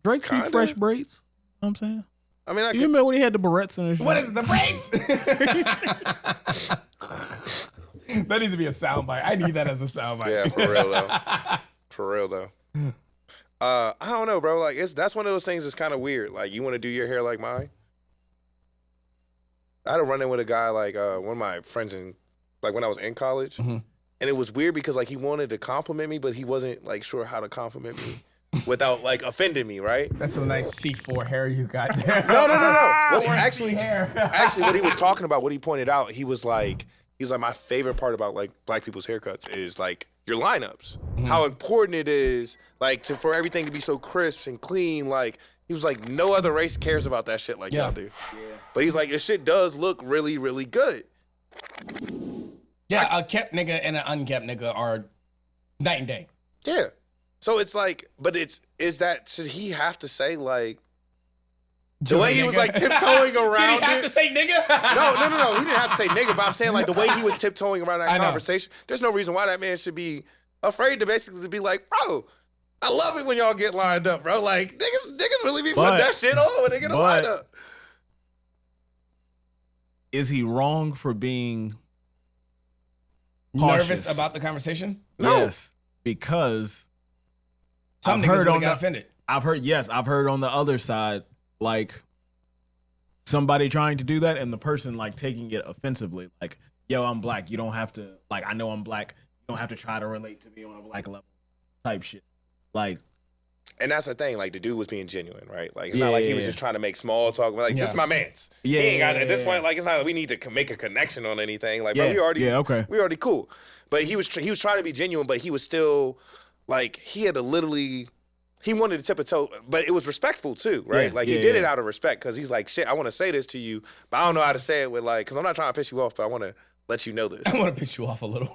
Drake keep Kinda. fresh braids. You know what I'm saying? I mean, You remember when he had the barrettes in his What is it, the braids? That needs to be a soundbite. I need that as a soundbite. Yeah, for real though. For real though. I don't know, bro. Like that's one of those things that's kind of weird. Like you want to do your hair like mine. I had a run in with a guy like one of my friends in like when I was in college, and it was weird because like he wanted to compliment me, but he wasn't like sure how to compliment me without like offending me, right? That's some nice C4 hair you got there. No. What Actually, hair. actually, what he was talking about, what he pointed out, he was like, my favorite part about like black people's haircuts is like your lineups, how important it is, like for everything to be so crisp and clean. Like he was like, no other race cares about that shit like y'all do. Yeah. But he's like, this shit does look really, really good. Yeah, a kept nigga and an unkept nigga are night and day. Yeah. So it's like, but should he have to say like, the way he was like tiptoeing around Did he have to say nigga? No. He didn't have to say nigga, but I'm saying like the way he was tiptoeing around that I know. conversation, there's no reason why that man should be afraid to basically be like, bro, I love it when y'all get lined up, bro. Like niggas really be putting that shit on when they get lined up. Is he wrong for being Nervous cautious? about the conversation? No. Yes, because Some I've niggas heard really on got the- offended. I've heard on the other side, like somebody trying to do that and the person like taking it offensively. Like, yo, I'm black. You don't have to, like, I know I'm black. You don't have to try to relate to me on a black level type shit. Like, And that's the thing, like the dude was being genuine, right? Like it's not like he was just trying to make small talk. Like this is my man's. Yeah, he ain't got yeah, at this yeah. point. Like it's not like we need to make a connection on anything. Like bro, we already cool. But he was trying to be genuine, but he was still like he had to literally. He wanted to tip a toe, but it was respectful too, right? Yeah, like he did it out of respect because he's like, shit, I want to say this to you, but I don't know how to say it with like, because I'm not trying to piss you off, but I want to let you know this. I want to piss you off a little.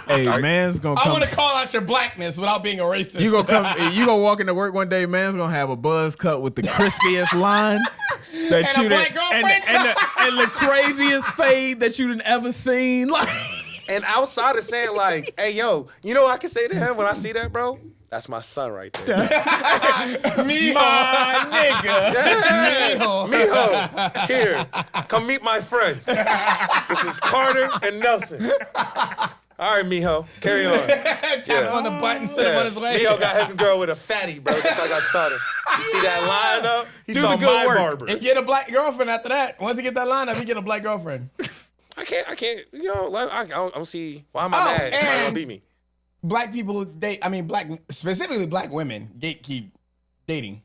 hey, man's gonna come. I want to call out your blackness without being a racist. You gonna walk into work one day, man's gonna have a buzz cut with the crispiest line that And a you black girlfriend? and the craziest fade that you done ever seen. Like, And outside of saying like, hey, yo, you know what I can say to him when I see that, bro? That's my son right there. Mijo. my nigga. Yeah. Mijo. Mijo, here, come meet my friends. This is Carter and Nelson. All right, Mijo, carry on. Tap him on the button, sit him on his leg. Mijo got him girl with a fatty, bro, just like I taught him. You see that lineup? He saw the good my work. barber. And get a black girlfriend after that. Once he get that lineup, he get a black girlfriend. I can't, you know, like, I don't see, why am I mad? Somebody and- gonna beat me. Black people specifically black women gatekeep dating.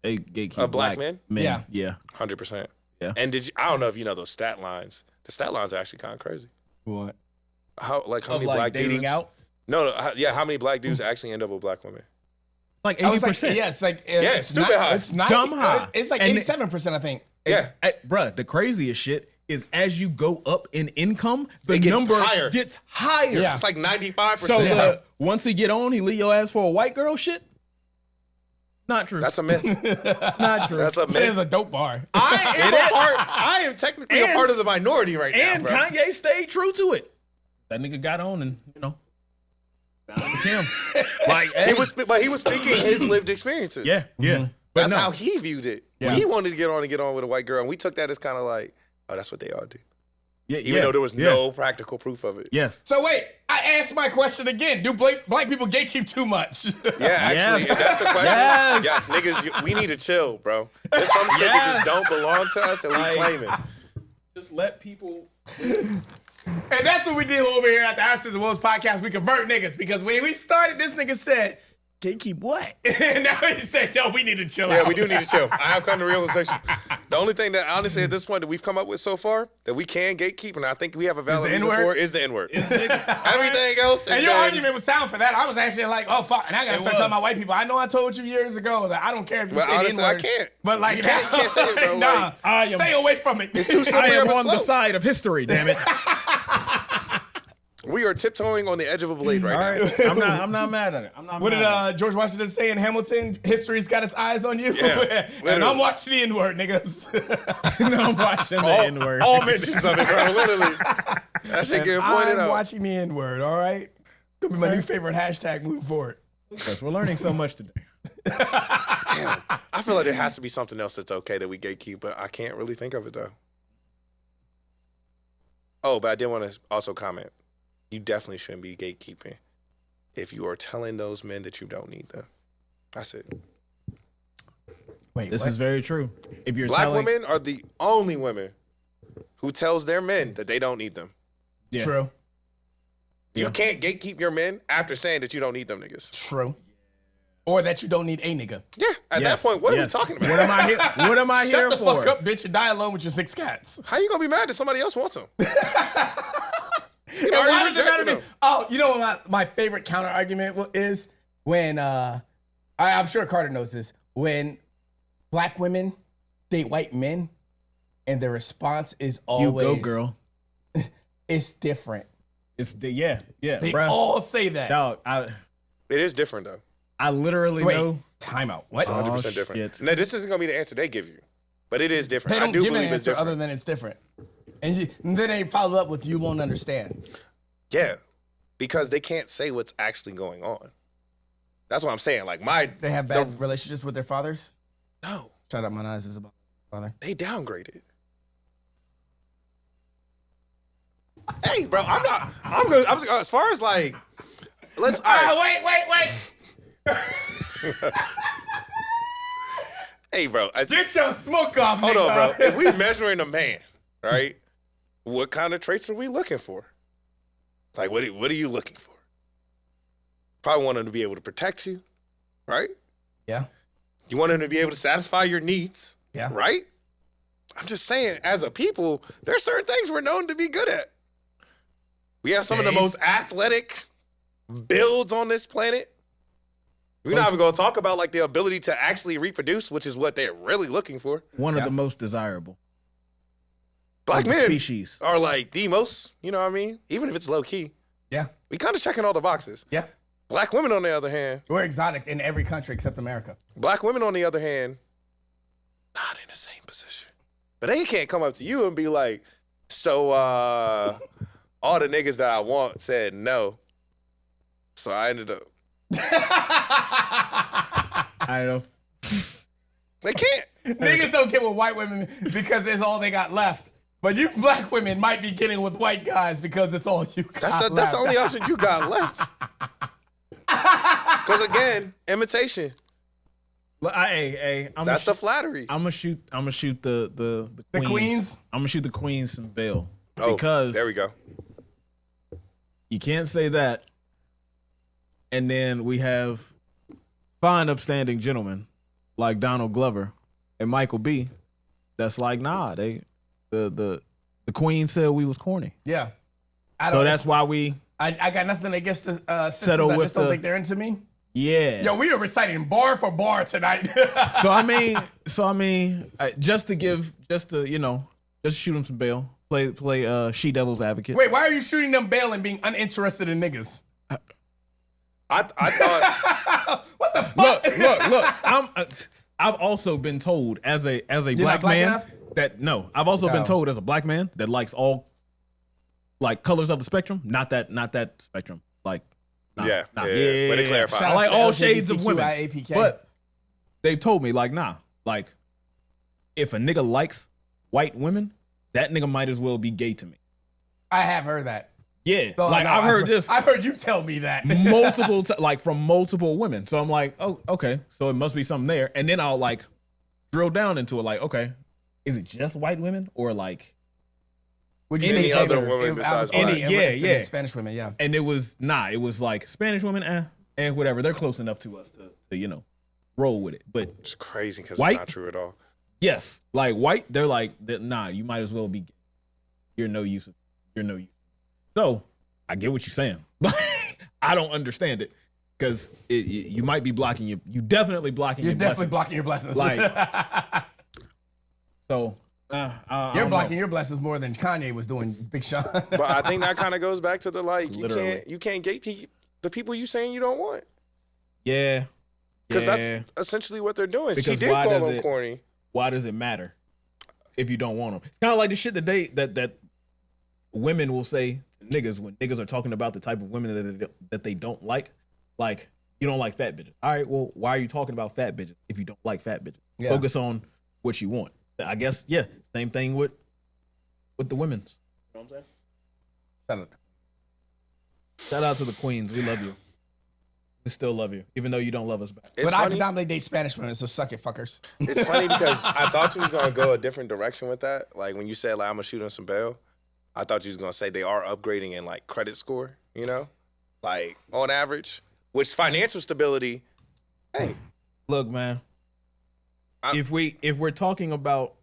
Hey, gatekeep A black man? Yeah. 100%. Yeah. And I don't know if you know those stat lines. The stat lines are actually kind of crazy. What? How many like black dating dudes? out? No, how many black dudes actually end up with black women? Like I was like, 80%. yeah, it's like it's stupid high. It's not Dumb high. It's like And 87%, I think. Yeah. Bruh, the craziest shit is as you go up in income, the It gets number higher. gets higher. Yeah. It's like 95%. So once he get on, he leave your ass for a white girl shit? Not true. That's a myth. not true. That's a It is myth. a dope bar. I am technically a part of the minority right and now, bro. Kanye stayed true to it. That nigga got on and, you know, it's him. Like, He was speaking his lived experiences. yeah. But That's no. how he viewed it. Yeah. He wanted to get on with a white girl, and we took that as kind of like, oh, that's what they all do. Yeah, Even though there was no practical proof of it. Yes. So wait, I asked my question again. Do black people gatekeep too much? Yeah, actually, Yes. if that's the question. Yes. Yes, niggas, we need to chill, bro. There's some shit that just don't belong to us that we claiming. Just let people. And that's what we did over here at the Absence of Woes podcast. We convert niggas because when we started, this nigga said, gatekeep what? And now he said, no, we need to chill out. Yeah, we do need to chill. I have come to realization. The only thing that honestly at this point that we've come up with so far that we can gatekeep, and I think we have a valid the reason N-word? for it, is the N-word. Everything else is And your been- argument was sound for that. I was actually like, oh, fuck. And I got to start talking about white people. I know I told you years ago that I don't care if you But say the honestly, N-word. I can't. But like, You can't say it, bro. Nah, Like, stay away from it. It's too I slippery am of a on the slope. side of history, damn it. We are tiptoeing on the edge of a blade All right right, now. I'm not mad at it. I'm not. What mad did George Washington say in Hamilton? History's got its eyes on you. Yeah, and literally. I'm watching the N-word, niggas. no, I'm watching the N-word. All mentions of it, bro. Literally. That shit getting pointed I'm out. watching the N-word, all right? Gonna be my new favorite hashtag moving forward. Yes, we're learning so much today. Damn. I feel like there has to be something else that's okay that we gatekeep, but I can't really think of it, though. Oh, but I did want to also comment. You definitely shouldn't be gatekeeping if you are telling those men that you don't need them. That's it. Wait, This what? is very true. If you're Black telling, women are the only women who tells their men that they don't need them. Yeah. True. You can't gatekeep your men after saying that you don't need them niggas. True. Or that you don't need a nigga. Yeah, at Yes, that point, what are we yes. talking about? What am I here? What am I here Shut the for? fuck up, bitch, and die alone with your 6 cats. How you gonna be mad that somebody else wants them? You And know, why you does it matter rejected to me? them. Oh, you know what my favorite counter argument is? When, I'm sure Carter knows this, when black women date white men and the response is You always, go, girl. it's different. It's the yeah, They bruh. all say that. Dog, It is different though. I literally Wait, know. timeout. What? It's 100% Oh, different. shit. Now, this isn't gonna be the answer they give you, but it is different. They I don't do give an believe it's answer different. other than it's different. And then they follow up with you won't understand. Yeah, because they can't say what's actually going on. That's what I'm saying. Like They have bad relationships with their fathers. no, Shout out my eyes is about father. they downgraded. Hey, bro, I'm good. As far as like, let's. All right. Wait. Hey, bro. Get your smoke off, Hold on, nigga. bro. If we measuring a man, right? What kind of traits are we looking for? Like, what are you looking for? Probably want him to be able to protect you, right? Yeah. You want him to be able to satisfy your needs, Yeah. right? I'm just saying, as a people, there's certain things we're known to be good at. We have some of the Days. most athletic builds on this planet. We're not even going to talk about like the ability to actually reproduce, which is what they're really looking for. One Yeah. of the most desirable. Black of the men species. are like the most, you know what I mean? Even if it's low key, Yeah. we kind of checking all the boxes. Yeah. Black women, on the other hand, We're exotic in every country except America. not in the same position. But they can't come up to you and be like, so all the niggas that I want said no. So I ended up. I know. They can't. Niggas don't get with white women because it's all they got left. But you black women might be getting with white guys because it's all you got That's the left. only option you got left. Because again, imitation. Look, hey, That's the flattery. I'm gonna shoot the The queens. queens? I'm gonna shoot the queens some bail Oh, because there we go. you can't say that. And then we have fine, upstanding gentlemen like Donald Glover and Michael B. That's like, nah, the queen said we was corny, Yeah. I so that's why we I got nothing against the sisters. Settle I with just don't the- think they're into me. yeah. Yo, we are reciting bar for bar tonight. So I mean, just to shoot him some bail, play she devil's advocate. Wait, why are you shooting them bail and being uninterested in niggas? I thought. What the fuck? Look. I've also been told as a black black man enough? I've also been Oh. told as a black man that likes all like colors of the spectrum, not that spectrum. Like, nah, Yeah, nah, yeah. Way to clarify. I like Shout out to all shades of women, LGBTQIAPK. but they told me like, nah, like if a nigga likes white women, that nigga might as well be gay to me. I have heard that. Yeah, No, like no, I've heard this. I've heard you tell me that. multiple like from multiple women. So I'm like, oh, okay. So it must be something there. And then I'll like drill down into it, like, okay, is it just white women or like? Would you Any say other Taylor? woman If I besides was black? only Yeah, interested in yeah. Spanish women, yeah. And it was it was like Spanish women, and whatever. They're close enough to us to roll with it. But It's crazy because it's White? not true at all. yes, like white, they're like, nah, you might as well be gay. You're no use. You're no use. So I get what you're saying. I don't understand it because you might be blocking you definitely blocking You're your definitely blessings. blocking your blessings. Like, so You're blocking your blessings more than Kanye was doing, Big Sean. But I think that kind of goes back to the Literally. you can't gatekeep the people you saying you don't want. Yeah. Because that's essentially what they're doing. Because she did why call does him it- corny. Why does it matter if you don't want them? It's kind of like the shit that women will say to niggas when niggas are talking about the type of women that they don't like. Like, you don't like fat bitches. All right, well, why are you talking about fat bitches if you don't like fat bitches? Yeah. Focus on what you want. I guess, yeah, same thing with the women's. You know what I'm saying? Shout out to the queens. We love you. We still love you, even though you don't love us back. It's But I funny. predominantly date Spanish women, so suck it, fuckers. It's funny because I thought you was gonna go a different direction with that. Like when you said like I'm gonna shoot him some bail, I thought you was gonna say they are upgrading in like credit score, you know? Like on average. Which financial stability, hey. Look, man. I'm- If we're talking about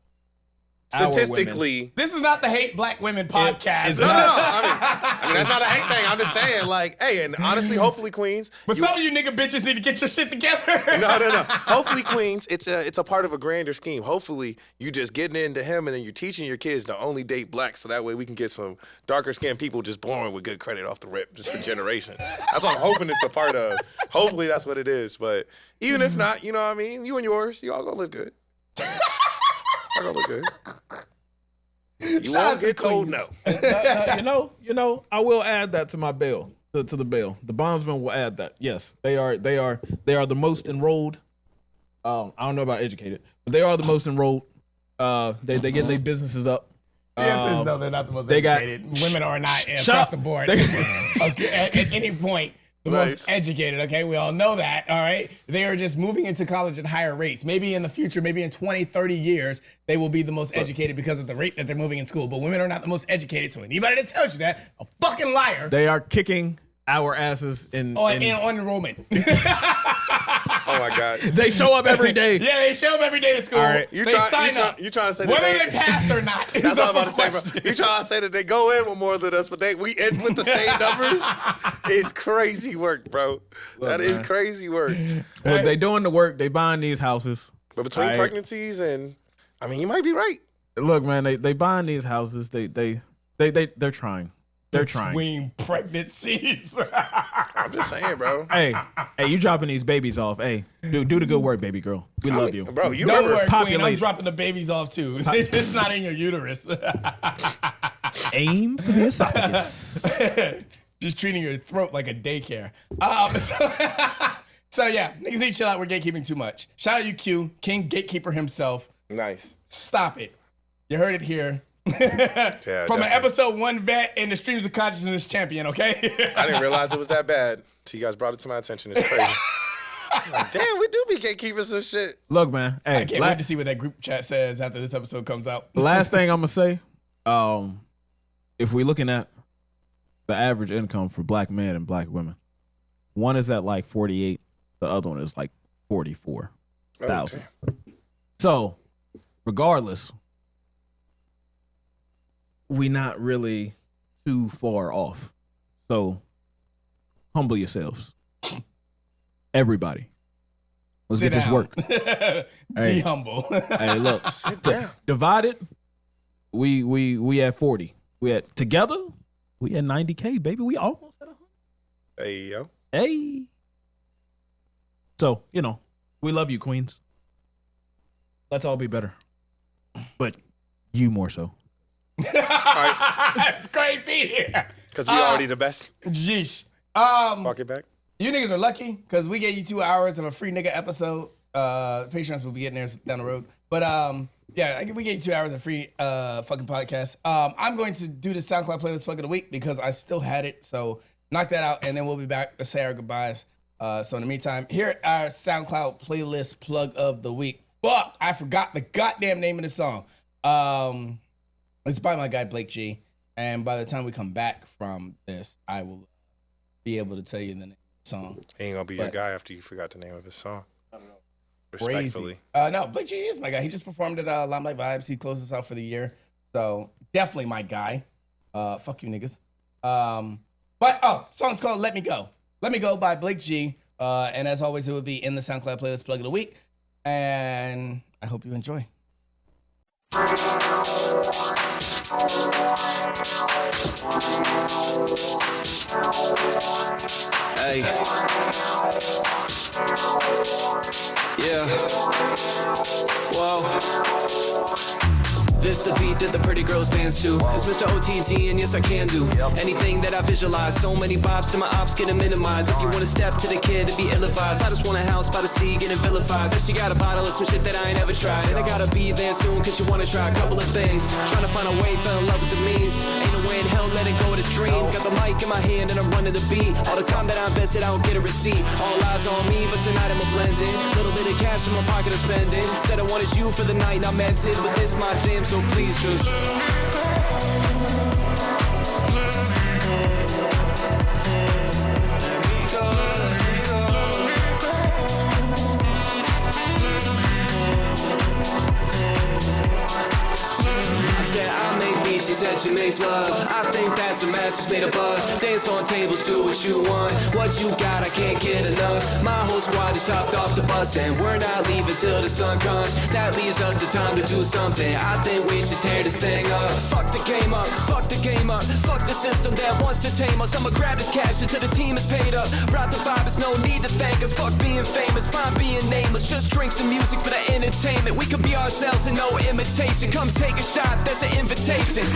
our women, Statistically. This is not the Hate Black Women podcast. it's No. I mean that's not a hate thing. I'm just saying, like, hey, and honestly, hopefully, Queens. But some of you nigga bitches need to get your shit together. No. Hopefully, Queens, it's a part of a grander scheme. Hopefully, you just getting into him and then you're teaching your kids to only date black so that way we can get some darker skinned people just born with good credit off the rip just for generations. That's what I'm hoping it's a part of. Hopefully, that's what it is. But even if not, you know what I mean? You and yours, you all gonna live good. Y'all gonna look good. You Shout out won't to get told Queens. no. you know, I will add that to my bail, to the bail. The bondsman will add that. Yes, they are the most enrolled. I don't know about educated, but they are the most enrolled. They get their businesses up. The answer is no, they're not the most they got- educated. Women are not Shut across up. the board. They- Okay, at any point, the most educated, okay? We all know that, all right? They are just moving into college at higher rates. Maybe in the future, maybe in 20, 30 years, they will be the most educated because of the rate that they're moving in school. But women are not the most educated, so anybody that tells you that, a fucking liar They are kicking our asses in on enrollment. Oh my God. They show up every day. Yeah, they show up every day to school. All right. They sign up. You trying to say Whether that they pass or not. That's what I'm about to say, bro. You trying to say that they go in with more than us, but we end with the same numbers? It's crazy work, bro. That is crazy work. Look, they doing the work. They buying these houses. But between Right. pregnancies and, I mean, you might be right. Look, man, they buying these houses. They're trying. They're trying. Between pregnancies. I'm just saying, bro. Hey, you dropping these babies off. Hey, do the good work, baby girl. We love you. Bro, you Don't remember. worry, Queen. I'm populate. dropping the babies off too. It's not in your uterus. Aim for the esophagus. Just treating your throat like a daycare. So yeah, niggas need to chill out. We're gatekeeping too much. Shout out you, Q, King Gatekeeper himself. Nice. Stop it. You heard it here. From definitely. an episode 1 vet and the Streams of Consciousness champion, okay? I didn't realize it was that bad till you guys brought it to my attention. It's crazy. Like, damn, we do be gatekeeping some shit. Look, man. Hey, I can't wait to see what that group chat says after this episode comes out. last thing I'm gonna say, if we're looking at the average income for black men and black women, one is at like 48, the other one is like 44,000. So, regardless, we not really too far off. So, humble yourselves, everybody. Let's Sit get this down. work. Be Hey. humble. Hey, look, Sit down. divided, we at 40. We at together, we at 90K, baby. We almost at 100. Hey, yo. Hey. So, we love you, Queens. Let's all be better. But you more so. It's crazy. Because we already the best. Yeesh. Walk it back. You niggas are lucky because we gave you 2 hours of a free nigga episode. Patreons will be getting theirs down the road. But yeah, we gave you 2 hours of free fucking podcast. I'm going to do the SoundCloud playlist plug of the week because I still had it. So knock that out and then we'll be back to say our goodbyes. So in the meantime, here our SoundCloud playlist plug of the week. Fuck, I forgot the goddamn name of the song. It's by my guy Blake G. And by the time we come back from this, I will be able to tell you the name of the song. He ain't gonna be your But- guy after you forgot the name of his song. Crazy. Respectfully. No, Blake G is my guy. He just performed at Limelight Vibes. He closed us out for the year. So definitely my guy. Fuck you niggas. Song's called Let Me Go. Let Me Go by Blake G. And as always, it would be in the SoundCloud playlist plug of the week. And I hope you enjoy. Hey. Yeah. Whoa. This the beat that the pretty girls dance to. It's Mr. OTT, and yes, I can do anything that I visualize. So many bops to my ops getting minimized. If you want to step to the kid to be ill-advised, I just want a house by the sea getting vilified. Said she got a bottle of some shit that I ain't ever tried, and I gotta be there soon cause you wanna try a couple of things. Trying to find a way, fell in love with the means. Ain't no way in hell letting go of this dream. Got the mic in my hand and I'm running the beat. All the time that I invested, I don't get a receipt. All eyes on me, but tonight I'm a blending. Little bit of cash from my pocket I'm spending. Said I wanted you for the night, and I meant it. But this my jam, so please just she said she makes love. I think that's a match that's made above. Dance on tables, do what you want. What you got, I can't get enough. My whole squad is hopped off the bus, and we're not leaving till the sun comes. That leaves us the time to do something. I think we should tear this thing up. Fuck the game up, fuck the game up. Fuck the system that wants to tame us. I'ma grab this cash until the team is paid up. Rock the vibe, there's no need to thank us. Fuck being famous, fine being nameless. Just drink some music for the entertainment. We could be ourselves and no imitation. Come take a shot, that's an invitation.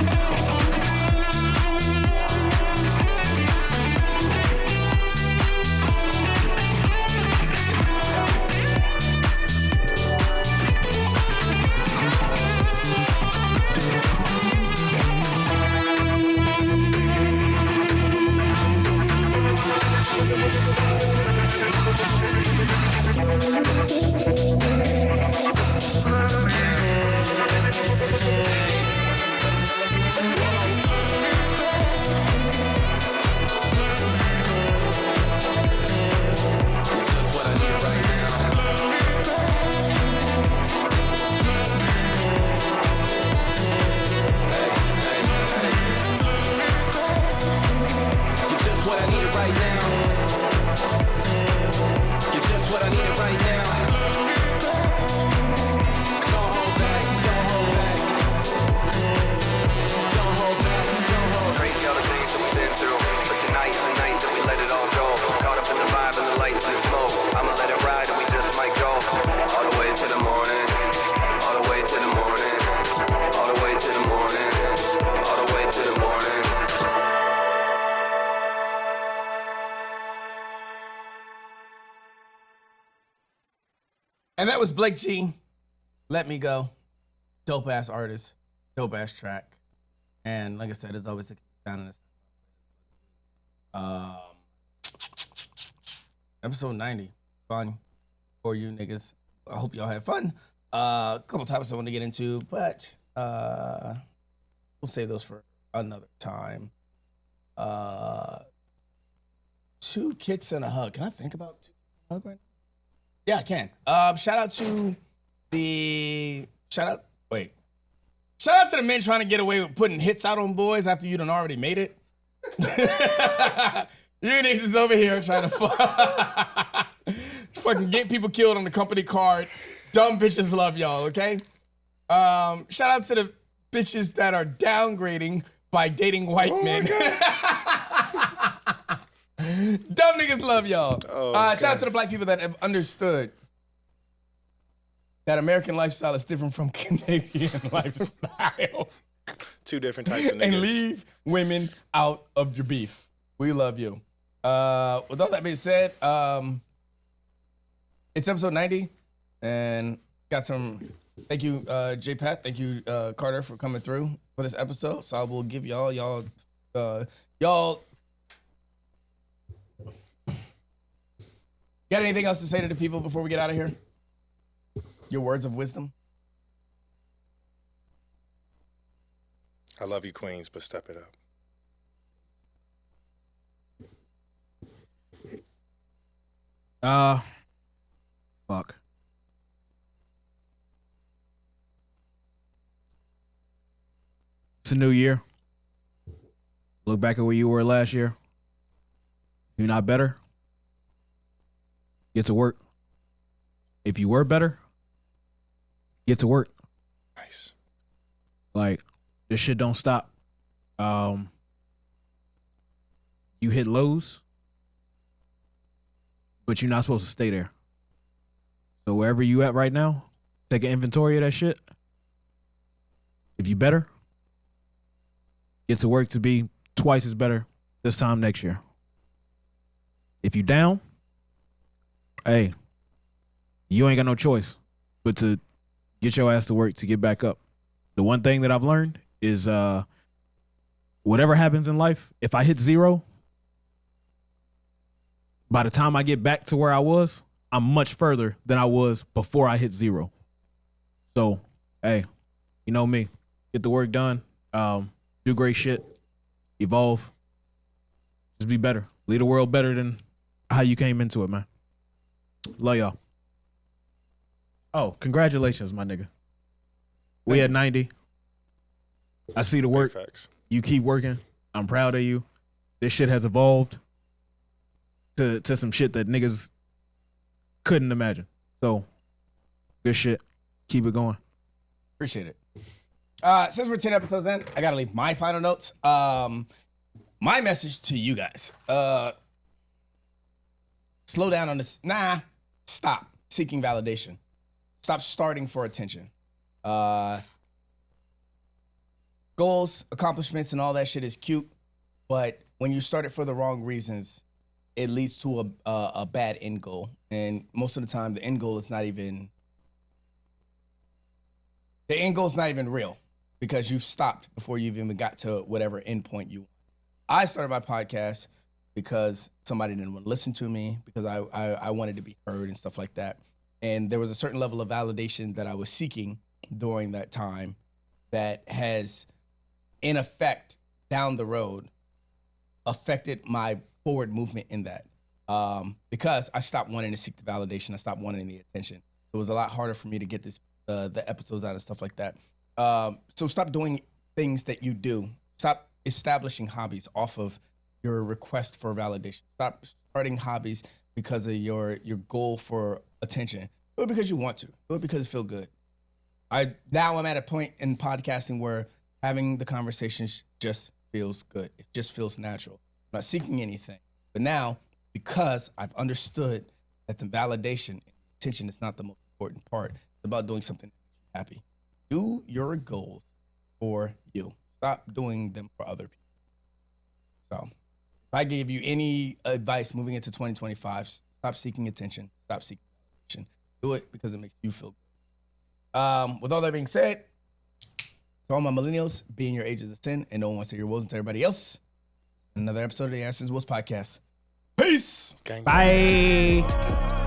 And that was Blake G. Let Me Go. Dope ass artist. Dope ass track. And like I said, it's always down in this. Episode 90. Fun for you niggas. I hope y'all had fun. A couple topics I want to get into, but we'll save those for another time. 2 kicks and a hug. Can I think about 2 kicks and a hug right now? Yeah, I can. Shout out to the men trying to get away with putting hits out on boys after you done already made it. You niggas is over here trying to fucking get people killed on the company card. Dumb bitches love y'all, okay? Shout out to the bitches that are downgrading by dating white men. Dumb niggas love y'all. Shout out to the black people that have understood that American lifestyle is different from Canadian lifestyle. 2 different types of niggas. And leave women out of your beef. We love you. With all that being said, it's episode 90, and got some. Thank you, J Pat. Thank you, Carter, for coming through for this episode. So I will give y'all. Got anything else to say to the people before we get out of here? Your words of wisdom? I love you, Queens, but step it up. Fuck. It's a new year. Look back at where you were last year. You're not better. Get to work. If you were better, get to work. Nice. Like, this shit don't stop. You hit lows, but you're not supposed to stay there. So wherever you at right now, take an inventory of that shit. If you better, get to work to be twice as better this time next year. If you down, hey, you ain't got no choice but to get your ass to work to get back up. The one thing that I've learned is whatever happens in life, if I hit zero, by the time I get back to where I was, I'm much further than I was before I hit zero. So, hey, you know me. Get the work done. Do great shit. Evolve. Just be better. Lead the world better than how you came into it, man. Love y'all. Oh, congratulations, my nigga. We at 90. I see the work. Big facts. You keep working. I'm proud of you. This shit has evolved to some shit that niggas couldn't imagine. So, good shit. Keep it going. Appreciate it. Since we're 10 episodes in, I gotta leave my final notes. My message to you guys: slow down on this. Stop seeking validation. Stop starting for attention. Goals, accomplishments, and all that shit is cute, but when you start it for the wrong reasons, it leads to a bad end goal. And most of the time, the end goal is not even real because you've stopped before you've even got to whatever end point you want. I started my podcast because somebody didn't want to listen to me, because I wanted to be heard and stuff like that. And there was a certain level of validation that I was seeking during that time that has, in effect, down the road, affected my forward movement in that. Because I stopped wanting to seek the validation. I stopped wanting the attention. So it was a lot harder for me to get the episodes out and stuff like that. So stop doing things that you do. Stop establishing hobbies off of your request for validation. Stop starting hobbies because of your goal for attention. Do it because you want to. Do it because it feels good. Now I'm at a point in podcasting where having the conversations just feels good. It just feels natural. I'm not seeking anything. But now, because I've understood that the validation and attention is not the most important part, it's about doing something that makes you happy. Do your goals for you. Stop doing them for other people. So, if I gave you any advice moving into 2025, stop seeking attention. Stop seeking validation. Do it because it makes you feel good. With all that being said, to all my millennials, be in your ages of 10 and no one wants to hear your woes to everybody else. Another episode of the Aston's Woes podcast. Peace. Gang. Bye.